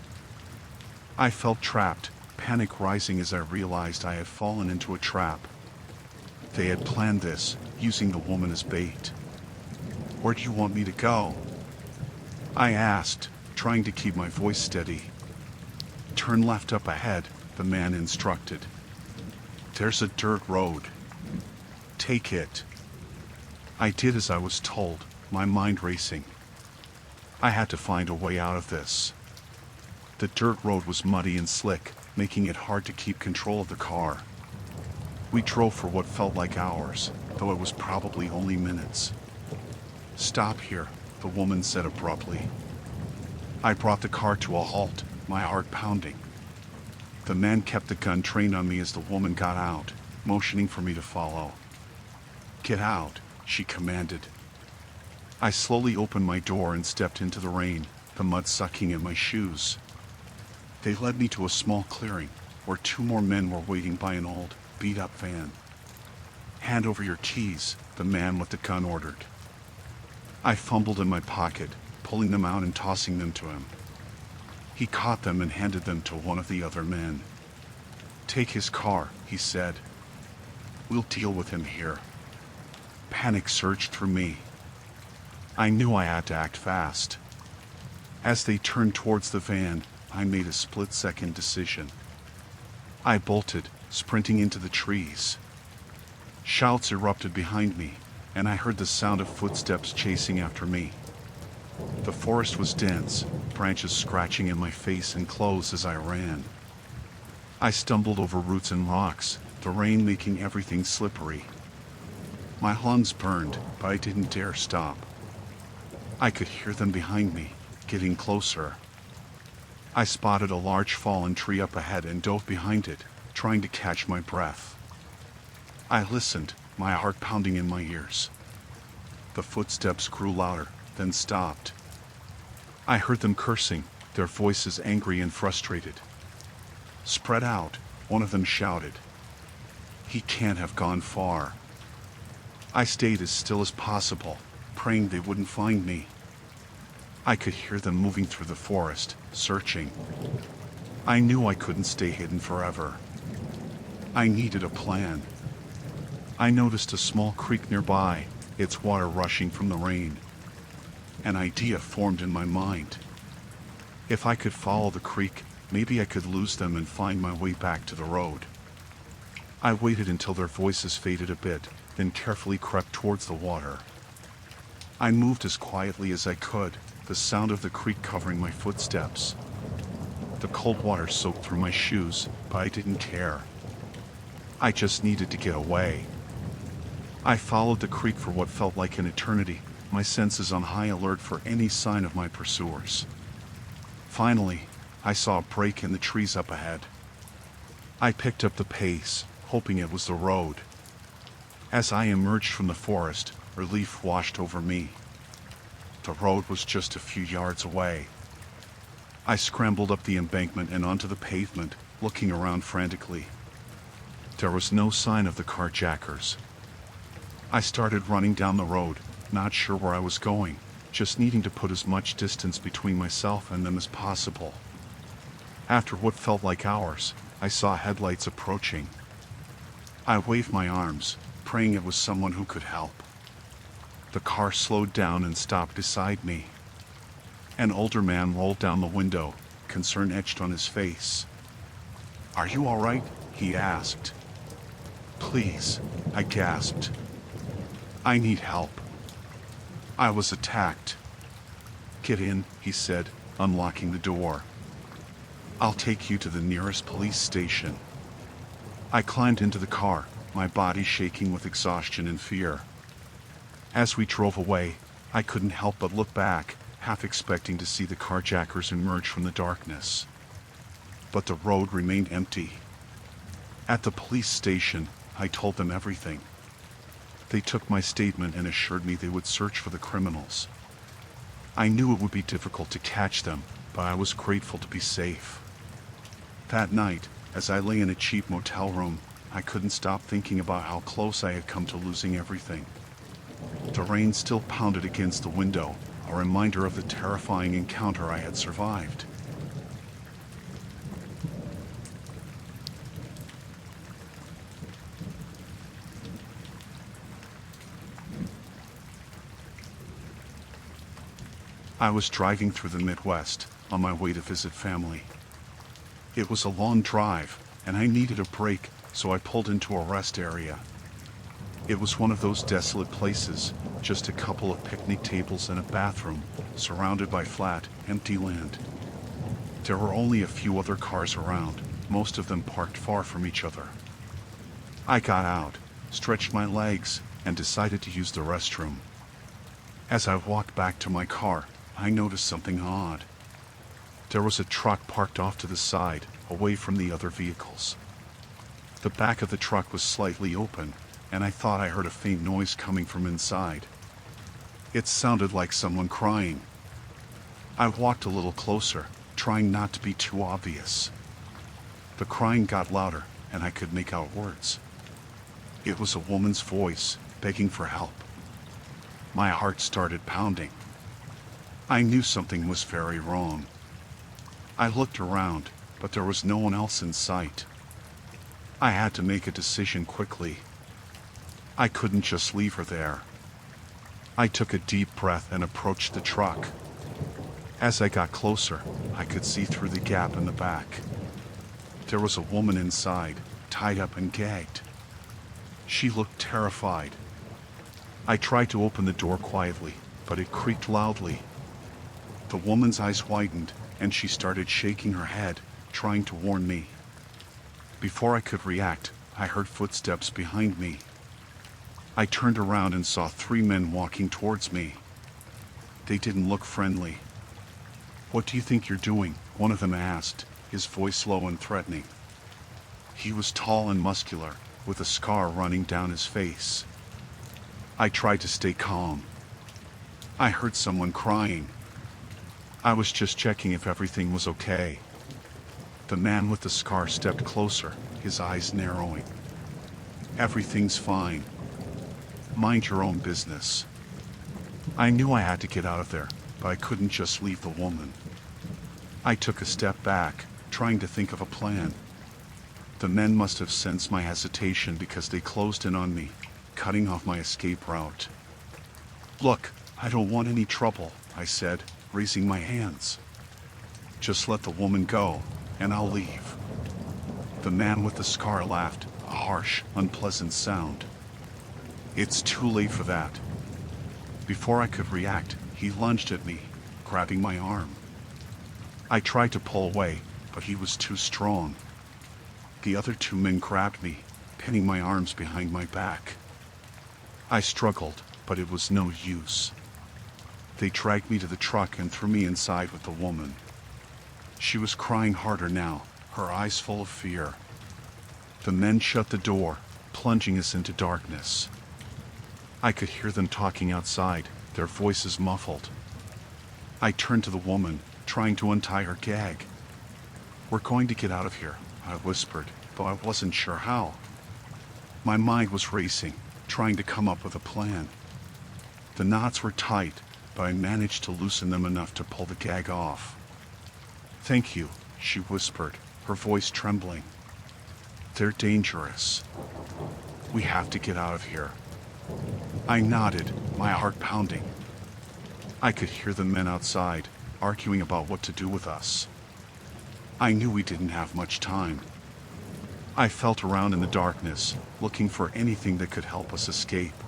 Speaker 1: I felt trapped, panic rising as I realized I had fallen into a trap. They had planned this, using the woman as bait. "Where do you want me to go?" I asked, trying to keep my voice steady. "Turn left up ahead," the man instructed. "There's a dirt road. Take it." I did as I was told, my mind racing. I had to find a way out of this. The dirt road was muddy and slick, making it hard to keep control of the car. We drove for what felt like hours, though it was probably only minutes. "Stop here," the woman said abruptly. I brought the car to a halt, my heart pounding. The man kept the gun trained on me as the woman got out, motioning for me to follow. "Get out," she commanded. I slowly opened my door and stepped into the rain, the mud sucking at my shoes. They led me to a small clearing, where two more men were waiting by an old, beat-up van. "Hand over your keys," the man with the gun ordered. I fumbled in my pocket, pulling them out and tossing them to him. He caught them and handed them to one of the other men. "Take his car," he said. "We'll deal with him here." Panic surged through me. I knew I had to act fast. As they turned towards the van, I made a split-second decision. I bolted, sprinting into the trees. Shouts erupted behind me, and I heard the sound of footsteps chasing after me. The forest was dense, branches scratching in my face and clothes as I ran. I stumbled over roots and rocks, the rain making everything slippery. My lungs burned, but I didn't dare stop. I could hear them behind me, getting closer. I spotted a large fallen tree up ahead and dove behind it, trying to catch my breath. I listened, my heart pounding in my ears. The footsteps grew louder, then stopped. I heard them cursing, their voices angry and frustrated. "Spread out," one of them shouted. "He can't have gone far." I stayed as still as possible, praying they wouldn't find me. I could hear them moving through the forest, searching. I knew I couldn't stay hidden forever. I needed a plan. I noticed a small creek nearby, its water rushing from the rain. An idea formed in my mind. If I could follow the creek, maybe I could lose them and find my way back to the road. I waited until their voices faded a bit, then carefully crept towards the water. I moved as quietly as I could, the sound of the creek covering my footsteps. The cold water soaked through my shoes, but I didn't care. I just needed to get away. I followed the creek for what felt like an eternity, my senses on high alert for any sign of my pursuers. Finally, I saw a break in the trees up ahead. I picked up the pace, hoping it was the road. As I emerged from the forest, relief washed over me. The road was just a few yards away. I scrambled up the embankment and onto the pavement, looking around frantically. There was no sign of the carjackers. I started running down the road, not sure where I was going, just needing to put as much distance between myself and them as possible. After what felt like hours, I saw headlights approaching. I waved my arms, praying it was someone who could help. The car slowed down and stopped beside me. An older man rolled down the window, concern etched on his face. "Are you all right?" he asked. "Please," I gasped. "I need help. I was attacked." "Get in," he said, unlocking the door. "I'll take you to the nearest police station." I climbed into the car, my body shaking with exhaustion and fear. As we drove away, I couldn't help but look back, half expecting to see the carjackers emerge from the darkness. But the road remained empty. At the police station, I told them everything. They took my statement and assured me they would search for the criminals. I knew it would be difficult to catch them, but I was grateful to be safe. That night, as I lay in a cheap motel room, I couldn't stop thinking about how close I had come to losing everything. The rain still pounded against the window, a reminder of the terrifying encounter I had survived. I was driving through the Midwest on my way to visit family. It was a long drive, and I needed a break, so I pulled into a rest area. It was one of those desolate places, just a couple of picnic tables and a bathroom, surrounded by flat, empty land. There were only a few other cars around, most of them parked far from each other. I got out, stretched my legs, and decided to use the restroom. As I walked back to my car, I noticed something odd. There was a truck parked off to the side, away from the other vehicles. The back of the truck was slightly open, and I thought I heard a faint noise coming from inside. It sounded like someone crying. I walked a little closer, trying not to be too obvious. The crying got louder, and I could make out words. It was a woman's voice, begging for help. My heart started pounding. I knew something was very wrong. I looked around, but there was no one else in sight. I had to make a decision quickly. I couldn't just leave her there. I took a deep breath and approached the truck. As I got closer, I could see through the gap in the back. There was a woman inside, tied up and gagged. She looked terrified. I tried to open the door quietly, but it creaked loudly. The woman's eyes widened, and she started shaking her head, trying to warn me. Before I could react, I heard footsteps behind me. I turned around and saw 3 men walking towards me. They didn't look friendly. "What do you think you're doing?" one of them asked, his voice low and threatening. He was tall and muscular, with a scar running down his face. I tried to stay calm. I heard someone crying. I was just checking if everything was okay. The man with the scar stepped closer, his eyes narrowing. "Everything's fine. Mind your own business." I knew I had to get out of there, but I couldn't just leave the woman. I took a step back, trying to think of a plan. The men must have sensed my hesitation because they closed in on me, cutting off my escape route. "Look, I don't want any trouble," I said, raising my hands. "Just let the woman go, and I'll leave." The man with the scar laughed, a harsh, unpleasant sound. "It's too late for that." Before I could react, he lunged at me, grabbing my arm. I tried to pull away, but he was too strong. The other 2 men grabbed me, pinning my arms behind my back. I struggled, but it was no use. They dragged me to the truck and threw me inside with the woman. She was crying harder now, her eyes full of fear. The men shut the door, plunging us into darkness. I could hear them talking outside, their voices muffled. I turned to the woman, trying to untie her gag. "We're going to get out of here," I whispered, but I wasn't sure how. My mind was racing, trying to come up with a plan. The knots were tight, but I managed to loosen them enough to pull the gag off. "Thank you," she whispered, her voice trembling. "They're dangerous. We have to get out of here." I nodded, my heart pounding. I could hear the men outside, arguing about what to do with us. I knew we didn't have much time. I felt around in the darkness, looking for anything that could help us escape.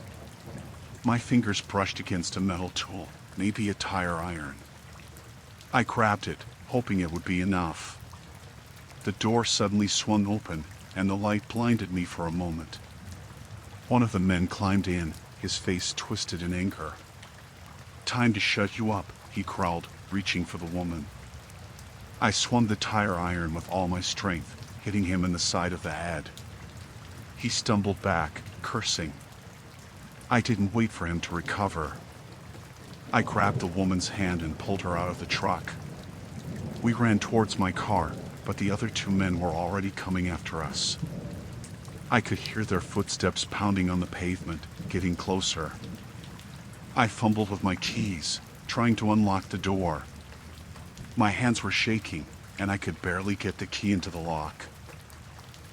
Speaker 1: My fingers brushed against a metal tool, maybe a tire iron. I grabbed it, hoping it would be enough. The door suddenly swung open, and the light blinded me for a moment. One of the men climbed in, his face twisted in anger. "Time to shut you up," he growled, reaching for the woman. I swung the tire iron with all my strength, hitting him in the side of the head. He stumbled back, cursing. I didn't wait for him to recover. I grabbed the woman's hand and pulled her out of the truck. We ran towards my car, but the other 2 men were already coming after us. I could hear their footsteps pounding on the pavement, getting closer. I fumbled with my keys, trying to unlock the door. My hands were shaking, and I could barely get the key into the lock.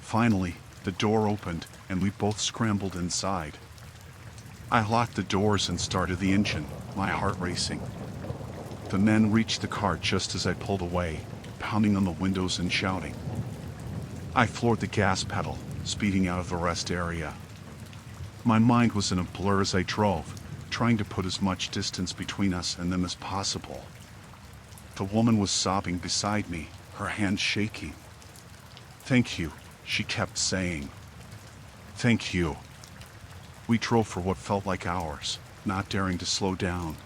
Speaker 1: Finally, the door opened, and we both scrambled inside. I locked the doors and started the engine, my heart racing. The men reached the car just as I pulled away, pounding on the windows and shouting. I floored the gas pedal, speeding out of the rest area. My mind was in a blur as I drove, trying to put as much distance between us and them as possible. The woman was sobbing beside me, her hands shaking. "Thank you," she kept saying. "Thank you." We drove for what felt like hours, not daring to slow down.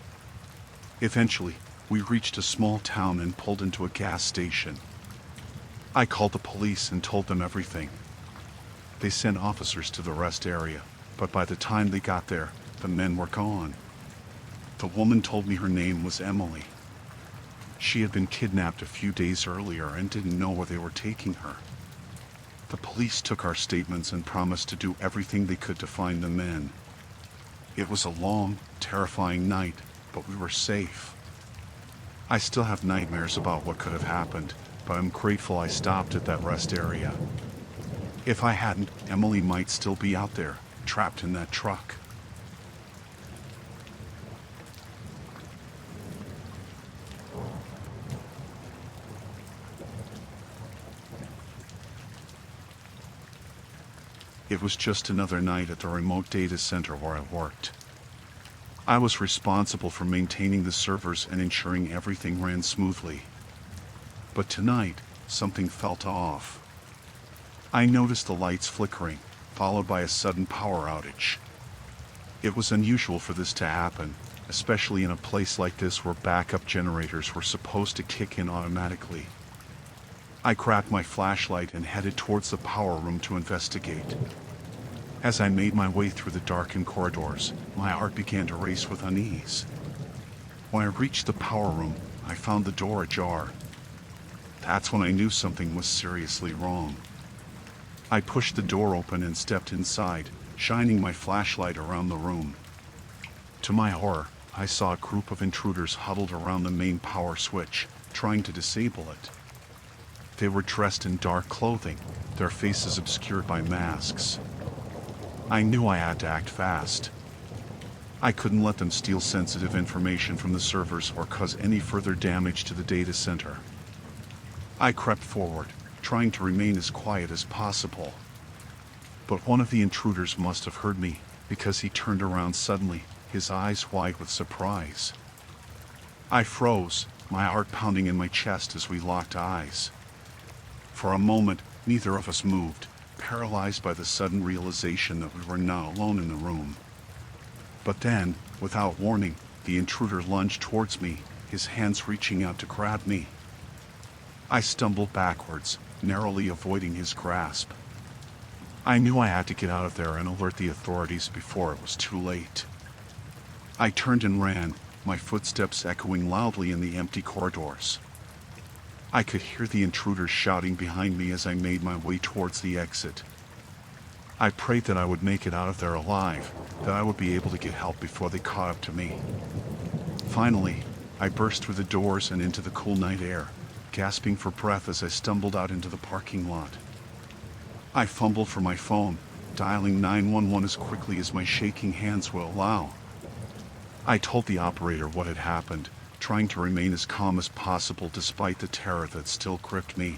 Speaker 1: Eventually, we reached a small town and pulled into a gas station. I called the police and told them everything. They sent officers to the rest area, but by the time they got there, the men were gone. The woman told me her name was Emily. She had been kidnapped a few days earlier and didn't know where they were taking her. The police took our statements and promised to do everything they could to find the men. It was a long, terrifying night, but we were safe. I still have nightmares about what could have happened, but I'm grateful I stopped at that rest area. If I hadn't, Emily might still be out there, trapped in that truck. It was just another night at the remote data center where I worked. I was responsible for maintaining the servers and ensuring everything ran smoothly. But tonight, something felt off. I noticed the lights flickering, followed by a sudden power outage. It was unusual for this to happen, especially in a place like this where backup generators were supposed to kick in automatically. I grabbed my flashlight and headed towards the power room to investigate. As I made my way through the darkened corridors, my heart began to race with unease. When I reached the power room, I found the door ajar. That's when I knew something was seriously wrong. I pushed the door open and stepped inside, shining my flashlight around the room. To my horror, I saw a group of intruders huddled around the main power switch, trying to disable it. They were dressed in dark clothing, their faces obscured by masks. I knew I had to act fast. I couldn't let them steal sensitive information from the servers or cause any further damage to the data center. I crept forward, trying to remain as quiet as possible. But one of the intruders must have heard me, because he turned around suddenly, his eyes wide with surprise. I froze, my heart pounding in my chest as we locked eyes. For a moment, neither of us moved, paralyzed by the sudden realization that we were not alone in the room. But then, without warning, the intruder lunged towards me, his hands reaching out to grab me. I stumbled backwards, narrowly avoiding his grasp. I knew I had to get out of there and alert the authorities before it was too late. I turned and ran, my footsteps echoing loudly in the empty corridors. I could hear the intruders shouting behind me as I made my way towards the exit. I prayed that I would make it out of there alive, that I would be able to get help before they caught up to me. Finally, I burst through the doors and into the cool night air, gasping for breath as I stumbled out into the parking lot. I fumbled for my phone, dialing 911 as quickly as my shaking hands would allow. I told the operator what had happened, trying to remain as calm as possible despite the terror that still gripped me.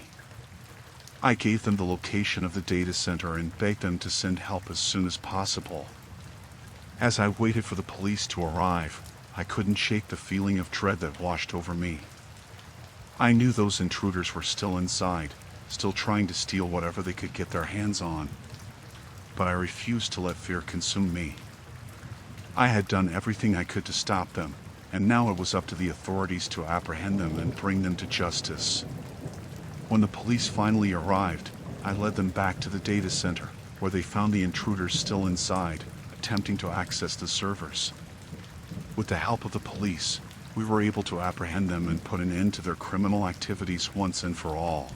Speaker 1: I gave them the location of the data center and begged them to send help as soon as possible. As I waited for the police to arrive, I couldn't shake the feeling of dread that washed over me. I knew those intruders were still inside, still trying to steal whatever they could get their hands on. But I refused to let fear consume me. I had done everything I could to stop them, and now it was up to the authorities to apprehend them and bring them to justice. When the police finally arrived, I led them back to the data center, where they found the intruders still inside, attempting to access the servers. With the help of the police, we were able to apprehend them and put an end to their criminal activities once and for all.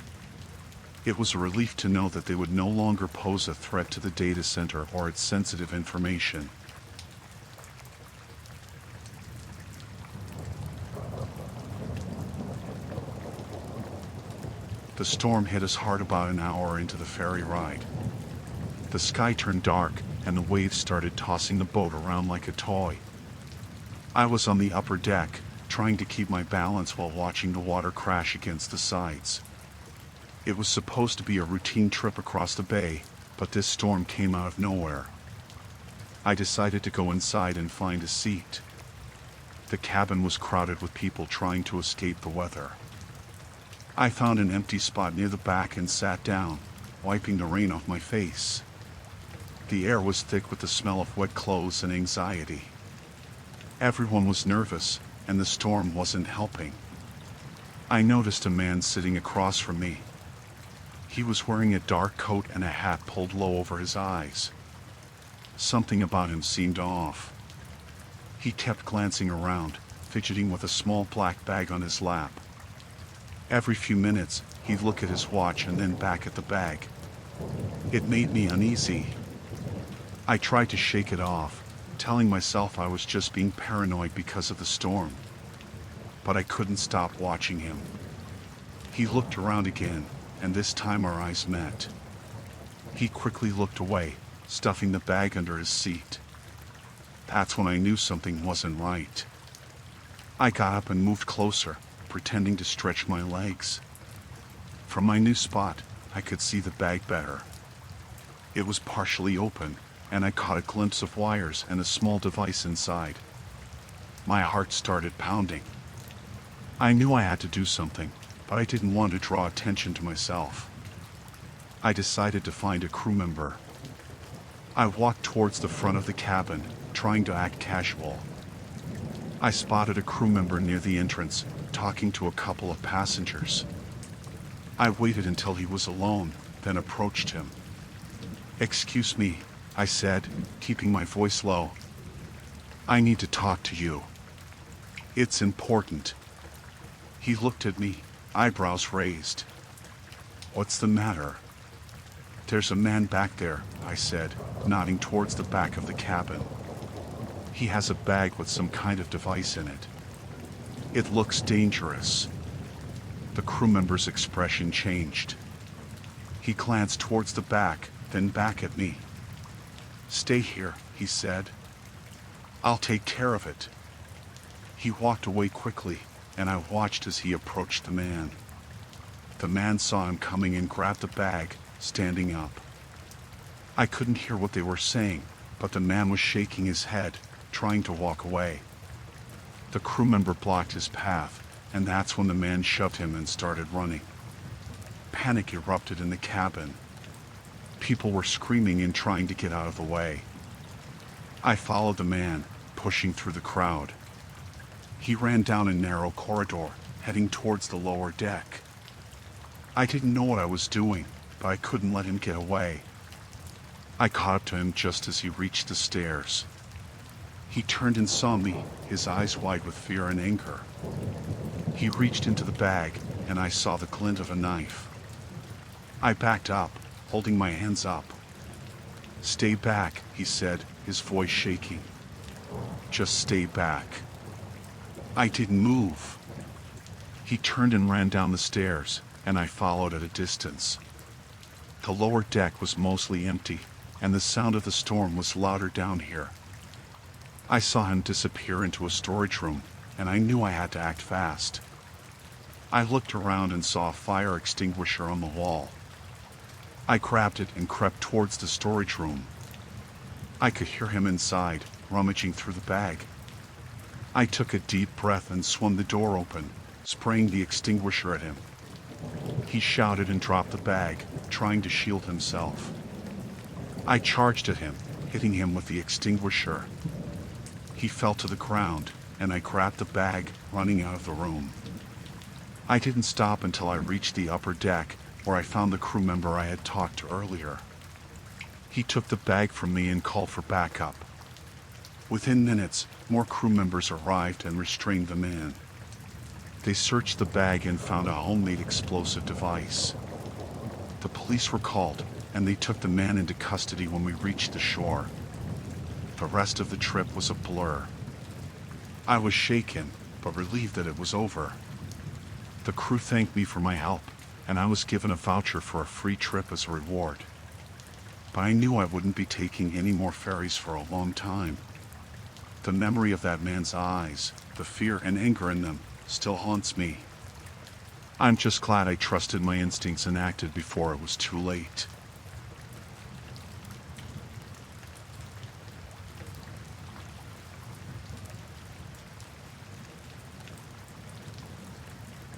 Speaker 1: It was a relief to know that they would no longer pose a threat to the data center or its sensitive information. The storm hit us hard about an hour into the ferry ride. The sky turned dark, and the waves started tossing the boat around like a toy. I was on the upper deck, trying to keep my balance while watching the water crash against the sides. It was supposed to be a routine trip across the bay, but this storm came out of nowhere. I decided to go inside and find a seat. The cabin was crowded with people trying to escape the weather. I found an empty spot near the back and sat down, wiping the rain off my face. The air was thick with the smell of wet clothes and anxiety. Everyone was nervous, and the storm wasn't helping. I noticed a man sitting across from me. He was wearing a dark coat and a hat pulled low over his eyes. Something about him seemed off. He kept glancing around, fidgeting with a small black bag on his lap. Every few minutes, he'd look at his watch and then back at the bag. It made me uneasy. I tried to shake it off, telling myself I was just being paranoid because of the storm. But I couldn't stop watching him. He looked around again, and this time our eyes met. He quickly looked away, stuffing the bag under his seat. That's when I knew something wasn't right. I got up and moved closer, pretending to stretch my legs. From my new spot, I could see the bag better. It was partially open, and I caught a glimpse of wires and a small device inside. My heart started pounding. I knew I had to do something, but I didn't want to draw attention to myself. I decided to find a crew member. I walked towards the front of the cabin, trying to act casual. I spotted a crew member near the entrance, talking to a couple of passengers. I waited until he was alone, then approached him. "Excuse me," I said, keeping my voice low. "I need to talk to you. It's important." He looked at me, eyebrows raised. "What's the matter?" "There's a man back there," I said, nodding towards the back of the cabin. "He has a bag with some kind of device in it. It looks dangerous." The crew member's expression changed. He glanced towards the back, then back at me. "Stay here," he said. "I'll take care of it." He walked away quickly, and I watched as he approached the man. The man saw him coming and grabbed the bag, standing up. I couldn't hear what they were saying, but the man was shaking his head, trying to walk away. The crew member blocked his path, and that's when the man shoved him and started running. Panic erupted in the cabin. People were screaming and trying to get out of the way. I followed the man, pushing through the crowd. He ran down a narrow corridor, heading towards the lower deck. I didn't know what I was doing, but I couldn't let him get away. I caught up to him just as he reached the stairs. He turned and saw me, his eyes wide with fear and anger. He reached into the bag, and I saw the glint of a knife. I backed up, holding my hands up. "Stay back," he said, his voice shaking. "Just stay back." I didn't move. He turned and ran down the stairs, and I followed at a distance. The lower deck was mostly empty, and the sound of the storm was louder down here. I saw him disappear into a storage room, and I knew I had to act fast. I looked around and saw a fire extinguisher on the wall. I grabbed it and crept towards the storage room. I could hear him inside, rummaging through the bag. I took a deep breath and swung the door open, spraying the extinguisher at him. He shouted and dropped the bag, trying to shield himself. I charged at him, hitting him with the extinguisher. He fell to the ground, and I grabbed the bag, running out of the room. I didn't stop until I reached the upper deck, where I found the crew member I had talked to earlier. He took the bag from me and called for backup. Within minutes, more crew members arrived and restrained the man. They searched the bag and found a homemade explosive device. The police were called, and they took the man into custody when we reached the shore. The rest of the trip was a blur. I was shaken, but relieved that it was over. The crew thanked me for my help, and I was given a voucher for a free trip as a reward. But I knew I wouldn't be taking any more ferries for a long time. The memory of that man's eyes, the fear and anger in them, still haunts me. I'm just glad I trusted my instincts and acted before it was too late.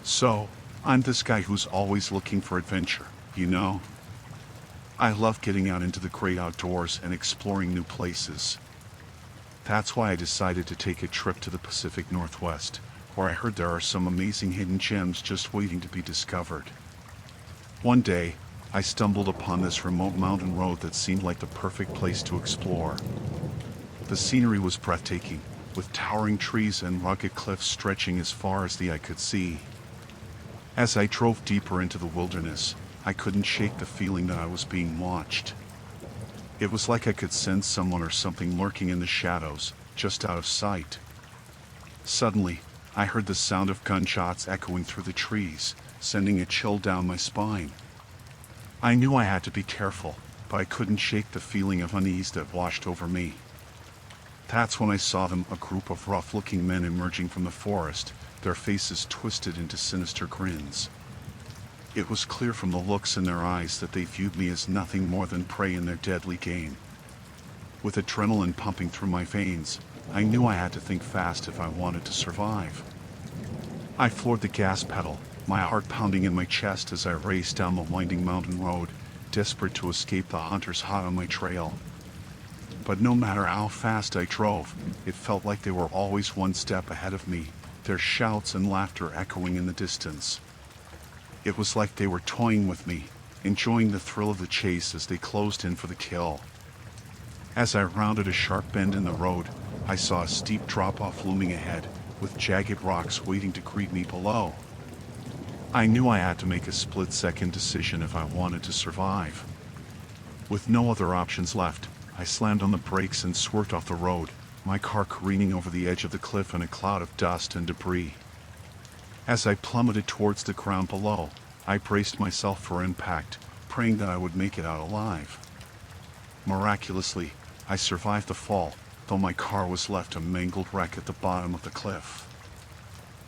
Speaker 1: So, I'm this guy who's always looking for adventure, you know? I love getting out into the great outdoors and exploring new places. That's why I decided to take a trip to the Pacific Northwest, where I heard there are some amazing hidden gems just waiting to be discovered. One day, I stumbled upon this remote mountain road that seemed like the perfect place to explore. The scenery was breathtaking, with towering trees and rugged cliffs stretching as far as the eye could see. As I drove deeper into the wilderness, I couldn't shake the feeling that I was being watched. It was like I could sense someone or something lurking in the shadows, just out of sight. Suddenly, I heard the sound of gunshots echoing through the trees, sending a chill down my spine. I knew I had to be careful, but I couldn't shake the feeling of unease that washed over me. That's when I saw them, a group of rough-looking men emerging from the forest, their faces twisted into sinister grins. It was clear from the looks in their eyes that they viewed me as nothing more than prey in their deadly game. With adrenaline pumping through my veins, I knew I had to think fast if I wanted to survive. I floored the gas pedal, my heart pounding in my chest as I raced down the winding mountain road, desperate to escape the hunters hot on my trail. But no matter how fast I drove, it felt like they were always one step ahead of me, their shouts and laughter echoing in the distance. It was like they were toying with me, enjoying the thrill of the chase as they closed in for the kill. As I rounded a sharp bend in the road, I saw a steep drop-off looming ahead, with jagged rocks waiting to greet me below. I knew I had to make a split-second decision if I wanted to survive. With no other options left, I slammed on the brakes and swerved off the road, my car careening over the edge of the cliff in a cloud of dust and debris. As I plummeted towards the ground below, I braced myself for impact, praying that I would make it out alive. Miraculously, I survived the fall, though my car was left a mangled wreck at the bottom of the cliff.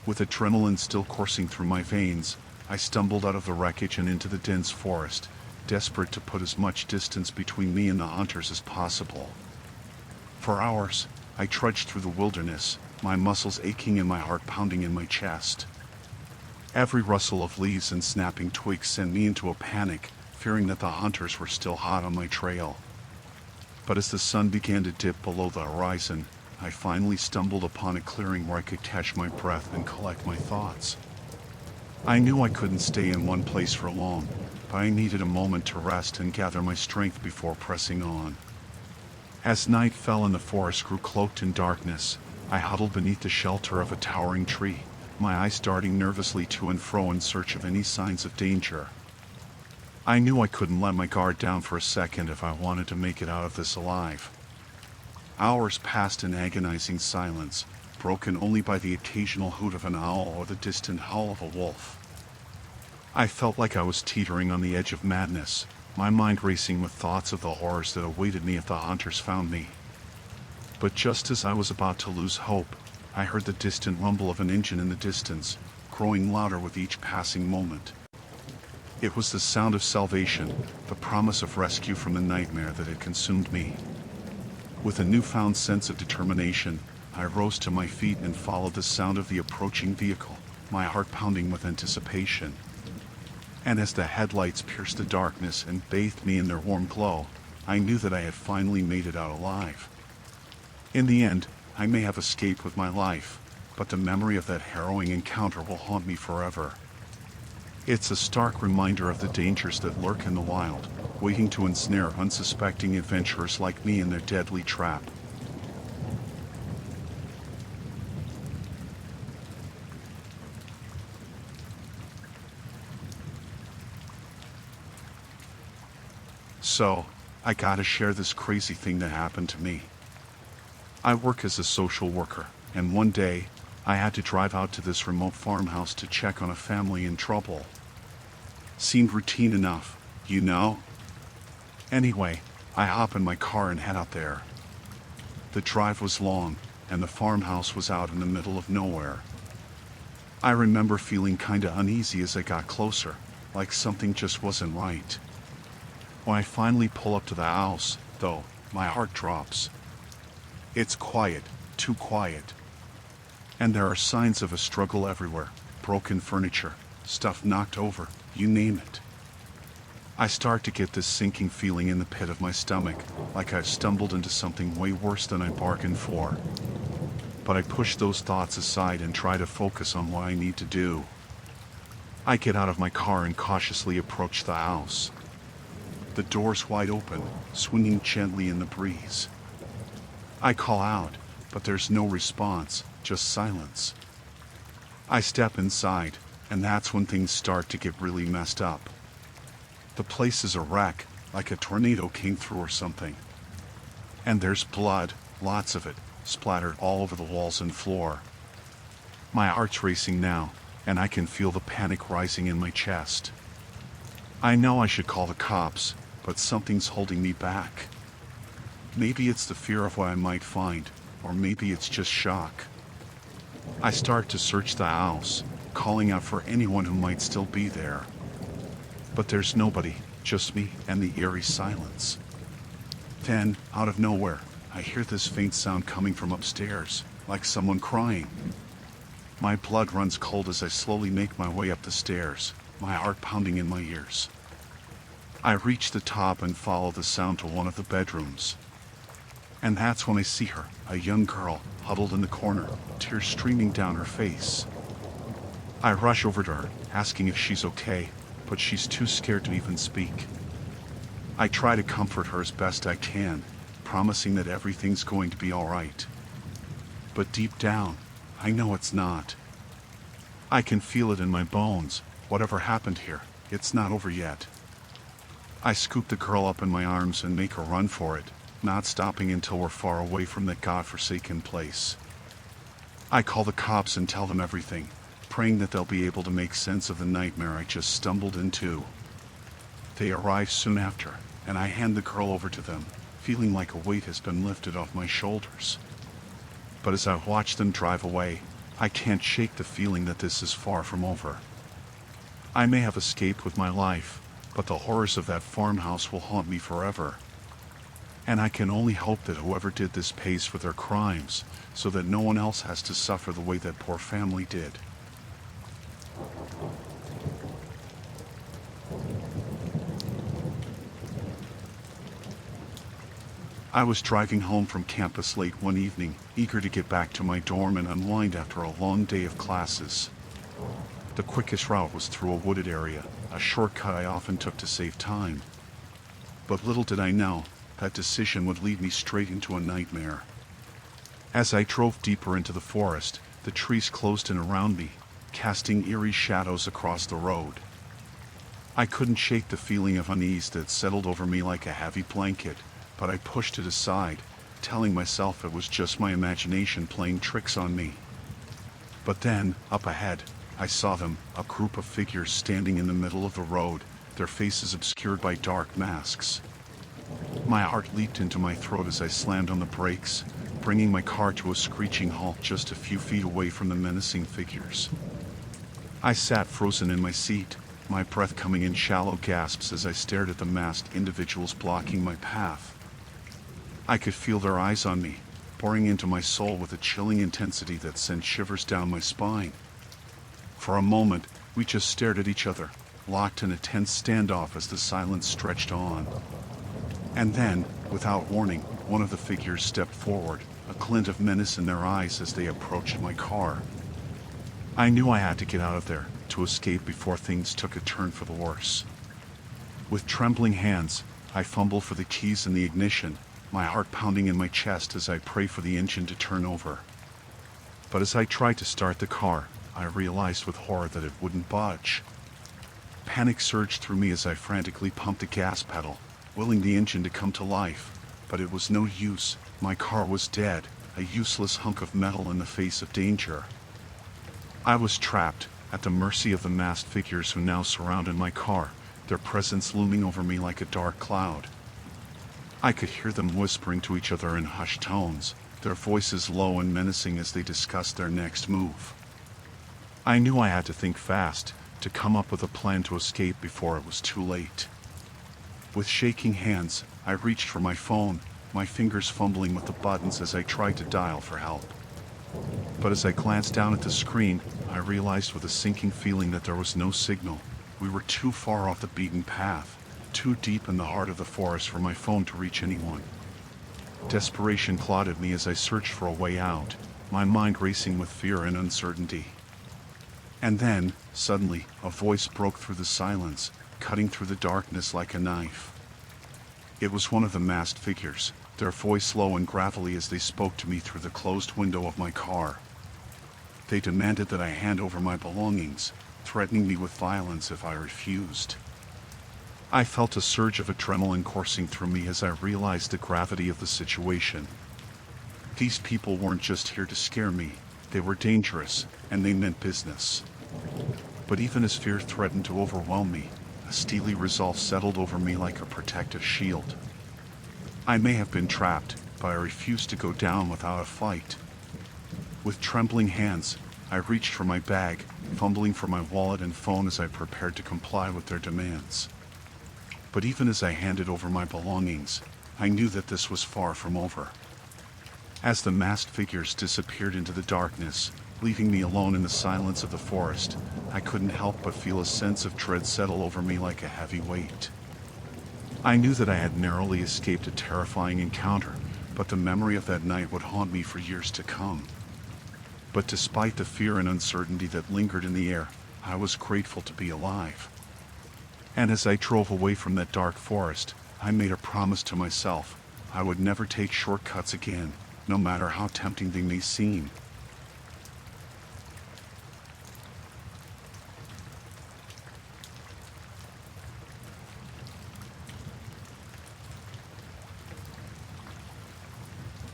Speaker 1: With adrenaline still coursing through my veins, I stumbled out of the wreckage and into the dense forest, desperate to put as much distance between me and the hunters as possible. For hours, I trudged through the wilderness, my muscles aching and my heart pounding in my chest. Every rustle of leaves and snapping twigs sent me into a panic, fearing that the hunters were still hot on my trail. But as the sun began to dip below the horizon, I finally stumbled upon a clearing where I could catch my breath and collect my thoughts. I knew I couldn't stay in one place for long, but I needed a moment to rest and gather my strength before pressing on. As night fell and the forest grew cloaked in darkness, I huddled beneath the shelter of a towering tree, my eyes darting nervously to and fro in search of any signs of danger. I knew I couldn't let my guard down for a second if I wanted to make it out of this alive. Hours passed in agonizing silence, broken only by the occasional hoot of an owl or the distant howl of a wolf. I felt like I was teetering on the edge of madness, my mind racing with thoughts of the horrors that awaited me if the hunters found me. But just as I was about to lose hope, I heard the distant rumble of an engine in the distance, growing louder with each passing moment. It was the sound of salvation, the promise of rescue from the nightmare that had consumed me. With a newfound sense of determination, I rose to my feet and followed the sound of the approaching vehicle, my heart pounding with anticipation. And as the headlights pierced the darkness and bathed me in their warm glow, I knew that I had finally made it out alive. In the end, I may have escaped with my life, but the memory of that harrowing encounter will haunt me forever. It's a stark reminder of the dangers that lurk in the wild, waiting to ensnare unsuspecting adventurers like me in their deadly trap. So, I gotta share this crazy thing that happened to me. I work as a social worker, and one day, I had to drive out to this remote farmhouse to check on a family in trouble. Seemed routine enough, you know? Anyway, I hop in my car and head out there. The drive was long, and the farmhouse was out in the middle of nowhere. I remember feeling kinda uneasy as I got closer, like something just wasn't right. When I finally pull up to the house, though, my heart drops. It's quiet, too quiet. And there are signs of a struggle everywhere, broken furniture, stuff knocked over, you name it. I start to get this sinking feeling in the pit of my stomach, like I've stumbled into something way worse than I bargained for. But I push those thoughts aside and try to focus on what I need to do. I get out of my car and cautiously approach the house. The door's wide open, swinging gently in the breeze. I call out, but there's no response, just silence. I step inside, and that's when things start to get really messed up. The place is a wreck, like a tornado came through or something. And there's blood, lots of it, splattered all over the walls and floor. My heart's racing now, and I can feel the panic rising in my chest. I know I should call the cops, but something's holding me back. Maybe it's the fear of what I might find, or maybe it's just shock. I start to search the house, calling out for anyone who might still be there. But there's nobody, just me and the eerie silence. Then, out of nowhere, I hear this faint sound coming from upstairs, like someone crying. My blood runs cold as I slowly make my way up the stairs, my heart pounding in my ears. I reach the top and follow the sound to one of the bedrooms. And that's when I see her, a young girl, huddled in the corner, tears streaming down her face. I rush over to her, asking if she's okay, but she's too scared to even speak. I try to comfort her as best I can, promising that everything's going to be all right. But deep down, I know it's not. I can feel it in my bones. Whatever happened here, it's not over yet. I scoop the girl up in my arms and make a run for it, not stopping until we're far away from that godforsaken place. I call the cops and tell them everything, praying that they'll be able to make sense of the nightmare I just stumbled into. They arrive soon after, and I hand the girl over to them, feeling like a weight has been lifted off my shoulders. But as I watch them drive away, I can't shake the feeling that this is far from over. I may have escaped with my life, but the horrors of that farmhouse will haunt me forever. And I can only hope that whoever did this pays for their crimes, so that no one else has to suffer the way that poor family did. I was driving home from campus late one evening, eager to get back to my dorm and unwind after a long day of classes. The quickest route was through a wooded area, a shortcut I often took to save time. But little did I know, that decision would lead me straight into a nightmare. As I drove deeper into the forest, the trees closed in around me, casting eerie shadows across the road. I couldn't shake the feeling of unease that settled over me like a heavy blanket, but I pushed it aside, telling myself it was just my imagination playing tricks on me. But then, up ahead, I saw them, a group of figures standing in the middle of the road, their faces obscured by dark masks. My heart leaped into my throat as I slammed on the brakes, bringing my car to a screeching halt just a few feet away from the menacing figures. I sat frozen in my seat, my breath coming in shallow gasps as I stared at the masked individuals blocking my path. I could feel their eyes on me, pouring into my soul with a chilling intensity that sent shivers down my spine. For a moment, we just stared at each other, locked in a tense standoff as the silence stretched on. And then, without warning, one of the figures stepped forward, a glint of menace in their eyes as they approached my car. I knew I had to get out of there, to escape before things took a turn for the worse. With trembling hands, I fumbled for the keys in the ignition, my heart pounding in my chest as I prayed for the engine to turn over. But as I tried to start the car, I realized with horror that it wouldn't budge. Panic surged through me as I frantically pumped the gas pedal, willing the engine to come to life, but it was no use. My car was dead, a useless hunk of metal in the face of danger. I was trapped, at the mercy of the masked figures who now surrounded my car, their presence looming over me like a dark cloud. I could hear them whispering to each other in hushed tones, their voices low and menacing as they discussed their next move. I knew I had to think fast, to come up with a plan to escape before it was too late. With shaking hands, I reached for my phone, my fingers fumbling with the buttons as I tried to dial for help. But as I glanced down at the screen, I realized with a sinking feeling that there was no signal. We were too far off the beaten path, too deep in the heart of the forest for my phone to reach anyone. Desperation clawed at me as I searched for a way out, my mind racing with fear and uncertainty. And then, suddenly, a voice broke through the silence, cutting through the darkness like a knife. It was one of the masked figures, their voice low and gravelly as they spoke to me through the closed window of my car. They demanded that I hand over my belongings, threatening me with violence if I refused. I felt a surge of adrenaline coursing through me as I realized the gravity of the situation. These people weren't just here to scare me, they were dangerous, and they meant business. But even as fear threatened to overwhelm me, a steely resolve settled over me like a protective shield. I may have been trapped, but I refused to go down without a fight. With trembling hands, I reached for my bag, fumbling for my wallet and phone as I prepared to comply with their demands. But even as I handed over my belongings, I knew that this was far from over. As the masked figures disappeared into the darkness, leaving me alone in the silence of the forest, I couldn't help but feel a sense of dread settle over me like a heavy weight. I knew that I had narrowly escaped a terrifying encounter, but the memory of that night would haunt me for years to come. But despite the fear and uncertainty that lingered in the air, I was grateful to be alive. And as I drove away from that dark forest, I made a promise to myself: I would never take shortcuts again, no matter how tempting they may seem.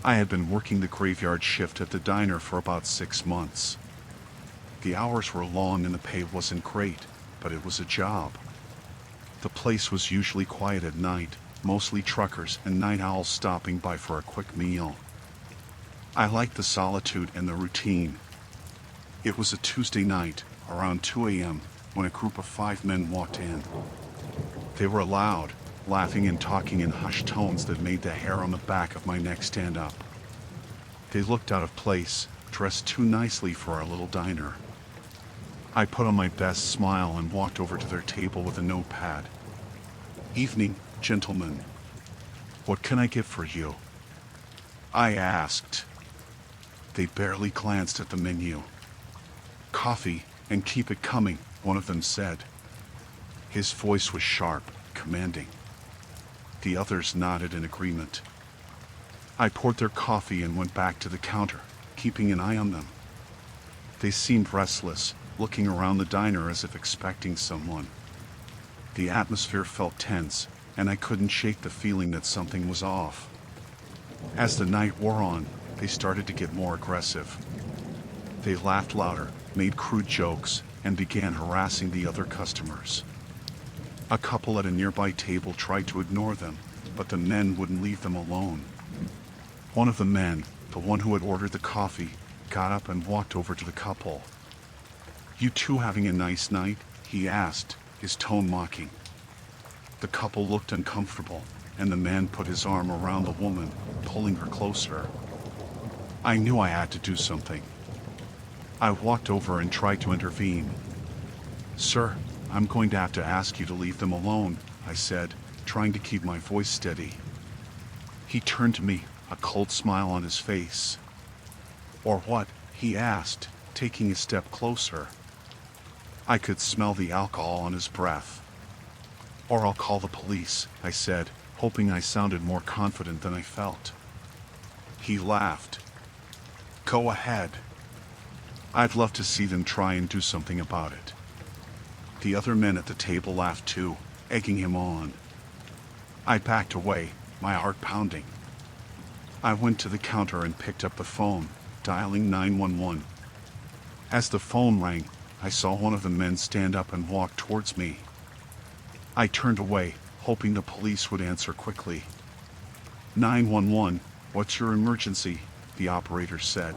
Speaker 1: I had been working the graveyard shift at the diner for about 6 months. The hours were long and the pay wasn't great, but it was a job. The place was usually quiet at night, mostly truckers and night owls stopping by for a quick meal. I liked the solitude and the routine. It was a Tuesday night, around 2 a.m., when a group of 5 men walked in. They were loud, laughing and talking in hushed tones that made the hair on the back of my neck stand up. They looked out of place, dressed too nicely for our little diner. I put on my best smile and walked over to their table with a notepad. "Evening, gentlemen. What can I get for you?" I asked. They barely glanced at the menu. "Coffee, and keep it coming," one of them said. His voice was sharp, commanding. The others nodded in agreement. I poured their coffee and went back to the counter, keeping an eye on them. They seemed restless, looking around the diner as if expecting someone. The atmosphere felt tense, and I couldn't shake the feeling that something was off. As the night wore on, they started to get more aggressive. They laughed louder, made crude jokes, and began harassing the other customers. A couple at a nearby table tried to ignore them, but the men wouldn't leave them alone. One of the men, the one who had ordered the coffee, got up and walked over to the couple. "You two having a nice night?" he asked, his tone mocking. The couple looked uncomfortable, and the man put his arm around the woman, pulling her closer. I knew I had to do something. I walked over and tried to intervene. "Sir, I'm going to have to ask you to leave them alone," I said, trying to keep my voice steady. He turned to me, a cold smile on his face. "Or what?" he asked, taking a step closer. I could smell the alcohol on his breath. "Or I'll call the police," I said, hoping I sounded more confident than I felt. He laughed. "Go ahead. I'd love to see them try and do something about it." The other men at the table laughed too, egging him on. I backed away, my heart pounding. I went to the counter and picked up the phone, dialing 911. As the phone rang, I saw one of the men stand up and walk towards me. I turned away, hoping the police would answer quickly. 911, what's your emergency?" the operator said.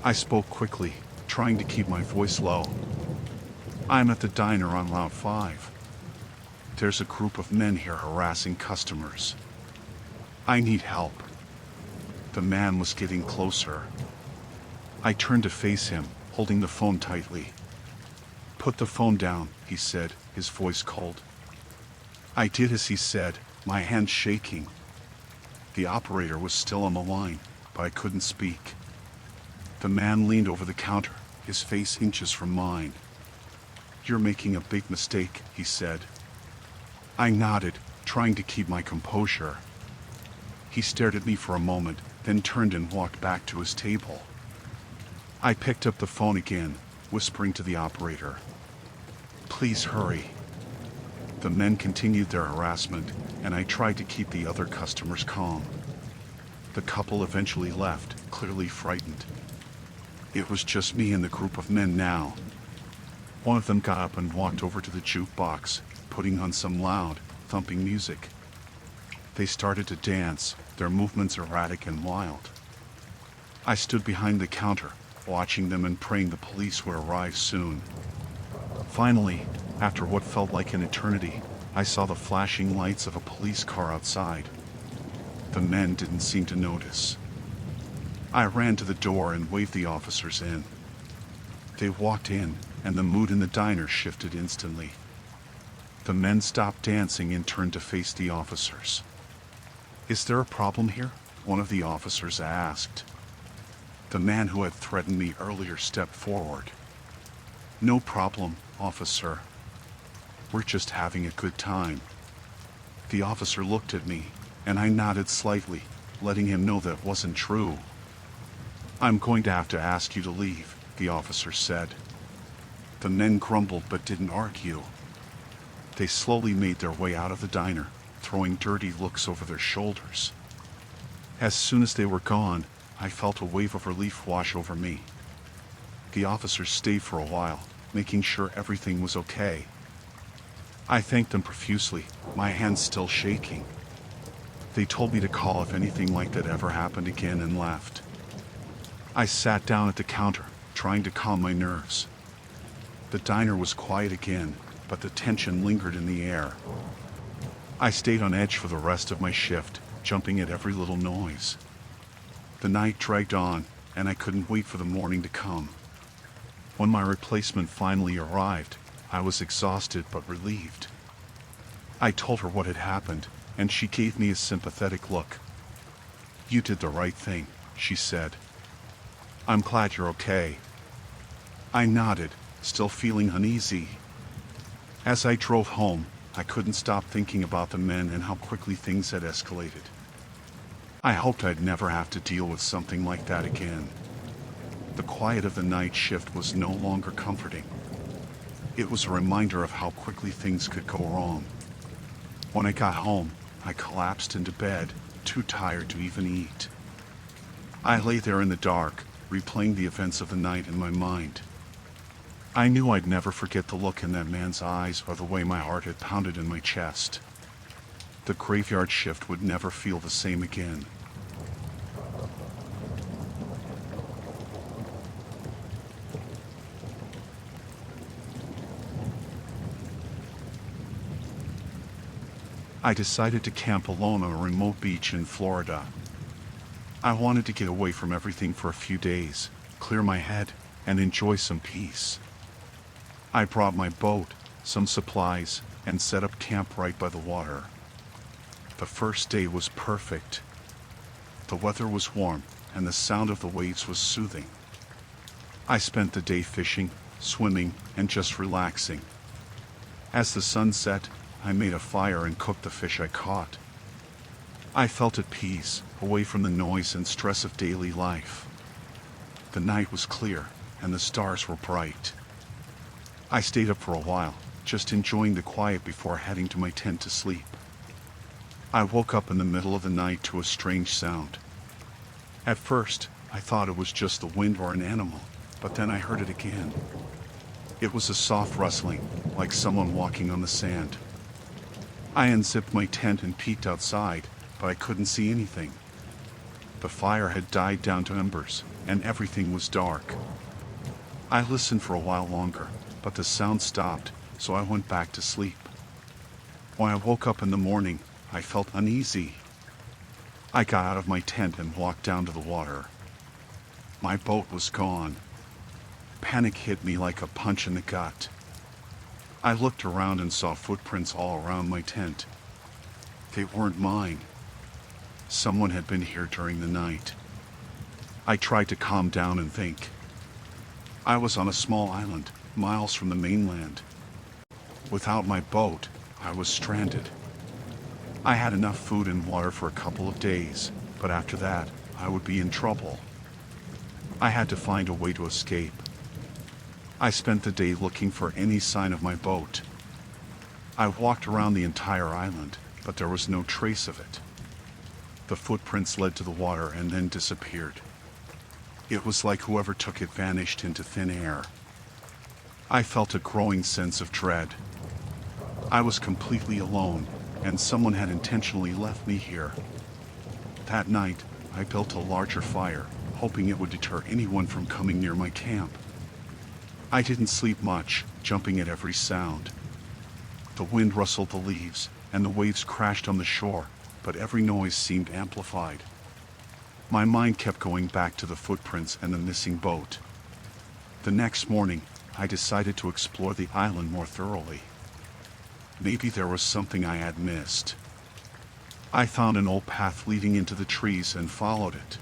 Speaker 1: I spoke quickly, trying to keep my voice low. I'm at the diner on Route 5. There's a group of men here harassing customers. I need help. The man was getting closer. I turned to face him, holding the phone tightly. Put the phone down, he said, his voice cold. I did as he said, my hands shaking. The operator was still on the line, but I couldn't speak. The man leaned over the counter, his face inches from mine. You're making a big mistake, he said. I nodded, trying to keep my composure. He stared at me for a moment, then turned and walked back to his table. I picked up the phone again, whispering to the operator. Please hurry. The men continued their harassment, and I tried to keep the other customers calm. The couple eventually left, clearly frightened. It was just me and the group of men now. One of them got up and walked over to the jukebox, putting on some loud, thumping music. They started to dance, their movements erratic and wild. I stood behind the counter, watching them and praying the police would arrive soon. Finally, after what felt like an eternity, I saw the flashing lights of a police car outside. The men didn't seem to notice. I ran to the door and waved the officers in. They walked in, and the mood in the diner shifted instantly. The men stopped dancing and turned to face the officers. Is there a problem here? One of the officers asked. The man who had threatened me earlier stepped forward. No problem, officer. We're just having a good time. The officer looked at me, and I nodded slightly, letting him know that wasn't true. I'm going to have to ask you to leave, the officer said. The men grumbled but didn't argue. They slowly made their way out of the diner, throwing dirty looks over their shoulders. As soon as they were gone, I felt a wave of relief wash over me. The officers stayed for a while, making sure everything was okay. I thanked them profusely, my hands still shaking. They told me to call if anything like that ever happened again and left. I sat down at the counter, trying to calm my nerves. The diner was quiet again, but the tension lingered in the air. I stayed on edge for the rest of my shift, jumping at every little noise. The night dragged on, and I couldn't wait for the morning to come. When my replacement finally arrived, I was exhausted but relieved. I told her what had happened, and she gave me a sympathetic look. You did the right thing, she said. I'm glad you're okay. I nodded, still feeling uneasy. As I drove home, I couldn't stop thinking about the men and how quickly things had escalated. I hoped I'd never have to deal with something like that again. The quiet of the night shift was no longer comforting. It was a reminder of how quickly things could go wrong. When I got home, I collapsed into bed, too tired to even eat. I lay there in the dark, replaying the events of the night in my mind. I knew I'd never forget the look in that man's eyes or the way my heart had pounded in my chest. The graveyard shift would never feel the same again. I decided to camp alone on a remote beach in Florida. I wanted to get away from everything for a few days, clear my head, and enjoy some peace. I brought my boat, some supplies, and set up camp right by the water. The first day was perfect. The weather was warm, and the sound of the waves was soothing. I spent the day fishing, swimming, and just relaxing. As the sun set, I made a fire and cooked the fish I caught. I felt at peace, away from the noise and stress of daily life. The night was clear, and the stars were bright. I stayed up for a while, just enjoying the quiet before heading to my tent to sleep. I woke up in the middle of the night to a strange sound. At first, I thought it was just the wind or an animal, but then I heard it again. It was a soft rustling, like someone walking on the sand. I unzipped my tent and peeked outside, but I couldn't see anything. The fire had died down to embers, and everything was dark. I listened for a while longer, but the sound stopped, so I went back to sleep. When I woke up in the morning, I felt uneasy. I got out of my tent and walked down to the water. My boat was gone. Panic hit me like a punch in the gut. I looked around and saw footprints all around my tent. They weren't mine. Someone had been here during the night. I tried to calm down and think. I was on a small island, miles from the mainland. Without my boat, I was stranded. I had enough food and water for a couple of days, but after that, I would be in trouble. I had to find a way to escape. I spent the day looking for any sign of my boat. I walked around the entire island, but there was no trace of it. The footprints led to the water and then disappeared. It was like whoever took it vanished into thin air. I felt a growing sense of dread. I was completely alone, and someone had intentionally left me here. That night, I built a larger fire, hoping it would deter anyone from coming near my camp. I didn't sleep much, jumping at every sound. The wind rustled the leaves, and the waves crashed on the shore, but every noise seemed amplified. My mind kept going back to the footprints and the missing boat. The next morning, I decided to explore the island more thoroughly. Maybe there was something I had missed. I found an old path leading into the trees and followed it.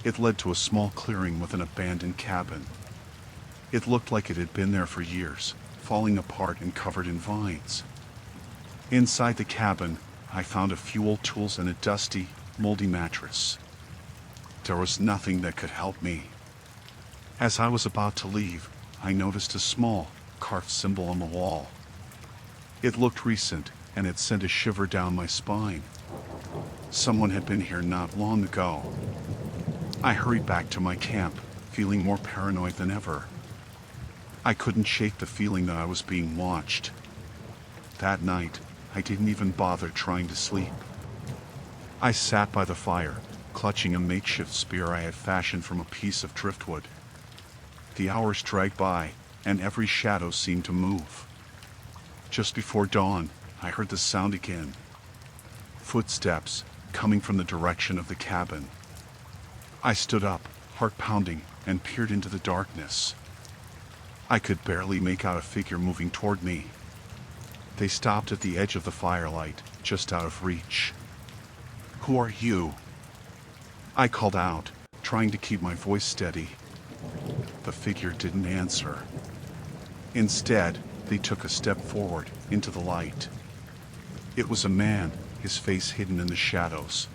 Speaker 1: It led to a small clearing with an abandoned cabin. It looked like it had been there for years, falling apart and covered in vines. Inside the cabin, I found a few old tools and a dusty, moldy mattress. There was nothing that could help me. As I was about to leave, I noticed a small, carved symbol on the wall. It looked recent, and it sent a shiver down my spine. Someone had been here not long ago. I hurried back to my camp, feeling more paranoid than ever. I couldn't shake the feeling that I was being watched. That night, I didn't even bother trying to sleep. I sat by the fire, clutching a makeshift spear I had fashioned from a piece of driftwood. The hours dragged by, and every shadow seemed to move. Just before dawn, I heard the sound again. Footsteps, coming from the direction of the cabin. I stood up, heart pounding, and peered into the darkness. I could barely make out a figure moving toward me. They stopped at the edge of the firelight, just out of reach. "Who are you?" I called out, trying to keep my voice steady. The figure didn't answer. Instead, they took a step forward, into the light. It was a man, his face hidden in the shadows.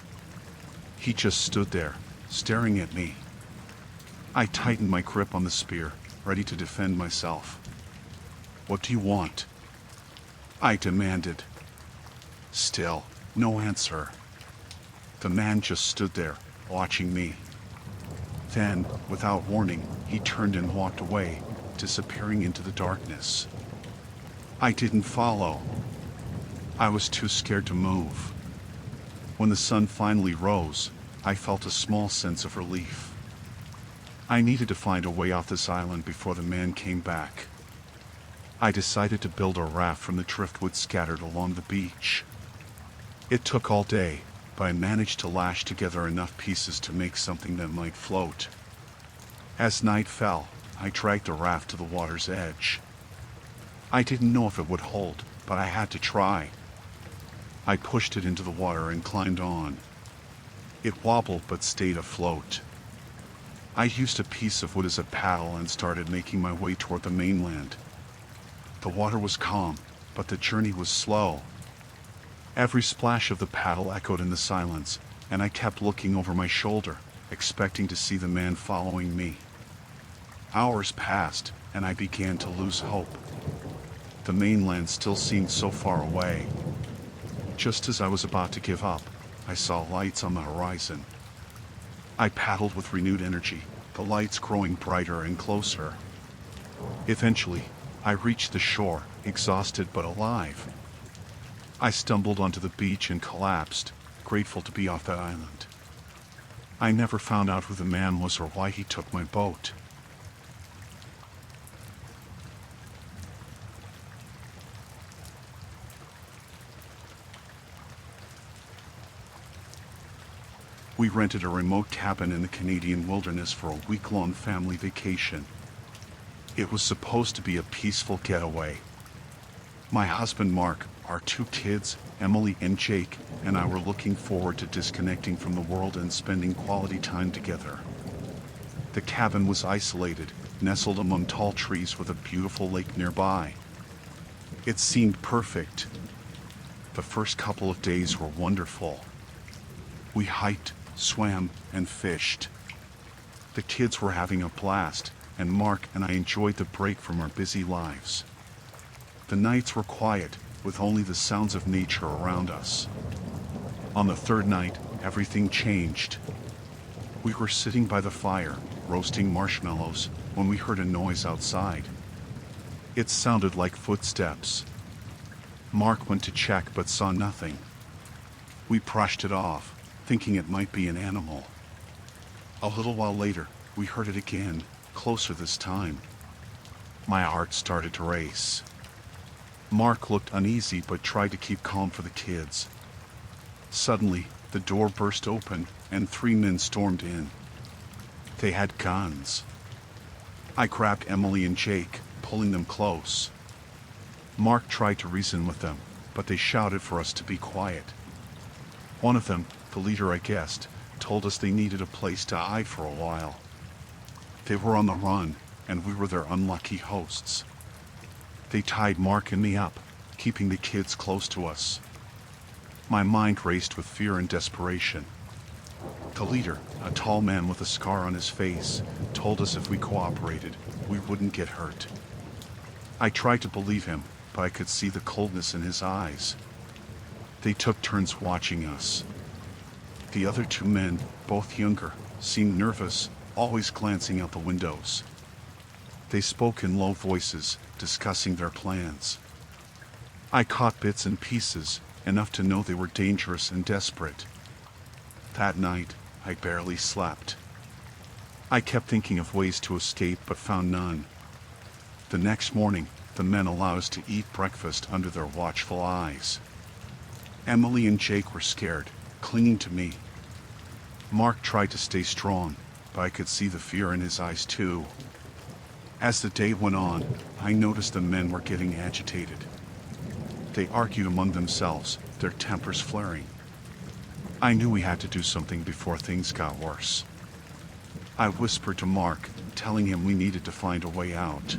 Speaker 1: He just stood there, staring at me. I tightened my grip on the spear, ready to defend myself. "What do you want?" I demanded. Still, no answer. The man just stood there, watching me. Then, without warning, he turned and walked away, disappearing into the darkness. I didn't follow. I was too scared to move. When the sun finally rose, I felt a small sense of relief. I needed to find a way off this island before the man came back. I decided to build a raft from the driftwood scattered along the beach. It took all day, but I managed to lash together enough pieces to make something that might float. As night fell, I dragged the raft to the water's edge. I didn't know if it would hold, but I had to try. I pushed it into the water and climbed on. It wobbled but stayed afloat. I used a piece of wood as a paddle and started making my way toward the mainland. The water was calm, but the journey was slow. Every splash of the paddle echoed in the silence, and I kept looking over my shoulder, expecting to see the man following me. Hours passed, and I began to lose hope. The mainland still seemed so far away. Just as I was about to give up, I saw lights on the horizon. I paddled with renewed energy, the lights growing brighter and closer. Eventually, I reached the shore, exhausted but alive. I stumbled onto the beach and collapsed, grateful to be off that island. I never found out who the man was or why he took my boat. We rented a remote cabin in the Canadian wilderness for a week-long family vacation. It was supposed to be a peaceful getaway. My husband Mark, our 2 kids, Emily and Jake, and I were looking forward to disconnecting from the world and spending quality time together. The cabin was isolated, nestled among tall trees with a beautiful lake nearby. It seemed perfect. The first couple of days were wonderful. We hiked, swam, and fished. The kids were having a blast, and Mark and I enjoyed the break from our busy lives. The nights were quiet, with only the sounds of nature around us. On the 3rd night, everything changed. We were sitting by the fire, roasting marshmallows, when we heard a noise outside. It sounded like footsteps. Mark went to check but saw nothing. We brushed it off, thinking it might be an animal. A little while later, we heard it again, closer this time. My heart started to race. Mark looked uneasy but tried to keep calm for the kids. Suddenly, the door burst open and 3 men stormed in. They had guns. I grabbed Emily and Jake, pulling them close. Mark tried to reason with them, but they shouted for us to be quiet. One of them, the leader I guessed, told us they needed a place to hide for a while. They were on the run, and we were their unlucky hosts. They tied Mark and me up, keeping the kids close to us. My mind raced with fear and desperation. The leader, a tall man with a scar on his face, told us if we cooperated, we wouldn't get hurt. I tried to believe him, but I could see the coldness in his eyes. They took turns watching us. The other 2 men, both younger, seemed nervous, always glancing out the windows. They spoke in low voices, discussing their plans. I caught bits and pieces, enough to know they were dangerous and desperate. That night, I barely slept. I kept thinking of ways to escape but found none. The next morning, the men allowed us to eat breakfast under their watchful eyes. Emily and Jake were scared, clinging to me. Mark tried to stay strong, but I could see the fear in his eyes too. As the day went on, I noticed the men were getting agitated. They argued among themselves, their tempers flaring. I knew we had to do something before things got worse. I whispered to Mark, telling him we needed to find a way out.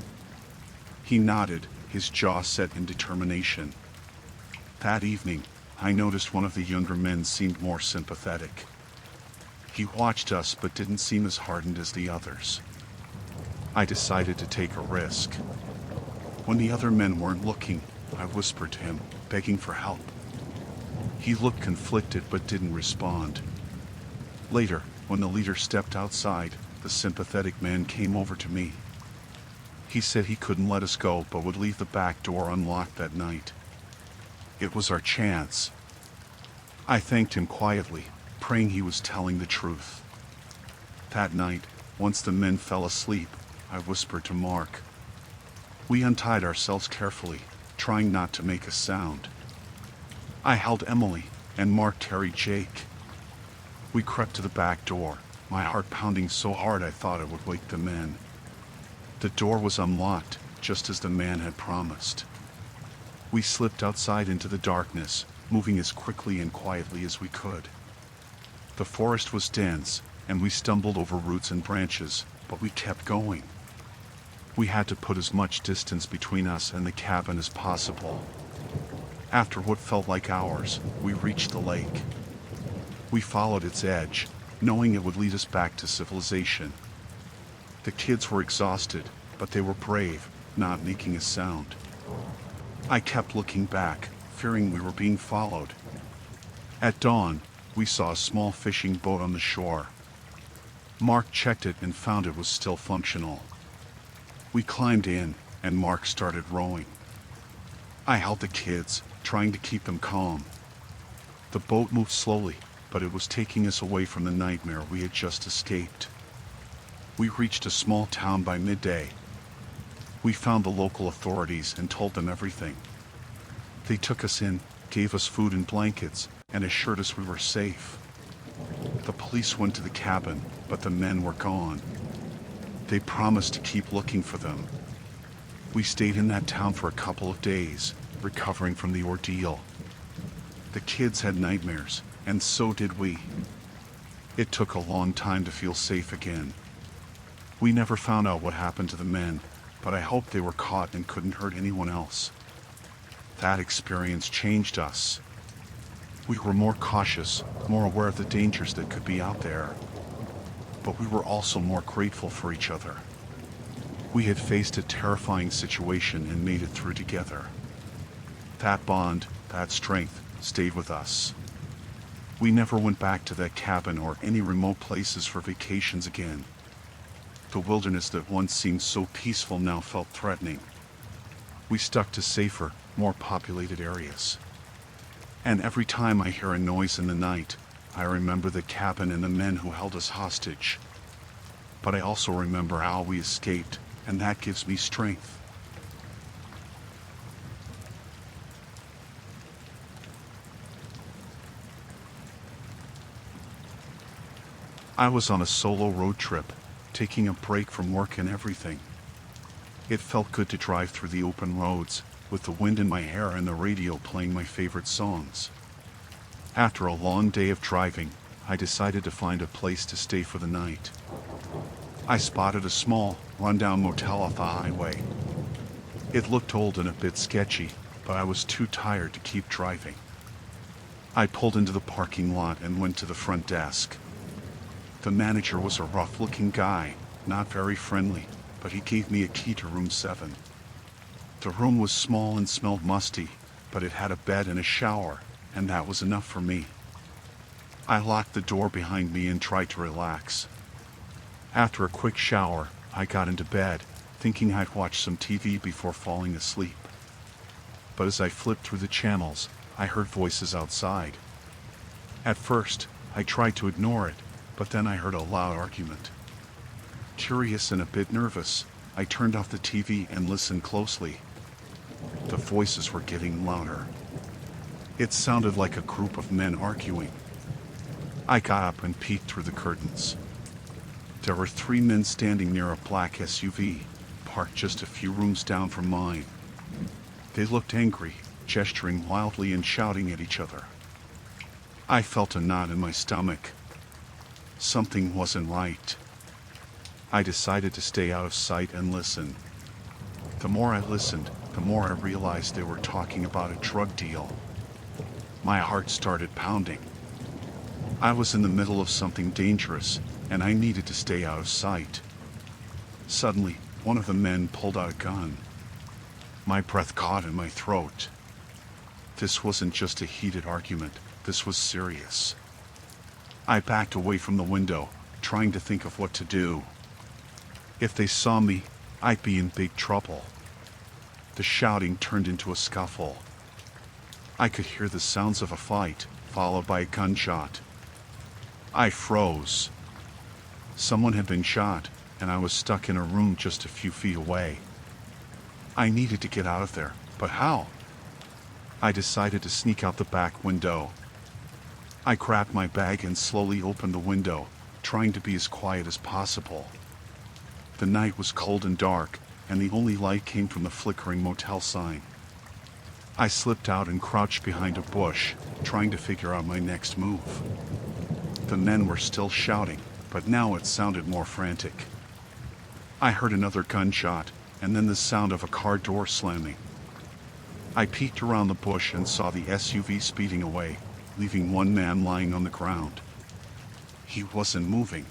Speaker 1: He nodded, his jaw set in determination. That evening, I noticed one of the younger men seemed more sympathetic. He watched us but didn't seem as hardened as the others. I decided to take a risk. When the other men weren't looking, I whispered to him, begging for help. He looked conflicted but didn't respond. Later, when the leader stepped outside, the sympathetic man came over to me. He said he couldn't let us go but would leave the back door unlocked that night. It was our chance. I thanked him quietly, praying he was telling the truth. That night, once the men fell asleep, I whispered to Mark. We untied ourselves carefully, trying not to make a sound. I held Emily, and Mark carried Jake. We crept to the back door, my heart pounding so hard I thought it would wake the men. The door was unlocked, just as the man had promised. We slipped outside into the darkness, moving as quickly and quietly as we could. The forest was dense, and we stumbled over roots and branches, but we kept going. We had to put as much distance between us and the cabin as possible. After what felt like hours, we reached the lake. We followed its edge, knowing it would lead us back to civilization. The kids were exhausted, but they were brave, not making a sound. I kept looking back, fearing we were being followed. At dawn, we saw a small fishing boat on the shore. Mark checked it and found it was still functional. We climbed in, and Mark started rowing. I held the kids, trying to keep them calm. The boat moved slowly, but it was taking us away from the nightmare we had just escaped. We reached a small town by midday. We found the local authorities and told them everything. They took us in, gave us food and blankets, and assured us we were safe. The police went to the cabin, but the men were gone. They promised to keep looking for them. We stayed in that town for a couple of days, recovering from the ordeal. The kids had nightmares, and so did we. It took a long time to feel safe again. We never found out what happened to the men, but I hope they were caught and couldn't hurt anyone else. That experience changed us. We were more cautious, more aware of the dangers that could be out there. But we were also more grateful for each other. We had faced a terrifying situation and made it through together. That bond, that strength, stayed with us. We never went back to that cabin or any remote places for vacations again. The wilderness that once seemed so peaceful now felt threatening. We stuck to safer, more populated areas. And every time I hear a noise in the night, I remember the cabin and the men who held us hostage. But I also remember how we escaped, and that gives me strength. I was on a solo road trip, taking a break from work and everything. It felt good to drive through the open roads, with the wind in my hair and the radio playing my favorite songs. After a long day of driving, I decided to find a place to stay for the night. I spotted a small, rundown motel off the highway. It looked old and a bit sketchy, but I was too tired to keep driving. I pulled into the parking lot and went to the front desk. The manager was a rough-looking guy, not very friendly, but he gave me a key to room 7. The room was small and smelled musty, but it had a bed and a shower, and that was enough for me. I locked the door behind me and tried to relax. After a quick shower, I got into bed, thinking I'd watch some TV before falling asleep. But as I flipped through the channels, I heard voices outside. At first, I tried to ignore it, but then I heard a loud argument. Curious and a bit nervous, I turned off the TV and listened closely. The voices were getting louder. It sounded like a group of men arguing. I got up and peeked through the curtains. There were 3 men standing near a black SUV, parked just a few rooms down from mine. They looked angry, gesturing wildly and shouting at each other. I felt a knot in my stomach. Something wasn't right. I decided to stay out of sight and listen. The more I listened, the more I realized they were talking about a drug deal. My heart started pounding. I was in the middle of something dangerous, and I needed to stay out of sight. Suddenly, one of the men pulled out a gun. My breath caught in my throat. This wasn't just a heated argument, this was serious. I backed away from the window, trying to think of what to do. If they saw me, I'd be in big trouble. The shouting turned into a scuffle. I could hear the sounds of a fight, followed by a gunshot. I froze. Someone had been shot, and I was stuck in a room just a few feet away. I needed to get out of there, but how? I decided to sneak out the back window. I grabbed my bag and slowly opened the window, trying to be as quiet as possible. The night was cold and dark, and the only light came from the flickering motel sign. I slipped out and crouched behind a bush, trying to figure out my next move. The men were still shouting, but now it sounded more frantic. I heard another gunshot, and then the sound of a car door slamming. I peeked around the bush and saw the SUV speeding away, leaving one man lying on the ground. He wasn't moving.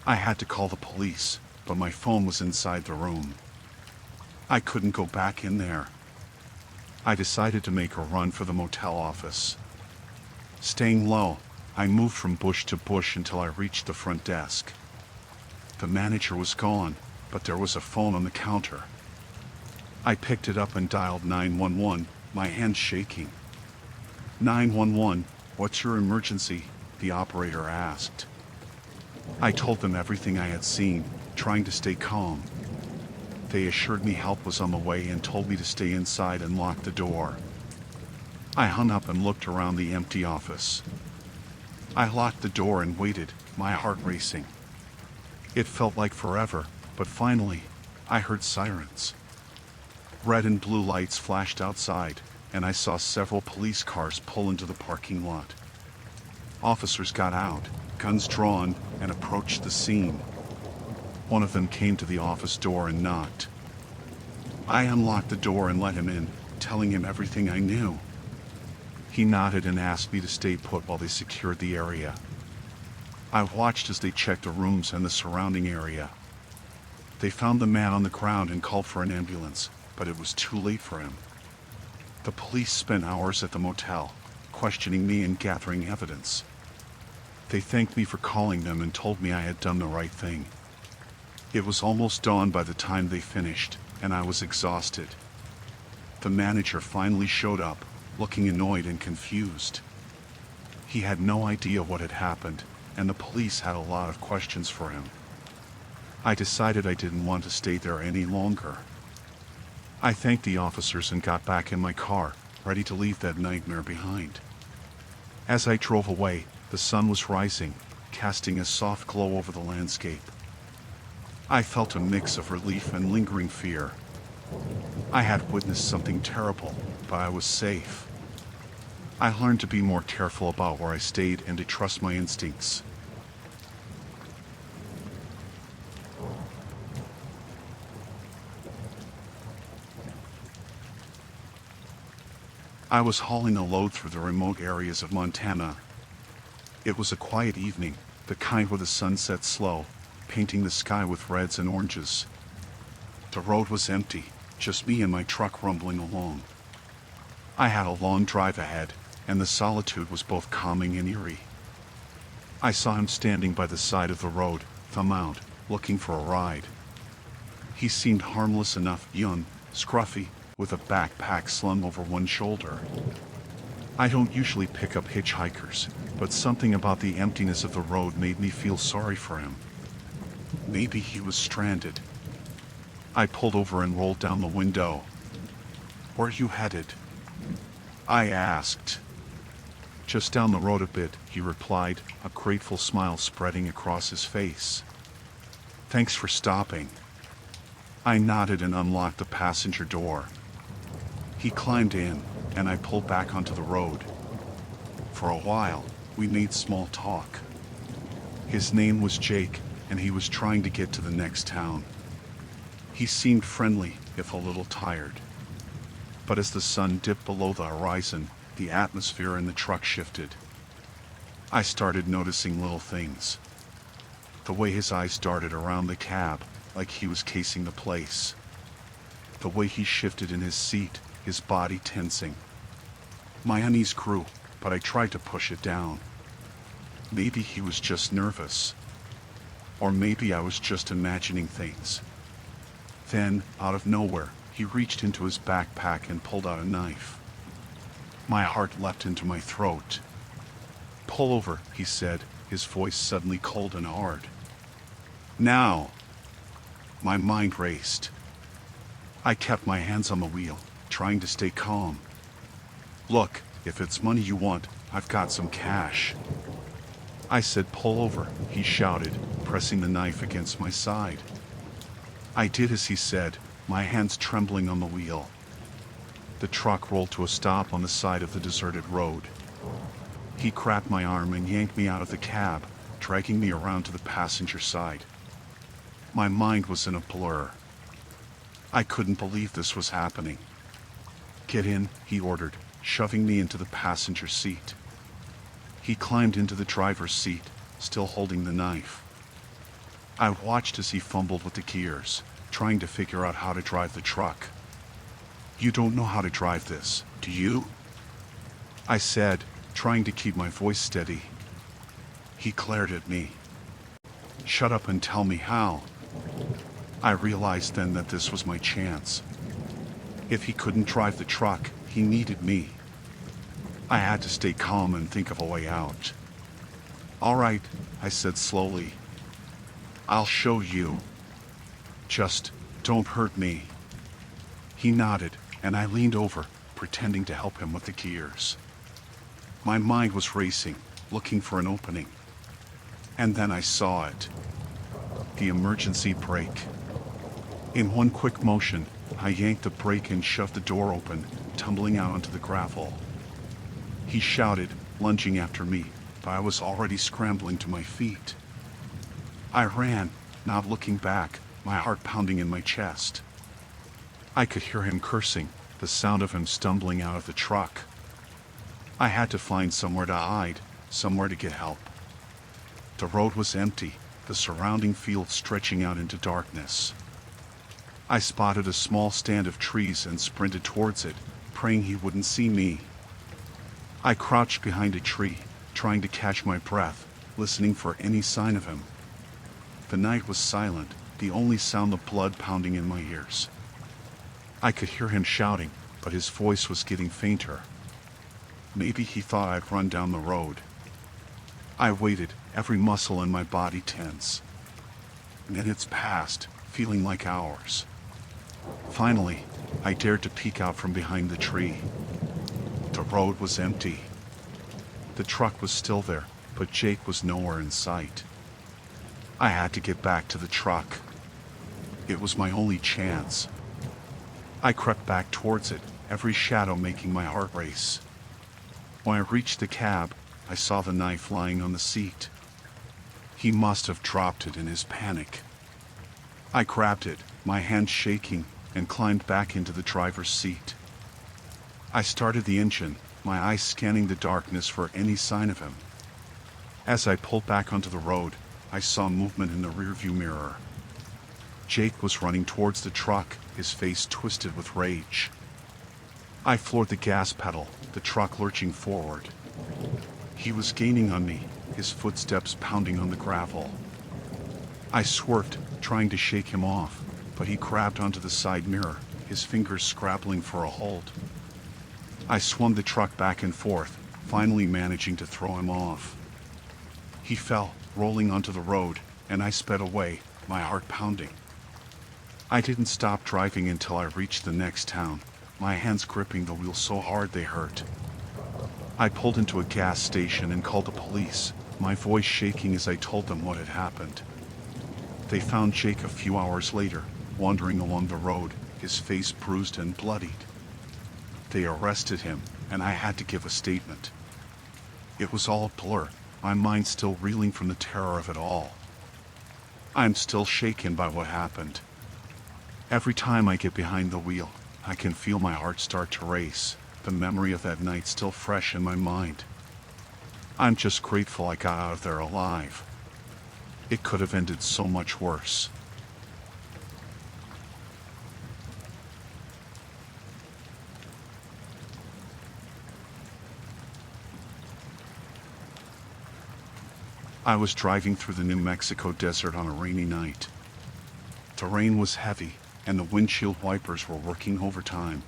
Speaker 1: I had to call the police, but my phone was inside the room. I couldn't go back in there. I decided to make a run for the motel office. Staying low, I moved from bush to bush until I reached the front desk. The manager was gone, but there was a phone on the counter. I picked it up and dialed 911, my hands shaking. 911, "What's your emergency?" the operator asked. I told them everything I had seen, trying to stay calm. They assured me help was on the way and told me to stay inside and lock the door. I hung up and looked around the empty office. I locked the door and waited, my heart racing. It felt like forever, but finally, I heard sirens. Red and blue lights flashed outside, and I saw several police cars pull into the parking lot. Officers got out, guns drawn, and approached the scene. One of them came to the office door and knocked. I unlocked the door and let him in, telling him everything I knew. He nodded and asked me to stay put while they secured the area. I watched as they checked the rooms and the surrounding area. They found the man on the ground and called for an ambulance, but it was too late for him. The police spent hours at the motel, questioning me and gathering evidence. They thanked me for calling them and told me I had done the right thing. It was almost dawn by the time they finished, and I was exhausted. The manager finally showed up, looking annoyed and confused. He had no idea what had happened, and the police had a lot of questions for him. I decided I didn't want to stay there any longer. I thanked the officers and got back in my car, ready to leave that nightmare behind. As I drove away, the sun was rising, casting a soft glow over the landscape. I felt a mix of relief and lingering fear. I had witnessed something terrible, but I was safe. I learned to be more careful about where I stayed and to trust my instincts. I was hauling a load through the remote areas of Montana. It was a quiet evening, the kind where the sun sets slow, painting the sky with reds and oranges. The road was empty, just me and my truck rumbling along. I had a long drive ahead, and the solitude was both calming and eerie. I saw him standing by the side of the road, thumb out, looking for a ride. He seemed harmless enough, young, scruffy, with a backpack slung over one shoulder. I don't usually pick up hitchhikers, but something about the emptiness of the road made me feel sorry for him. Maybe he was stranded. I pulled over and rolled down the window. "Where are you headed?" I asked. "Just down the road a bit," he replied, a grateful smile spreading across his face. "Thanks for stopping." I nodded and unlocked the passenger door. He climbed in, and I pulled back onto the road. For a while, we made small talk. His name was Jake, and he was trying to get to the next town. He seemed friendly, if a little tired. But as the sun dipped below the horizon, the atmosphere in the truck shifted. I started noticing little things. The way his eyes darted around the cab, like he was casing the place. The way he shifted in his seat, his body tensing. My unease grew, but I tried to push it down. Maybe he was just nervous. Or maybe I was just imagining things. Then, out of nowhere, he reached into his backpack and pulled out a knife. My heart leapt into my throat. "Pull over," he said, his voice suddenly cold and hard. "Now!" My mind raced. I kept my hands on the wheel, trying to stay calm. "Look, if it's money you want, I've got some cash." I said, "Pull over," he shouted, pressing the knife against my side. I did as he said, my hands trembling on the wheel. The truck rolled to a stop on the side of the deserted road. He grabbed my arm and yanked me out of the cab, dragging me around to the passenger side. My mind was in a blur. I couldn't believe this was happening. "Get in," he ordered, shoving me into the passenger seat. He climbed into the driver's seat, still holding the knife. I watched as he fumbled with the gears, trying to figure out how to drive the truck. "You don't know how to drive this, do you?" I said, trying to keep my voice steady. He glared at me. "Shut up and tell me how." I realized then that this was my chance. If he couldn't drive the truck, he needed me. I had to stay calm and think of a way out. "All right," I said slowly. "I'll show you. Just don't hurt me." He nodded, and I leaned over, pretending to help him with the gears. My mind was racing, looking for an opening. And then I saw it. The emergency brake. In one quick motion, I yanked the brake and shoved the door open, tumbling out onto the gravel. He shouted, lunging after me, but I was already scrambling to my feet. I ran, not looking back, my heart pounding in my chest. I could hear him cursing, the sound of him stumbling out of the truck. I had to find somewhere to hide, somewhere to get help. The road was empty, the surrounding fields stretching out into darkness. I spotted a small stand of trees and sprinted towards it, praying he wouldn't see me. I crouched behind a tree, trying to catch my breath, listening for any sign of him. The night was silent, the only sound the blood pounding in my ears. I could hear him shouting, but his voice was getting fainter. Maybe he thought I'd run down the road. I waited, every muscle in my body tense. Minutes passed, feeling like hours. Finally, I dared to peek out from behind the tree. The road was empty. The truck was still there, but Jake was nowhere in sight. I had to get back to the truck. It was my only chance. I crept back towards it, every shadow making my heart race. When I reached the cab, I saw the knife lying on the seat. He must have dropped it in his panic. I grabbed it, my hand shaking, and climbed back into the driver's seat. I started the engine, my eyes scanning the darkness for any sign of him. As I pulled back onto the road, I saw movement in the rearview mirror. Jake was running towards the truck, his face twisted with rage. I floored the gas pedal, the truck lurching forward. He was gaining on me, his footsteps pounding on the gravel. I swerved, trying to shake him off, but he grabbed onto the side mirror, his fingers scrabbling for a hold. I swung the truck back and forth, finally managing to throw him off. He fell, rolling onto the road, and I sped away, my heart pounding. I didn't stop driving until I reached the next town, my hands gripping the wheel so hard they hurt. I pulled into a gas station and called the police, my voice shaking as I told them what had happened. They found Jake a few hours later, wandering along the road, his face bruised and bloodied. They arrested him, and I had to give a statement. It was all a blur, my mind still reeling from the terror of it all. I'm still shaken by what happened. Every time I get behind the wheel, I can feel my heart start to race, the memory of that night still fresh in my mind. I'm just grateful I got out of there alive. It could have ended so much worse. I was driving through the New Mexico desert on a rainy night. The rain was heavy, and the windshield wipers were working overtime.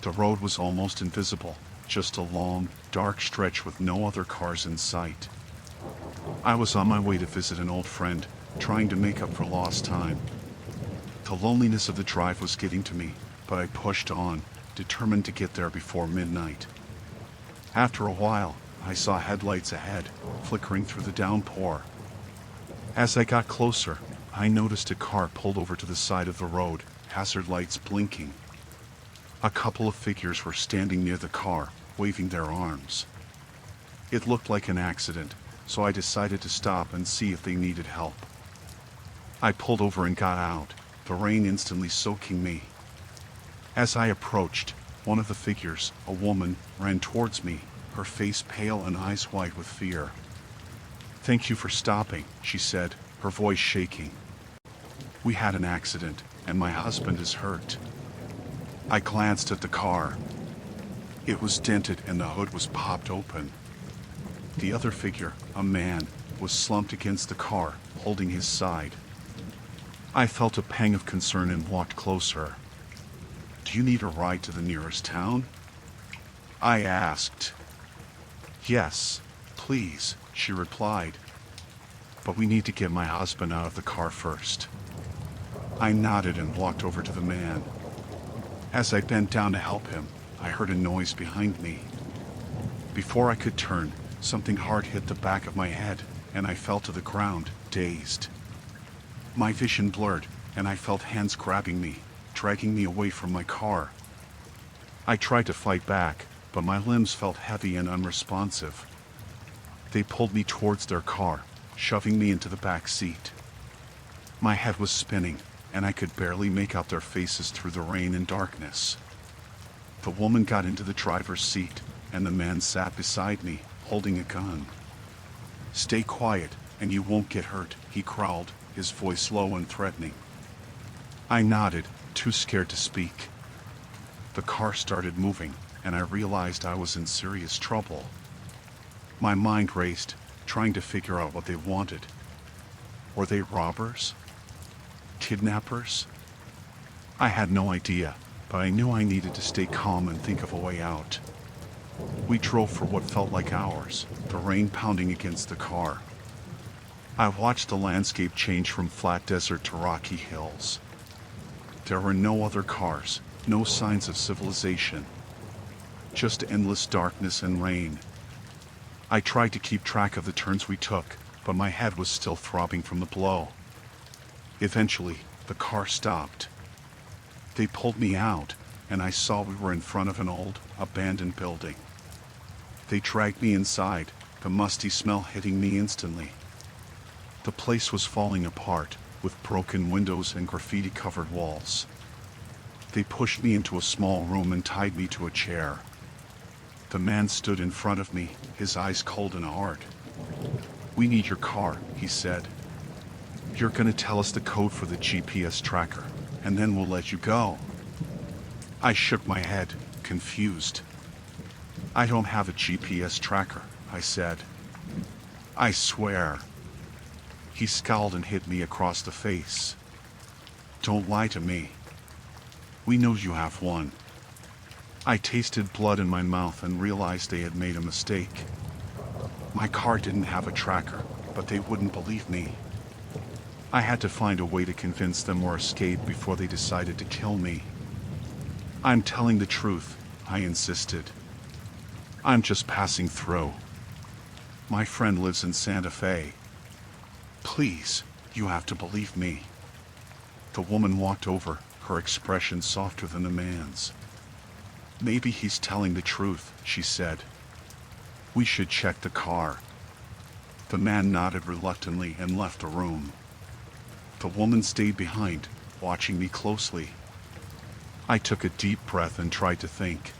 Speaker 1: The road was almost invisible, just a long, dark stretch with no other cars in sight. I was on my way to visit an old friend, trying to make up for lost time. The loneliness of the drive was getting to me, but I pushed on, determined to get there before midnight. After a while, I saw headlights ahead, flickering through the downpour. As I got closer, I noticed a car pulled over to the side of the road, hazard lights blinking. A couple of figures were standing near the car, waving their arms. It looked like an accident, so I decided to stop and see if they needed help. I pulled over and got out, the rain instantly soaking me. As I approached, one of the figures, a woman, ran towards me, her face pale and eyes wide with fear. "Thank you for stopping," she said, her voice shaking. "We had an accident, and my husband is hurt." I glanced at the car. It was dented and the hood was popped open. The other figure, a man, was slumped against the car, holding his side. I felt a pang of concern and walked closer. "Do you need a ride to the nearest town?" I asked. Yes, please, she replied. But we need to get my husband out of the car first. I nodded and walked over to the man. As I bent down to help him, I heard a noise behind me. Before I could turn, something hard hit the back of my head, and I fell to the ground, dazed. My vision blurred, and I felt hands grabbing me, dragging me away from my car. I tried to fight back, but my limbs felt heavy and unresponsive. They pulled me towards their car, shoving me into the back seat. My head was spinning, and I could barely make out their faces through the rain and darkness. The woman got into the driver's seat, and the man sat beside me, holding a gun. "Stay quiet, and you won't get hurt," he growled, his voice low and threatening. I nodded, too scared to speak. The car started moving, and I realized I was in serious trouble. My mind raced, trying to figure out what they wanted. Were they robbers? Kidnappers? I had no idea, but I knew I needed to stay calm and think of a way out. We drove for what felt like hours, the rain pounding against the car. I watched the landscape change from flat desert to rocky hills. There were no other cars, no signs of civilization. Just endless darkness and rain. I tried to keep track of the turns we took, but my head was still throbbing from the blow. Eventually, the car stopped. They pulled me out, and I saw we were in front of an old, abandoned building. They dragged me inside, the musty smell hitting me instantly. The place was falling apart, with broken windows and graffiti-covered walls. They pushed me into a small room and tied me to a chair. The man stood in front of me, his eyes cold and hard. "We need your car," he said. "You're gonna tell us the code for the GPS tracker, and then we'll let you go." I shook my head, confused. "I don't have a GPS tracker," I said. "I swear." He scowled and hit me across the face. "Don't lie to me. We know you have one." I tasted blood in my mouth and realized they had made a mistake. My car didn't have a tracker, but they wouldn't believe me. I had to find a way to convince them or escape before they decided to kill me. "I'm telling the truth," I insisted. "I'm just passing through. My friend lives in Santa Fe. Please, you have to believe me." The woman walked over, her expression softer than the man's. "Maybe he's telling the truth," she said. "We should check the car." The man nodded reluctantly and left the room. The woman stayed behind, watching me closely. I took a deep breath and tried to think.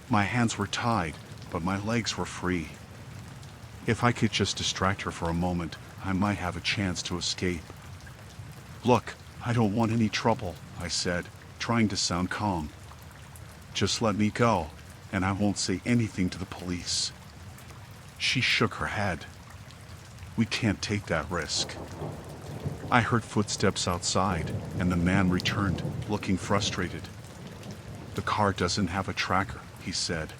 Speaker 1: My hands were tied, but my legs were free. If I could just distract her for a moment, I might have a chance to escape. "Look, I don't want any trouble," I said, trying to sound calm. "Just let me go, and I won't say anything to the police." She shook her head. "We can't take that risk." I heard footsteps outside, and the man returned, looking frustrated. "The car doesn't have a tracker," he said.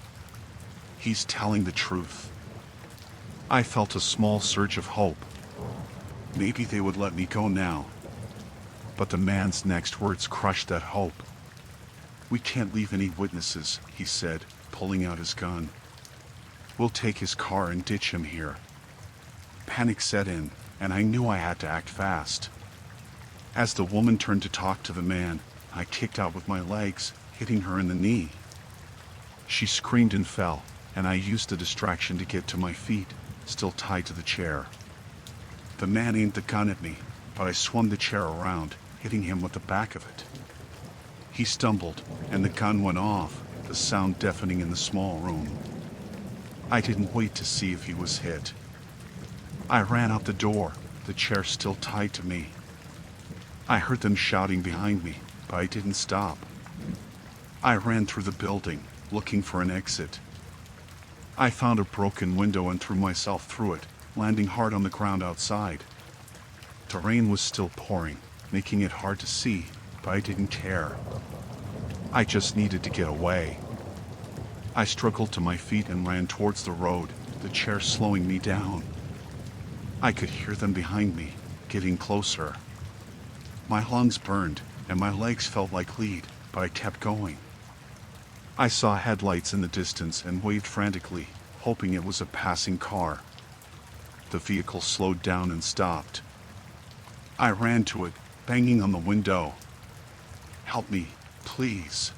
Speaker 1: "He's telling the truth." I felt a small surge of hope. Maybe they would let me go now. But the man's next words crushed that hope. "We can't leave any witnesses," he said, pulling out his gun. "We'll take his car and ditch him here." Panic set in, and I knew I had to act fast. As the woman turned to talk to the man, I kicked out with my legs, hitting her in the knee. She screamed and fell, and I used the distraction to get to my feet, still tied to the chair. The man aimed the gun at me, but I swung the chair around, hitting him with the back of it. He stumbled, and the gun went off, the sound deafening in the small room. I didn't wait to see if he was hit. I ran out the door, the chair still tied to me. I heard them shouting behind me, but I didn't stop. I ran through the building, looking for an exit. I found a broken window and threw myself through it, landing hard on the ground outside. The rain was still pouring, making it hard to see, but I didn't care. I just needed to get away. I struggled to my feet and ran towards the road, the chair slowing me down. I could hear them behind me, getting closer. My lungs burned, and my legs felt like lead, but I kept going. I saw headlights in the distance and waved frantically, hoping it was a passing car. The vehicle slowed down and stopped. I ran to it, banging on the window. "Help me, please,"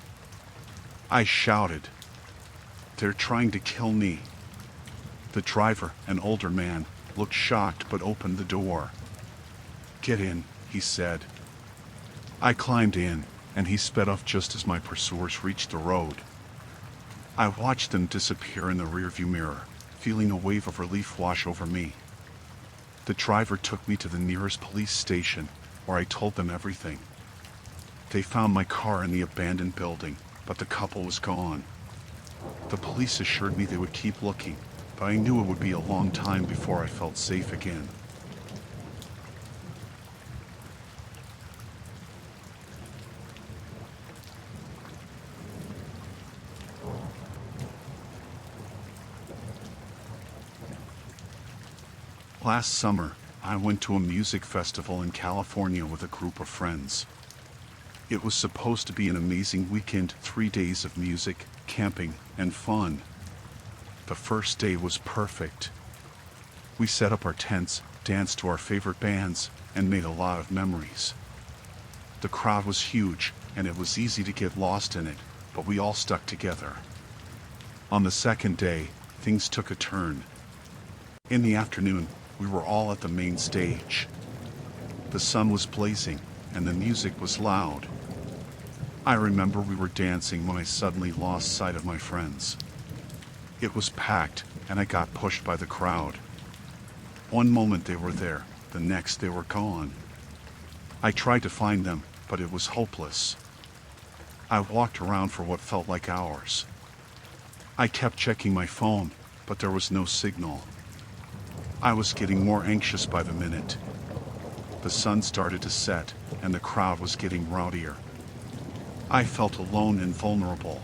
Speaker 1: I shouted. "They're trying to kill me." The driver, an older man, looked shocked but opened the door. "Get in," he said. I climbed in, and he sped off just as my pursuers reached the road. I watched them disappear in the rearview mirror, feeling a wave of relief wash over me. The driver took me to the nearest police station, where I told them everything. They found my car in the abandoned building, but the couple was gone. The police assured me they would keep looking, but I knew it would be a long time before I felt safe again. Last summer, I went to a music festival in California with a group of friends. It was supposed to be an amazing weekend, 3 days of music, camping, and fun. The first day was perfect. We set up our tents, danced to our favorite bands, and made a lot of memories. The crowd was huge, and it was easy to get lost in it, but we all stuck together. On the second day, things took a turn. In the afternoon, we were all at the main stage. The sun was blazing, and the music was loud. I remember we were dancing when I suddenly lost sight of my friends. It was packed, and I got pushed by the crowd. One moment they were there, the next they were gone. I tried to find them, but it was hopeless. I walked around for what felt like hours. I kept checking my phone, but there was no signal. I was getting more anxious by the minute. The sun started to set, and the crowd was getting rowdier. I felt alone and vulnerable.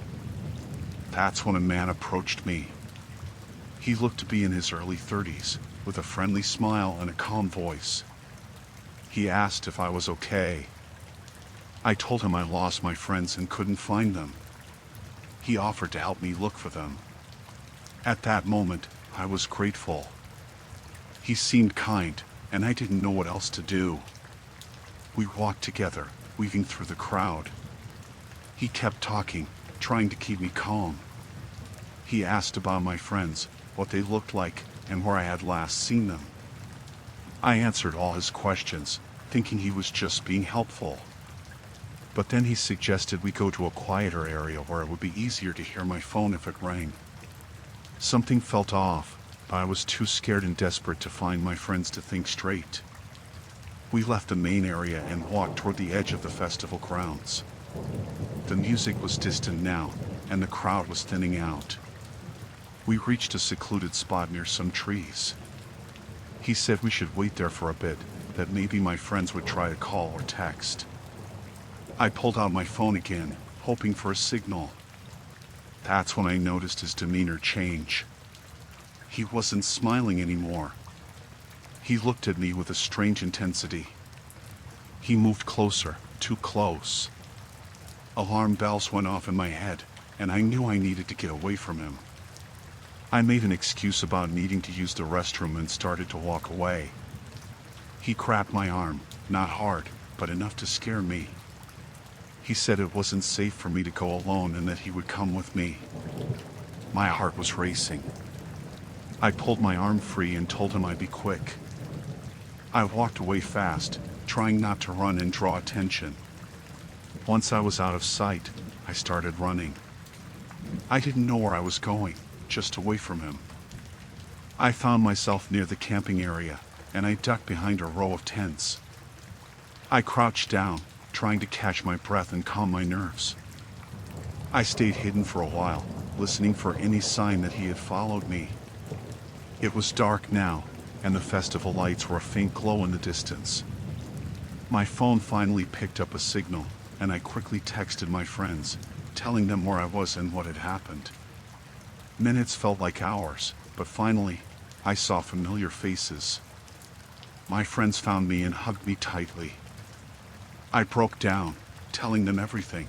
Speaker 1: That's when a man approached me. He looked to be in his early 30s, with a friendly smile and a calm voice. He asked if I was okay. I told him I lost my friends and couldn't find them. He offered to help me look for them. At that moment, I was grateful. He seemed kind, and I didn't know what else to do. We walked together, weaving through the crowd. He kept talking, trying to keep me calm. He asked about my friends, what they looked like, and where I had last seen them. I answered all his questions, thinking he was just being helpful. But then he suggested we go to a quieter area where it would be easier to hear my phone if it rang. Something felt off, but I was too scared and desperate to find my friends to think straight. We left the main area and walked toward the edge of the festival grounds. The music was distant now, and the crowd was thinning out. We reached a secluded spot near some trees. He said we should wait there for a bit, that maybe my friends would try to call or text. I pulled out my phone again, hoping for a signal. That's when I noticed his demeanor change. He wasn't smiling anymore. He looked at me with a strange intensity. He moved closer, too close. Alarm bells went off in my head, and I knew I needed to get away from him. I made an excuse about needing to use the restroom and started to walk away. He grabbed my arm, not hard, but enough to scare me. He said it wasn't safe for me to go alone and that he would come with me. My heart was racing. I pulled my arm free and told him I'd be quick. I walked away fast, trying not to run and draw attention. Once I was out of sight, I started running. I didn't know where I was going, just away from him. I found myself near the camping area, and I ducked behind a row of tents. I crouched down, trying to catch my breath and calm my nerves. I stayed hidden for a while, listening for any sign that he had followed me. It was dark now, and the festival lights were a faint glow in the distance. My phone finally picked up a signal, and I quickly texted my friends, telling them where I was and what had happened. Minutes felt like hours, but finally, I saw familiar faces. My friends found me and hugged me tightly. I broke down, telling them everything.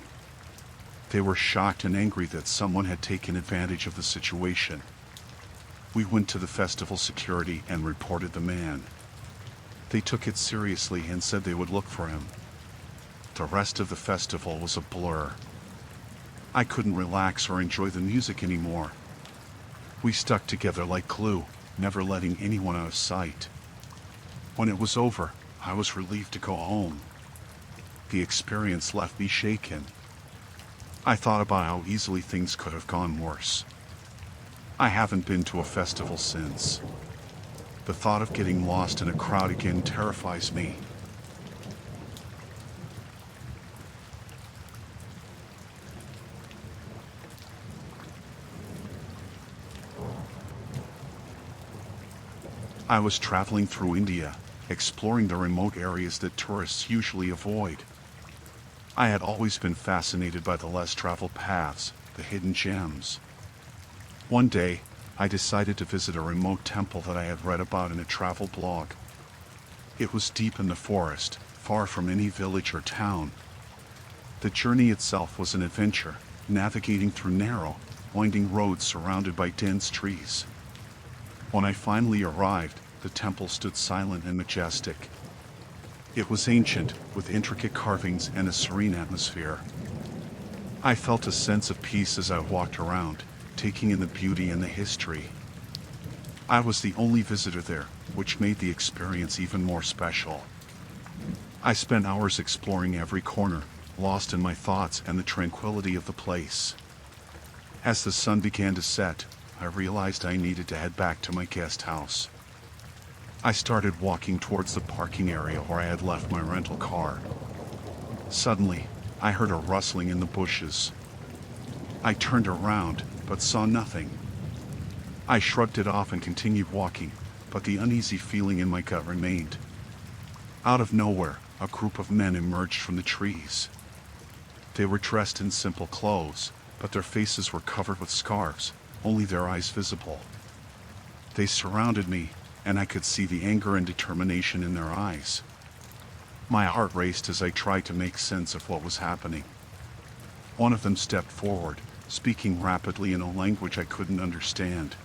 Speaker 1: They were shocked and angry that someone had taken advantage of the situation. We went to the festival security and reported the man. They took it seriously and said they would look for him. The rest of the festival was a blur. I couldn't relax or enjoy the music anymore. We stuck together like glue, never letting anyone out of sight. When it was over, I was relieved to go home. The experience left me shaken. I thought about how easily things could have gone worse. I haven't been to a festival since. The thought of getting lost in a crowd again terrifies me. I was traveling through India, exploring the remote areas that tourists usually avoid. I had always been fascinated by the less traveled paths, the hidden gems. One day, I decided to visit a remote temple that I had read about in a travel blog. It was deep in the forest, far from any village or town. The journey itself was an adventure, navigating through narrow, winding roads surrounded by dense trees. When I finally arrived, the temple stood silent and majestic. It was ancient, with intricate carvings and a serene atmosphere. I felt a sense of peace as I walked around, taking in the beauty and the history. I was the only visitor there, which made the experience even more special. I spent hours exploring every corner, lost in my thoughts and the tranquility of the place. As the sun began to set, I realized I needed to head back to my guest house. I started walking towards the parking area where I had left my rental car. Suddenly, I heard a rustling in the bushes. I turned around, but saw nothing. I shrugged it off and continued walking, but the uneasy feeling in my gut remained. Out of nowhere, a group of men emerged from the trees. They were dressed in simple clothes, but their faces were covered with scarves, only their eyes visible. They surrounded me, and I could see the anger and determination in their eyes. My heart raced as I tried to make sense of what was happening. One of them stepped forward, speaking rapidly in a language I couldn't understand.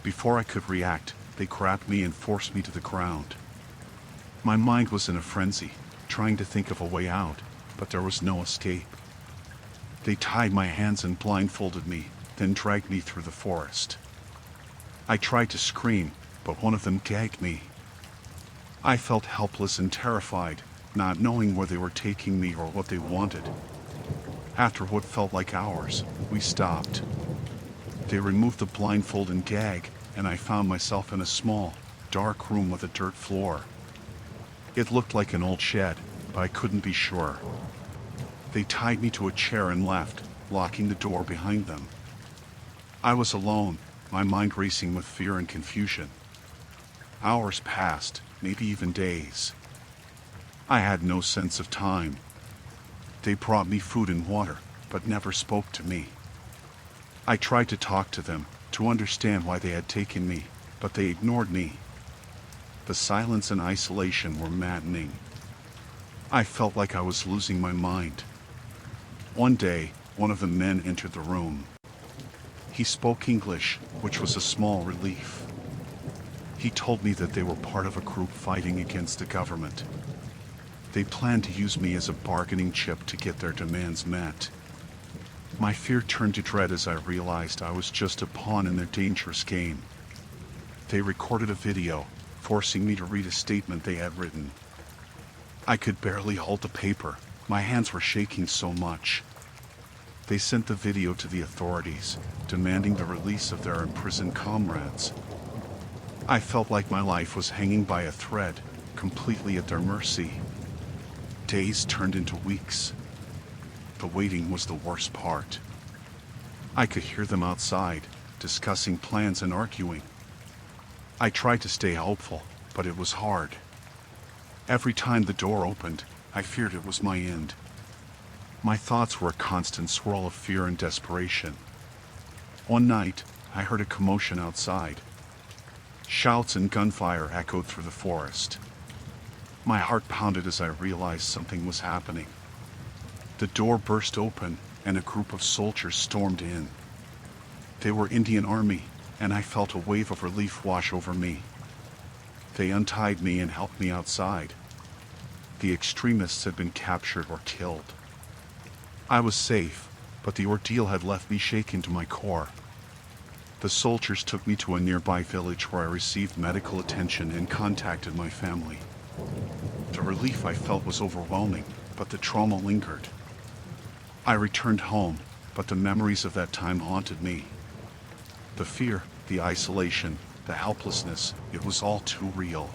Speaker 1: Before I could react, they grabbed me and forced me to the ground. My mind was in a frenzy, trying to think of a way out, but there was no escape. They tied my hands and blindfolded me, then dragged me through the forest. I tried to scream, but one of them gagged me. I felt helpless and terrified, not knowing where they were taking me or what they wanted. After what felt like hours, we stopped. They removed the blindfold and gag, and I found myself in a small, dark room with a dirt floor. It looked like an old shed, but I couldn't be sure. They tied me to a chair and left, locking the door behind them. I was alone, my mind racing with fear and confusion. Hours passed, maybe even days. I had no sense of time. They brought me food and water, but never spoke to me. I tried to talk to them, to understand why they had taken me, but they ignored me. The silence and isolation were maddening. I felt like I was losing my mind. One day, one of the men entered the room. He spoke English, which was a small relief. He told me that they were part of a group fighting against the government. They planned to use me as a bargaining chip to get their demands met. My fear turned to dread as I realized I was just a pawn in their dangerous game. They recorded a video, forcing me to read a statement they had written. I could barely hold the paper, my hands were shaking so much. They sent the video to the authorities, demanding the release of their imprisoned comrades. I felt like my life was hanging by a thread, completely at their mercy. Days turned into weeks. The waiting was the worst part. I could hear them outside, discussing plans and arguing. I tried to stay hopeful, but it was hard. Every time the door opened, I feared it was my end. My thoughts were a constant swirl of fear and desperation. One night, I heard a commotion outside. Shouts and gunfire echoed through the forest. My heart pounded as I realized something was happening. The door burst open, and a group of soldiers stormed in. They were Indian Army, and I felt a wave of relief wash over me. They untied me and helped me outside. The extremists had been captured or killed. I was safe, but the ordeal had left me shaken to my core. The soldiers took me to a nearby village where I received medical attention and contacted my family. The relief I felt was overwhelming, but the trauma lingered. I returned home, but the memories of that time haunted me. The fear, the isolation, the helplessness, it was all too real.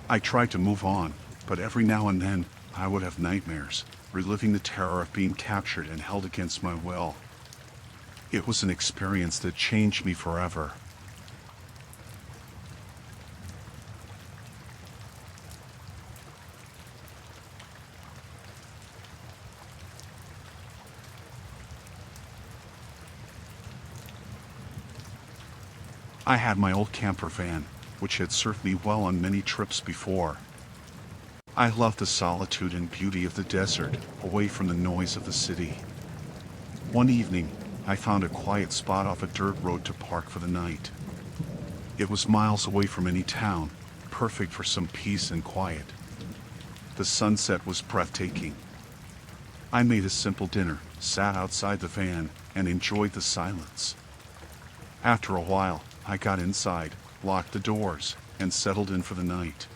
Speaker 1: I tried to move on, but every now and then, I would have nightmares, reliving the terror of being captured and held against my will. It was an experience that changed me forever. I had my old camper van, which had served me well on many trips before. I loved the solitude and beauty of the desert, away from the noise of the city. One evening, I found a quiet spot off a dirt road to park for the night. It was miles away from any town, perfect for some peace and quiet. The sunset was breathtaking. I made a simple dinner, sat outside the van, and enjoyed the silence. After a while, I got inside, locked the doors, and settled in for the night.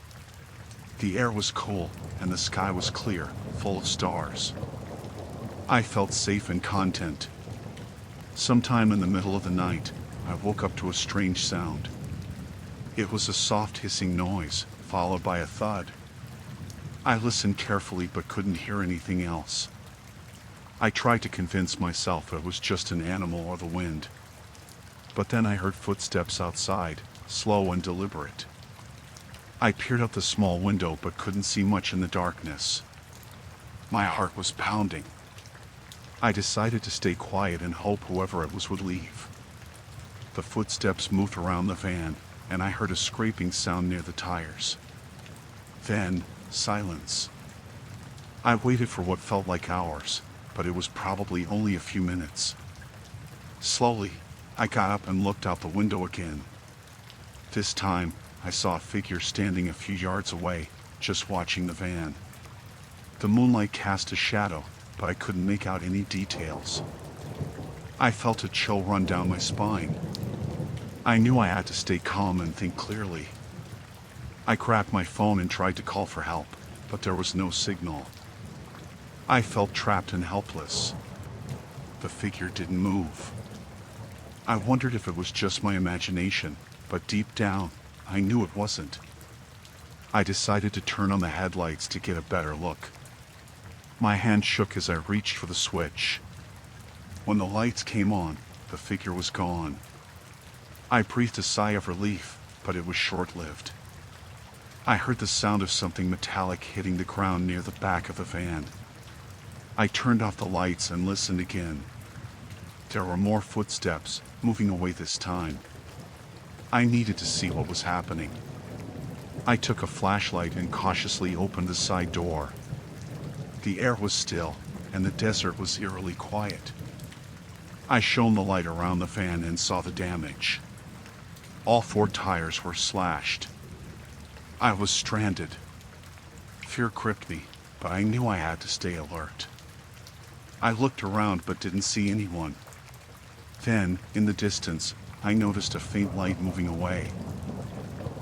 Speaker 1: The air was cool, and the sky was clear, full of stars. I felt safe and content. Sometime in the middle of the night, I woke up to a strange sound. It was a soft hissing noise, followed by a thud. I listened carefully but couldn't hear anything else. I tried to convince myself it was just an animal or the wind. But then I heard footsteps outside, slow and deliberate. I peered out the small window but couldn't see much in the darkness. My heart was pounding. I decided to stay quiet and hope whoever it was would leave. The footsteps moved around the van, and I heard a scraping sound near the tires. Then, silence. I waited for what felt like hours, but it was probably only a few minutes. Slowly, I got up and looked out the window again. This time, I saw a figure standing a few yards away, just watching the van. The moonlight cast a shadow, but I couldn't make out any details. I felt a chill run down my spine. I knew I had to stay calm and think clearly. I grabbed my phone and tried to call for help, but there was no signal. I felt trapped and helpless. The figure didn't move. I wondered if it was just my imagination, but deep down, I knew it wasn't. I decided to turn on the headlights to get a better look. My hand shook as I reached for the switch. When the lights came on, the figure was gone. I breathed a sigh of relief, but it was short-lived. I heard the sound of something metallic hitting the ground near the back of the van. I turned off the lights and listened again. There were more footsteps, moving away this time. I needed to see what was happening. I took a flashlight and cautiously opened the side door. The air was still, and the desert was eerily quiet. I shone the light around the van and saw the damage. All 4 tires were slashed. I was stranded. Fear gripped me, but I knew I had to stay alert. I looked around but didn't see anyone. Then, in the distance, I noticed a faint light moving away.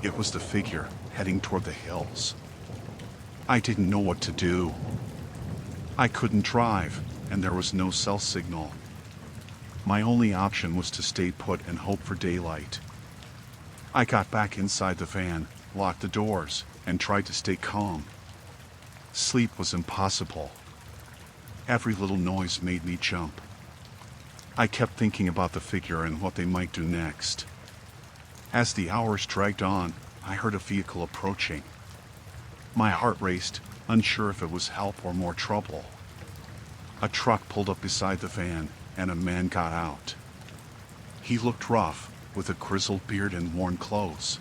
Speaker 1: It was the figure, heading toward the hills. I didn't know what to do. I couldn't drive, and there was no cell signal. My only option was to stay put and hope for daylight. I got back inside the van, locked the doors, and tried to stay calm. Sleep was impossible. Every little noise made me jump. I kept thinking about the figure and what they might do next. As the hours dragged on, I heard a vehicle approaching. My heart raced, unsure if it was help or more trouble. A truck pulled up beside the van, and a man got out. He looked rough, with a grizzled beard and worn clothes.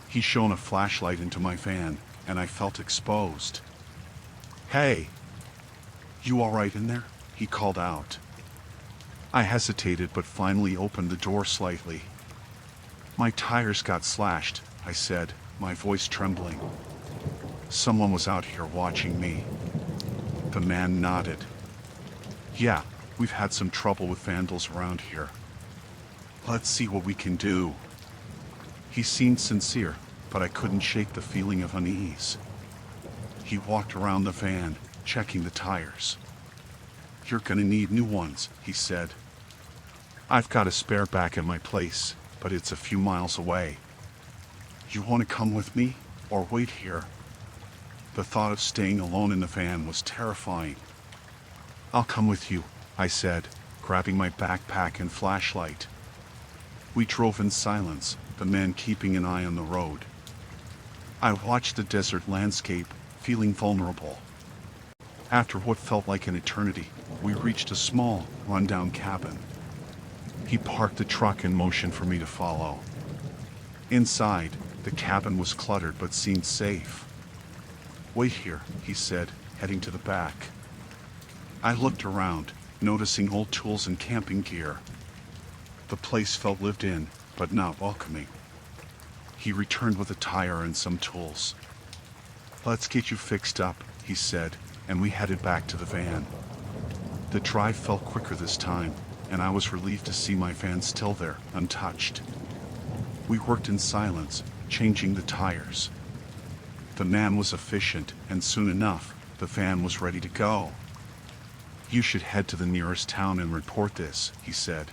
Speaker 1: He shone a flashlight into my van, and I felt exposed. "Hey! You all right in there?" he called out. I hesitated but finally opened the door slightly. "My tires got slashed," I said, my voice trembling. "Someone was out here watching me." The man nodded. "Yeah, we've had some trouble with vandals around here. Let's see what we can do." He seemed sincere, but I couldn't shake the feeling of unease. He walked around the van, checking the tires. "You're gonna need new ones," he said. "I've got a spare back at my place, but it's a few miles away. You want to come with me, or wait here?" The thought of staying alone in the van was terrifying. "I'll come with you," I said, grabbing my backpack and flashlight. We drove in silence, the man keeping an eye on the road. I watched the desert landscape, feeling vulnerable. After what felt like an eternity, we reached a small, rundown cabin. He parked the truck in motion for me to follow. Inside, the cabin was cluttered but seemed safe. "Wait here," he said, heading to the back. I looked around, noticing old tools and camping gear. The place felt lived in, but not welcoming. He returned with a tire and some tools. "Let's get you fixed up," he said, and we headed back to the van. The drive felt quicker this time, and I was relieved to see my van still there, untouched. We worked in silence, changing the tires. The man was efficient, and soon enough, the van was ready to go. "You should head to the nearest town and report this," he said.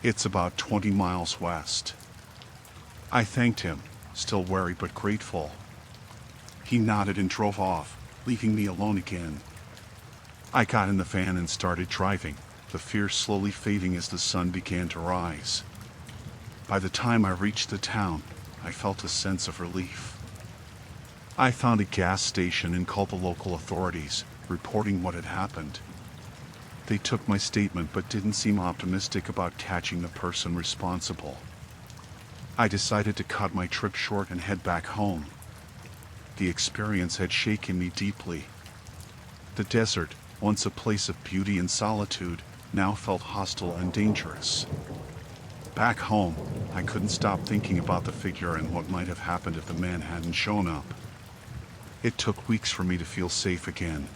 Speaker 1: "It's about 20 miles west." I thanked him, still wary but grateful. He nodded and drove off, leaving me alone again. I got in the van and started driving, the fear slowly fading as the sun began to rise. By the time I reached the town, I felt a sense of relief. I found a gas station and called the local authorities, reporting what had happened. They took my statement but didn't seem optimistic about catching the person responsible. I decided to cut my trip short and head back home. The experience had shaken me deeply. The desert, once a place of beauty and solitude, now felt hostile and dangerous. Back home, I couldn't stop thinking about the figure and what might have happened if the man hadn't shown up. It took weeks for me to feel safe again.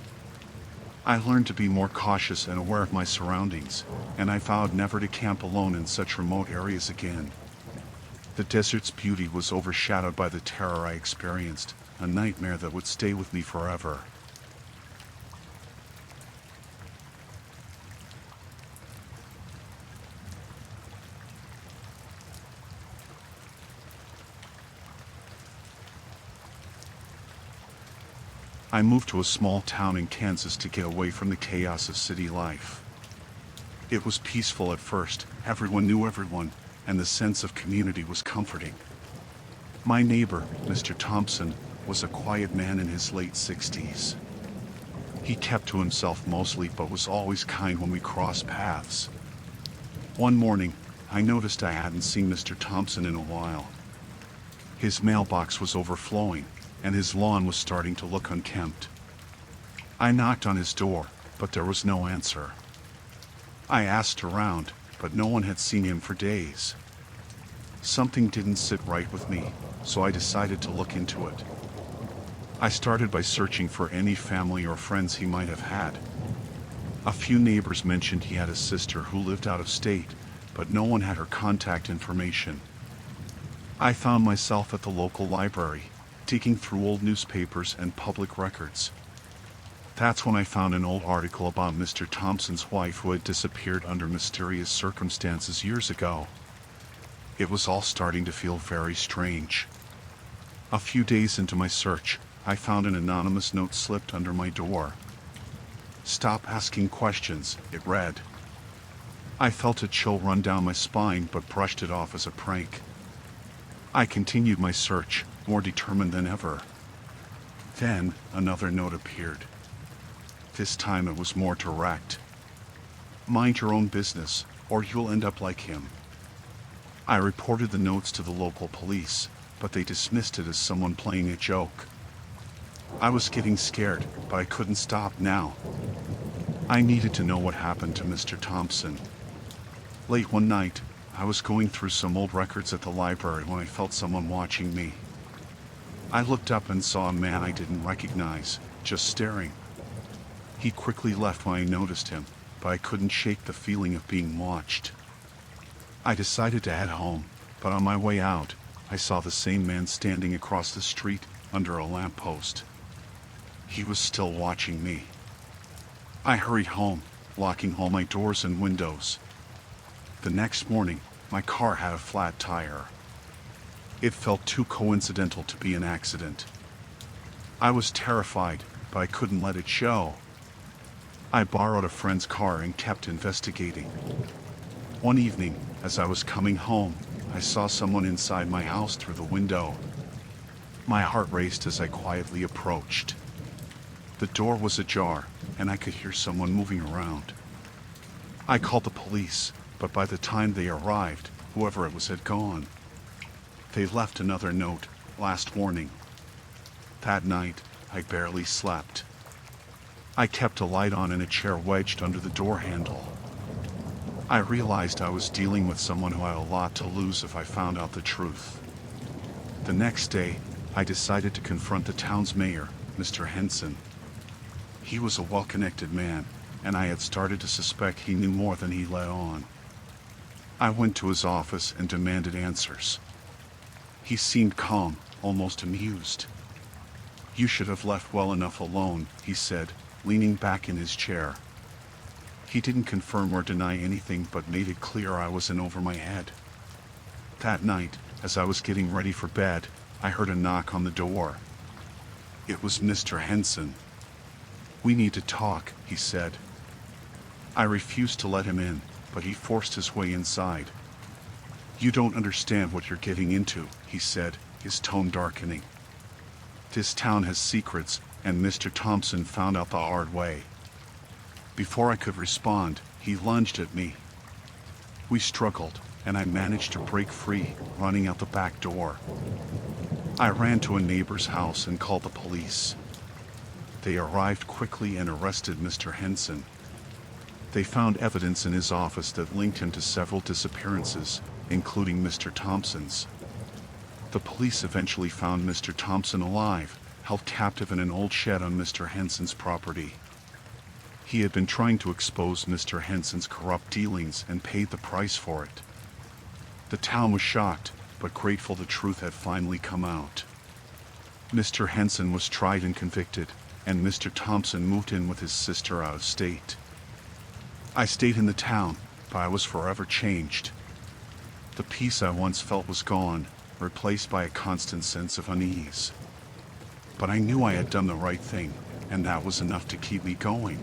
Speaker 1: I learned to be more cautious and aware of my surroundings, and I vowed never to camp alone in such remote areas again. The desert's beauty was overshadowed by the terror I experienced, a nightmare that would stay with me forever. I moved to a small town in Kansas to get away from the chaos of city life. It was peaceful at first, everyone knew everyone, and the sense of community was comforting. My neighbor, Mr. Thompson, was a quiet man in his late 60s. He kept to himself mostly but was always kind when we crossed paths. One morning, I noticed I hadn't seen Mr. Thompson in a while. His mailbox was overflowing, and his lawn was starting to look unkempt. I knocked on his door, but there was no answer. I asked around, but no one had seen him for days. Something didn't sit right with me, so I decided to look into it. I started by searching for any family or friends he might have had. A few neighbors mentioned he had a sister who lived out of state, but no one had her contact information. I found myself at the local library, digging through old newspapers and public records. That's when I found an old article about Mr. Thompson's wife who had disappeared under mysterious circumstances years ago. It was all starting to feel very strange. A few days into my search, I found an anonymous note slipped under my door. "Stop asking questions," it read. I felt a chill run down my spine but brushed it off as a prank. I continued my search, more determined than ever. Then, another note appeared. This time it was more direct. "Mind your own business. or you'll end up like him. I reported the notes to the local police, but they dismissed it as someone playing a joke. I was getting scared, but I couldn't stop now. I needed to know what happened to Mr. Thompson. Late one night, I was going through some old records at the library when I felt someone watching me. I looked up and saw a man I didn't recognize, just staring. He quickly left when I noticed him, but I couldn't shake the feeling of being watched. I decided to head home, but on my way out, I saw the same man standing across the street under a lamppost. He was still watching me. I hurried home, locking all my doors and windows. The next morning, my car had a flat tire. It felt too coincidental to be an accident. I was terrified, but I couldn't let it show. I borrowed a friend's car and kept investigating. One evening, as I was coming home, I saw someone inside my house through the window. My heart raced as I quietly approached. The door was ajar, and I could hear someone moving around. I called the police, but by the time they arrived, whoever it was had gone. They left another note, last warning. That night, I barely slept. I kept a light on and a chair wedged under the door handle. I realized I was dealing with someone who had a lot to lose if I found out the truth. The next day, I decided to confront the town's mayor, Mr. Henson. He was a well-connected man, and I had started to suspect he knew more than he let on. I went to his office and demanded answers. He seemed calm, almost amused. "You should have left well enough alone," he said, leaning back in his chair. He didn't confirm or deny anything but made it clear I was in over my head. That night, as I was getting ready for bed, I heard a knock on the door. It was Mr. Henson. "We need to talk," he said. I refused to let him in, but he forced his way inside. "You don't understand what you're getting into," he said, his tone darkening. "This town has secrets, and Mr. Thompson found out the hard way." Before I could respond, he lunged at me. We struggled, and I managed to break free, running out the back door. I ran to a neighbor's house and called the police. They arrived quickly and arrested Mr. Henson. They found evidence in his office that linked him to several disappearances, including Mr. Thompson's. The police eventually found Mr. Thompson alive, held captive in an old shed on Mr. Henson's property. He had been trying to expose Mr. Henson's corrupt dealings and paid the price for it. The town was shocked, but grateful the truth had finally come out. Mr. Henson was tried and convicted, and Mr. Thompson moved in with his sister out of state. I stayed in the town, but I was forever changed. The peace I once felt was gone, replaced by a constant sense of unease. But I knew I had done the right thing, and that was enough to keep me going.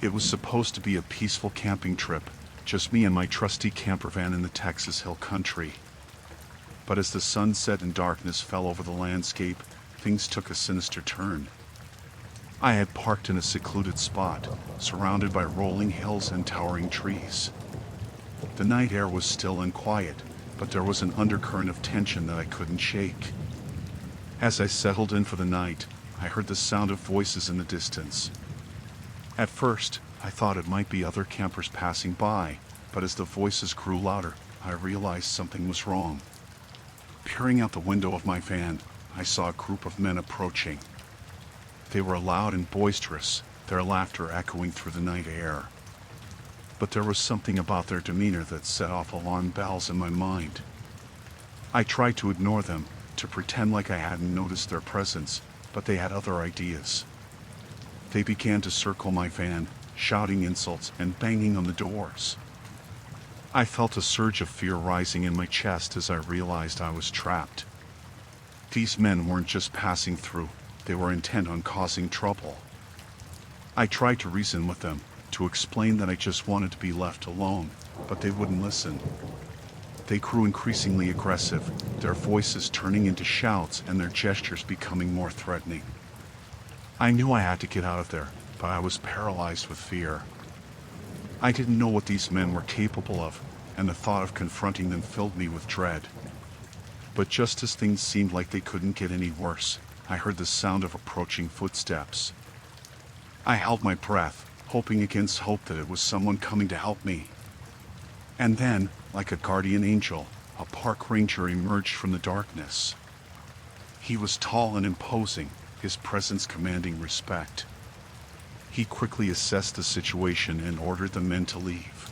Speaker 1: It was supposed to be a peaceful camping trip, just me and my trusty camper van in the Texas Hill Country. But as the sun set and darkness fell over the landscape, things took a sinister turn. I had parked in a secluded spot, surrounded by rolling hills and towering trees. The night air was still and quiet, but there was an undercurrent of tension that I couldn't shake. As I settled in for the night, I heard the sound of voices in the distance. At first, I thought it might be other campers passing by, but as the voices grew louder, I realized something was wrong. Peering out the window of my van, I saw a group of men approaching. They were loud and boisterous, their laughter echoing through the night air. But there was something about their demeanor that set off alarm bells in my mind. I tried to ignore them, to pretend like I hadn't noticed their presence, but they had other ideas. They began to circle my van, shouting insults and banging on the doors. I felt a surge of fear rising in my chest as I realized I was trapped. These men weren't just passing through, they were intent on causing trouble. I tried to reason with them, to explain that I just wanted to be left alone, but they wouldn't listen. They grew increasingly aggressive, their voices turning into shouts and their gestures becoming more threatening. I knew I had to get out of there, but I was paralyzed with fear. I didn't know what these men were capable of, and the thought of confronting them filled me with dread. But just as things seemed like they couldn't get any worse, I heard the sound of approaching footsteps. I held my breath, hoping against hope that it was someone coming to help me. And then, like a guardian angel, a park ranger emerged from the darkness. He was tall and imposing, his presence commanding respect. He quickly assessed the situation and ordered the men to leave.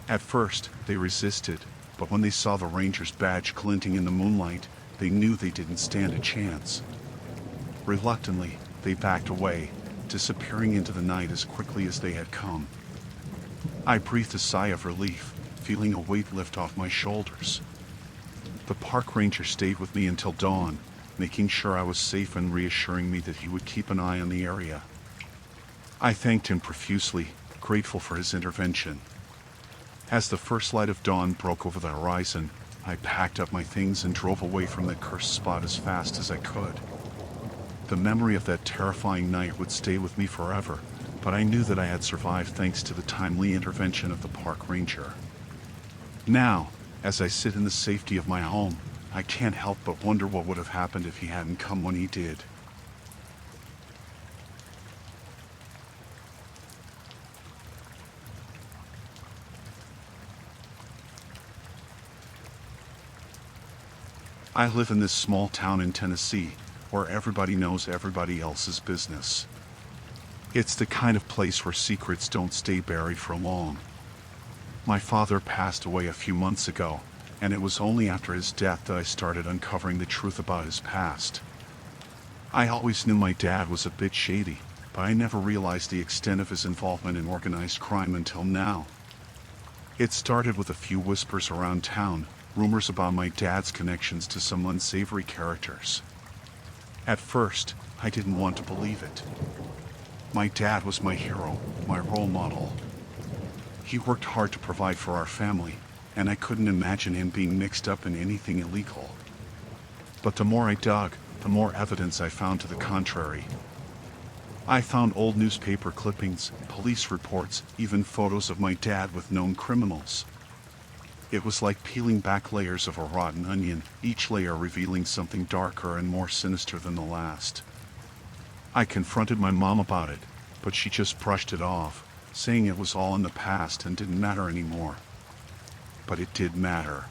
Speaker 1: At first, they resisted, but when they saw the ranger's badge glinting in the moonlight, they knew they didn't stand a chance. Reluctantly, they backed away, disappearing into the night as quickly as they had come. I breathed a sigh of relief, feeling a weight lift off my shoulders. The park ranger stayed with me until dawn, making sure I was safe and reassuring me that he would keep an eye on the area. I thanked him profusely, grateful for his intervention. As the first light of dawn broke over the horizon, I packed up my things and drove away from that cursed spot as fast as I could. The memory of that terrifying night would stay with me forever, but I knew that I had survived thanks to the timely intervention of the park ranger. Now, as I sit in the safety of my home, I can't help but wonder what would have happened if he hadn't come when he did. I live in this small town in Tennessee, where everybody knows everybody else's business. It's the kind of place where secrets don't stay buried for long. My father passed away a few months ago, and it was only after his death that I started uncovering the truth about his past. I always knew my dad was a bit shady, but I never realized the extent of his involvement in organized crime until now. It started with a few whispers around town, rumors about my dad's connections to some unsavory characters. At first, I didn't want to believe it. My dad was my hero, my role model. He worked hard to provide for our family, and I couldn't imagine him being mixed up in anything illegal. But the more I dug, the more evidence I found to the contrary. I found old newspaper clippings, police reports, even photos of my dad with known criminals. It was like peeling back layers of a rotten onion, each layer revealing something darker and more sinister than the last. I confronted my mom about it, but she just brushed it off, saying it was all in the past and didn't matter anymore. But it did matter.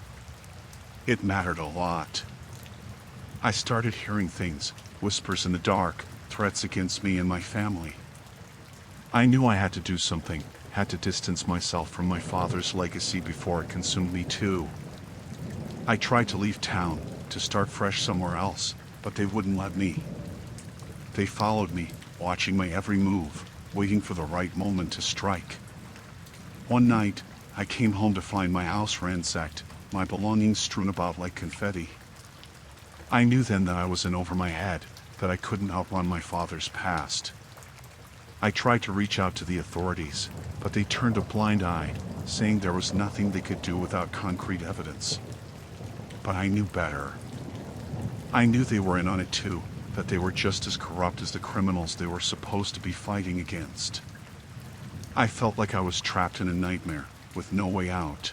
Speaker 1: It mattered a lot. I started hearing things, whispers in the dark, threats against me and my family. I knew I had to do something, had to distance myself from my father's legacy before it consumed me too. I tried to leave town, to start fresh somewhere else, but they wouldn't let me. They followed me, watching my every move, waiting for the right moment to strike. One night, I came home to find my house ransacked, my belongings strewn about like confetti. I knew then that I was in over my head, that I couldn't outrun my father's past. I tried to reach out to the authorities, but they turned a blind eye, saying there was nothing they could do without concrete evidence. But I knew better. I knew they were in on it too, that they were just as corrupt as the criminals they were supposed to be fighting against. I felt like I was trapped in a nightmare, with no way out.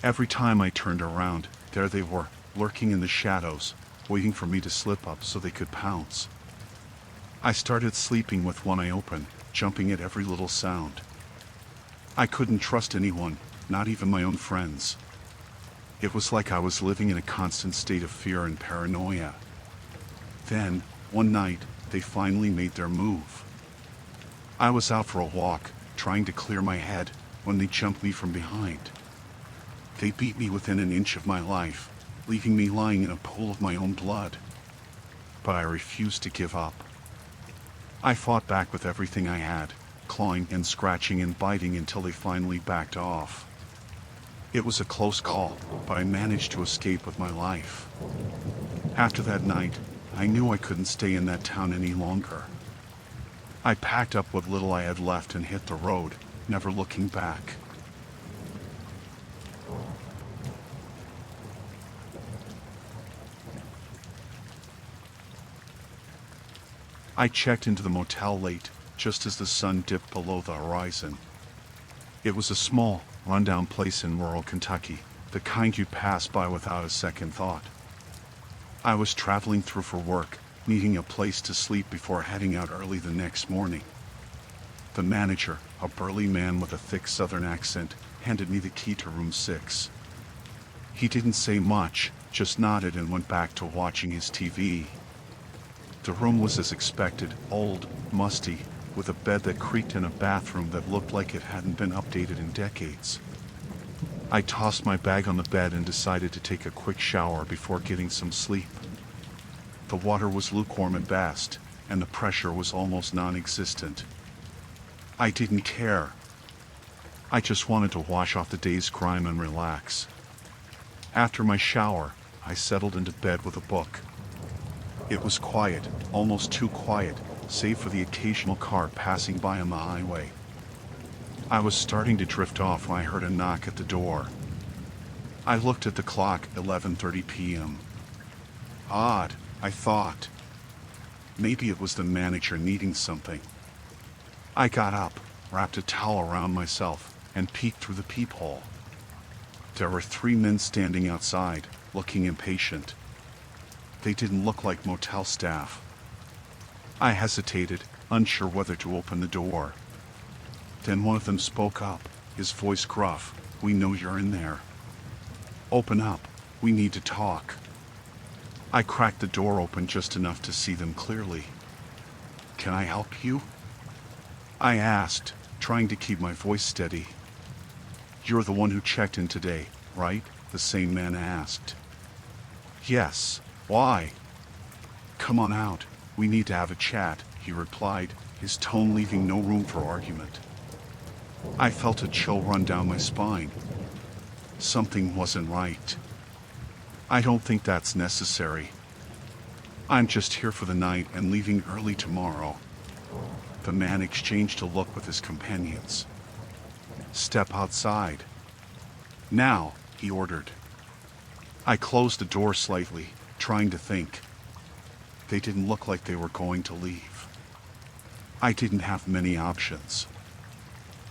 Speaker 1: Every time I turned around, there they were, lurking in the shadows, waiting for me to slip up so they could pounce. I started sleeping with one eye open, jumping at every little sound. I couldn't trust anyone, not even my own friends. It was like I was living in a constant state of fear and paranoia. Then, one night, they finally made their move. I was out for a walk, trying to clear my head, when they jumped me from behind. They beat me within an inch of my life, leaving me lying in a pool of my own blood. But I refused to give up. I fought back with everything I had, clawing and scratching and biting until they finally backed off. It was a close call, but I managed to escape with my life. After that night, I knew I couldn't stay in that town any longer. I packed up what little I had left and hit the road, never looking back. I checked into the motel late, just as the sun dipped below the horizon. It was a small, rundown place in rural Kentucky, the kind you pass by without a second thought. I was traveling through for work, needing a place to sleep before heading out early the next morning. The manager, a burly man with a thick southern accent, handed me the key to room 6. He didn't say much, just nodded and went back to watching his TV. The room was as expected, old, musty, with a bed that creaked and a bathroom that looked like it hadn't been updated in decades. I tossed my bag on the bed and decided to take a quick shower before getting some sleep. The water was lukewarm at best, and the pressure was almost non-existent. I didn't care. I just wanted to wash off the day's crime and relax. After my shower, I settled into bed with a book. It was quiet, almost too quiet, save for the occasional car passing by on the highway. I was starting to drift off when I heard a knock at the door. I looked at the clock, 11:30 p.m. Odd, I thought. Maybe it was the manager needing something. I got up, wrapped a towel around myself, and peeked through the peephole. There were 3 men standing outside, looking impatient. They didn't look like motel staff. I hesitated, unsure whether to open the door. Then one of them spoke up, his voice gruff. "We know you're in there. Open up, we need to talk." I cracked the door open just enough to see them clearly. "Can I help you?" I asked, trying to keep my voice steady. "You're the one who checked in today, right?" the same man asked. "Yes, why?" "Come on out, we need to have a chat," he replied, his tone leaving no room for argument. I felt a chill run down my spine. Something wasn't right. "I don't think that's necessary. I'm just here for the night and leaving early tomorrow." The man exchanged a look with his companions. "Step outside." "Now," he ordered. I closed the door slightly, trying to think. They didn't look like they were going to leave. I didn't have many options.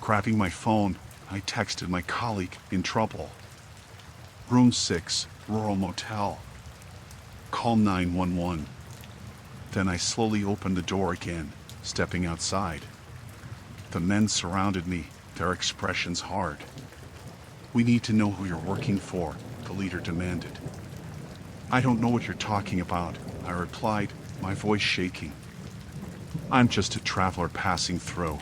Speaker 1: Grabbing my phone, I texted my colleague, "In trouble. Room 6, rural motel. Call 911. Then I slowly opened the door again, stepping outside. The men surrounded me, their expressions hard. "We need to know who you're working for," the leader demanded. "I don't know what you're talking about," I replied, my voice shaking. "I'm just a traveler passing through.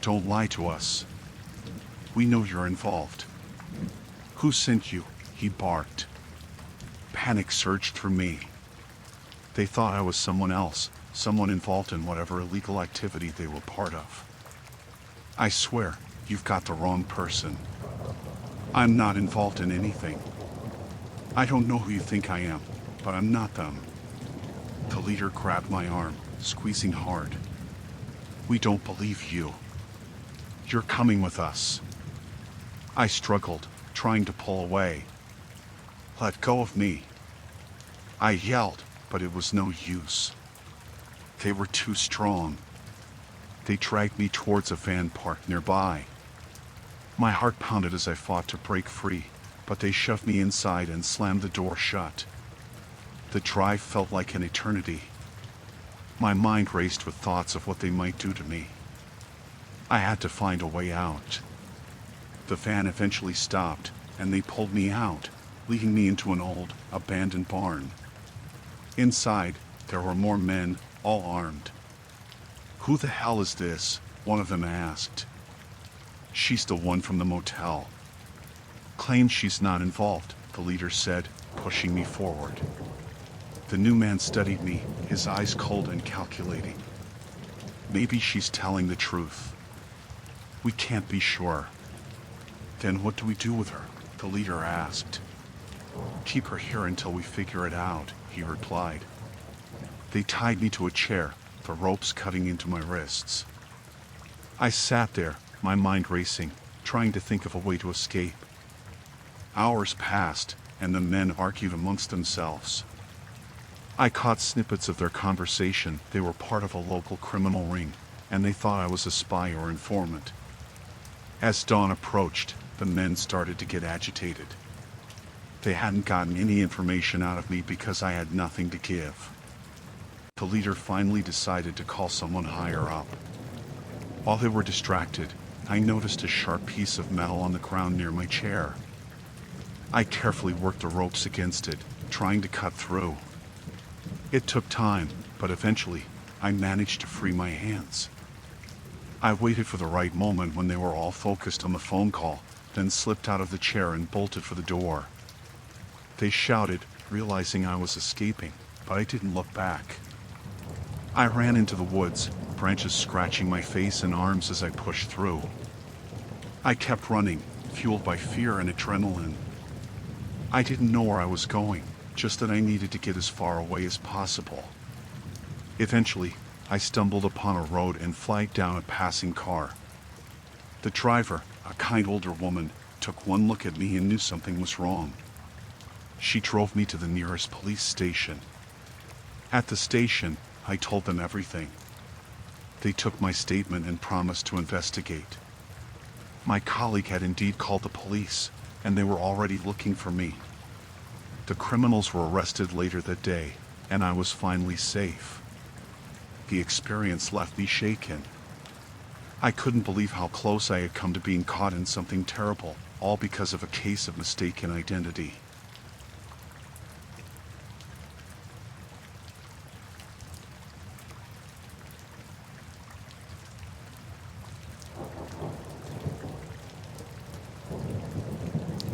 Speaker 1: Don't lie to us. We know you're involved." "Who sent you?" he barked. Panic surged through me. They thought I was someone else, someone involved in whatever illegal activity they were part of. "I swear, you've got the wrong person. I'm not involved in anything. I don't know who you think I am, but I'm not them." The leader grabbed my arm, squeezing hard. "We don't believe you. You're coming with us." I struggled, trying to pull away. "Let go of me." I yelled, but it was no use. They were too strong. They dragged me towards a van parked nearby. My heart pounded as I fought to break free, but they shoved me inside and slammed the door shut. The drive felt like an eternity. My mind raced with thoughts of what they might do to me. I had to find a way out. The van eventually stopped, and they pulled me out, leading me into an old, abandoned barn. Inside, there were more men, all armed. "Who the hell is this?" one of them asked. "She's the one from the motel. Claims she's not involved," the leader said, pushing me forward. The new man studied me, his eyes cold and calculating. "Maybe she's telling the truth. We can't be sure." "Then what do we do with her?" the leader asked. "Keep her here until we figure it out," he replied. They tied me to a chair, the ropes cutting into my wrists. I sat there, my mind racing, trying to think of a way to escape. Hours passed, and the men argued amongst themselves. I caught snippets of their conversation. They were part of a local criminal ring, and they thought I was a spy or informant. As dawn approached, the men started to get agitated. They hadn't gotten any information out of me because I had nothing to give. The leader finally decided to call someone higher up. While they were distracted, I noticed a sharp piece of metal on the ground near my chair. I carefully worked the ropes against it, trying to cut through. It took time, but eventually, I managed to free my hands. I waited for the right moment when they were all focused on the phone call, then slipped out of the chair and bolted for the door. They shouted, realizing I was escaping, but I didn't look back. I ran into the woods, branches scratching my face and arms as I pushed through. I kept running, fueled by fear and adrenaline. I didn't know where I was going, just that I needed to get as far away as possible. Eventually, I stumbled upon a road and flagged down a passing car. The driver, a kind older woman, took one look at me and knew something was wrong. She drove me to the nearest police station. At the station, I told them everything. They took my statement and promised to investigate. My colleague had indeed called the police, and they were already looking for me. The criminals were arrested later that day, and I was finally safe. The experience left me shaken. I couldn't believe how close I had come to being caught in something terrible, all because of a case of mistaken identity.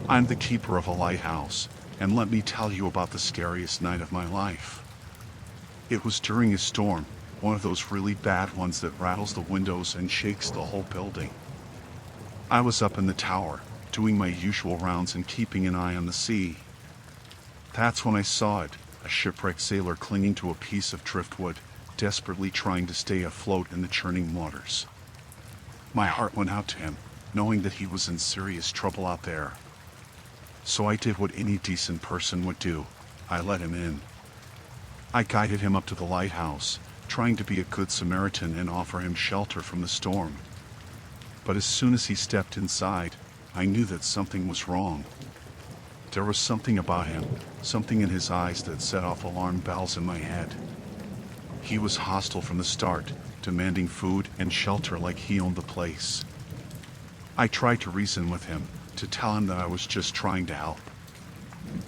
Speaker 1: I'm the keeper of a lighthouse, and let me tell you about the scariest night of my life. It was during a storm, one of those really bad ones that rattles the windows and shakes the whole building. I was up in the tower, doing my usual rounds and keeping an eye on the sea. That's when I saw it, a shipwrecked sailor clinging to a piece of driftwood, desperately trying to stay afloat in the churning waters. My heart went out to him, knowing that he was in serious trouble out there. So I did what any decent person would do. I let him in. I guided him up to the lighthouse, trying to be a good Samaritan and offer him shelter from the storm. But as soon as he stepped inside, I knew that something was wrong. There was something about him, something in his eyes that set off alarm bells in my head. He was hostile from the start, demanding food and shelter like he owned the place. I tried to reason with him, to tell him that I was just trying to help.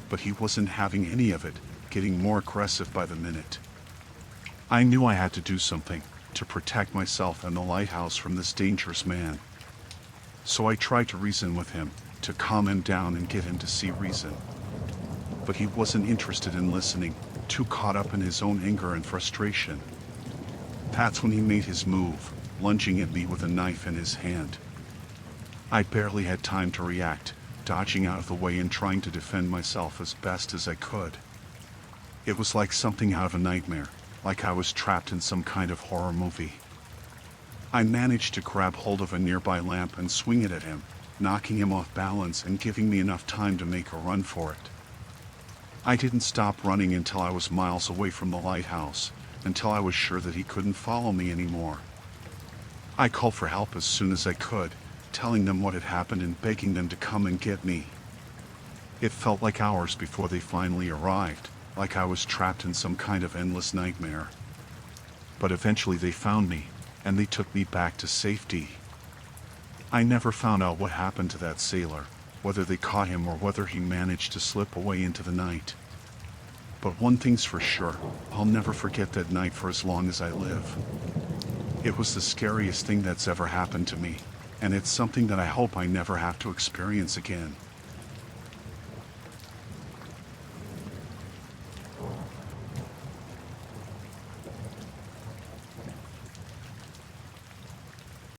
Speaker 1: But he wasn't having any of it, getting more aggressive by the minute. I knew I had to do something, to protect myself and the lighthouse from this dangerous man. So I tried to reason with him, to calm him down and get him to see reason. But he wasn't interested in listening, too caught up in his own anger and frustration. That's when he made his move, lunging at me with a knife in his hand. I barely had time to react, dodging out of the way and trying to defend myself as best as I could. It was like something out of a nightmare, like I was trapped in some kind of horror movie. I managed to grab hold of a nearby lamp and swing it at him, knocking him off balance and giving me enough time to make a run for it. I didn't stop running until I was miles away from the lighthouse, until I was sure that he couldn't follow me anymore. I called for help as soon as I could, telling them what had happened and begging them to come and get me. It felt like hours before they finally arrived, like I was trapped in some kind of endless nightmare. But eventually they found me, and they took me back to safety. I never found out what happened to that sailor, whether they caught him or whether he managed to slip away into the night. But one thing's for sure, I'll never forget that night for as long as I live. It was the scariest thing that's ever happened to me, and it's something that I hope I never have to experience again.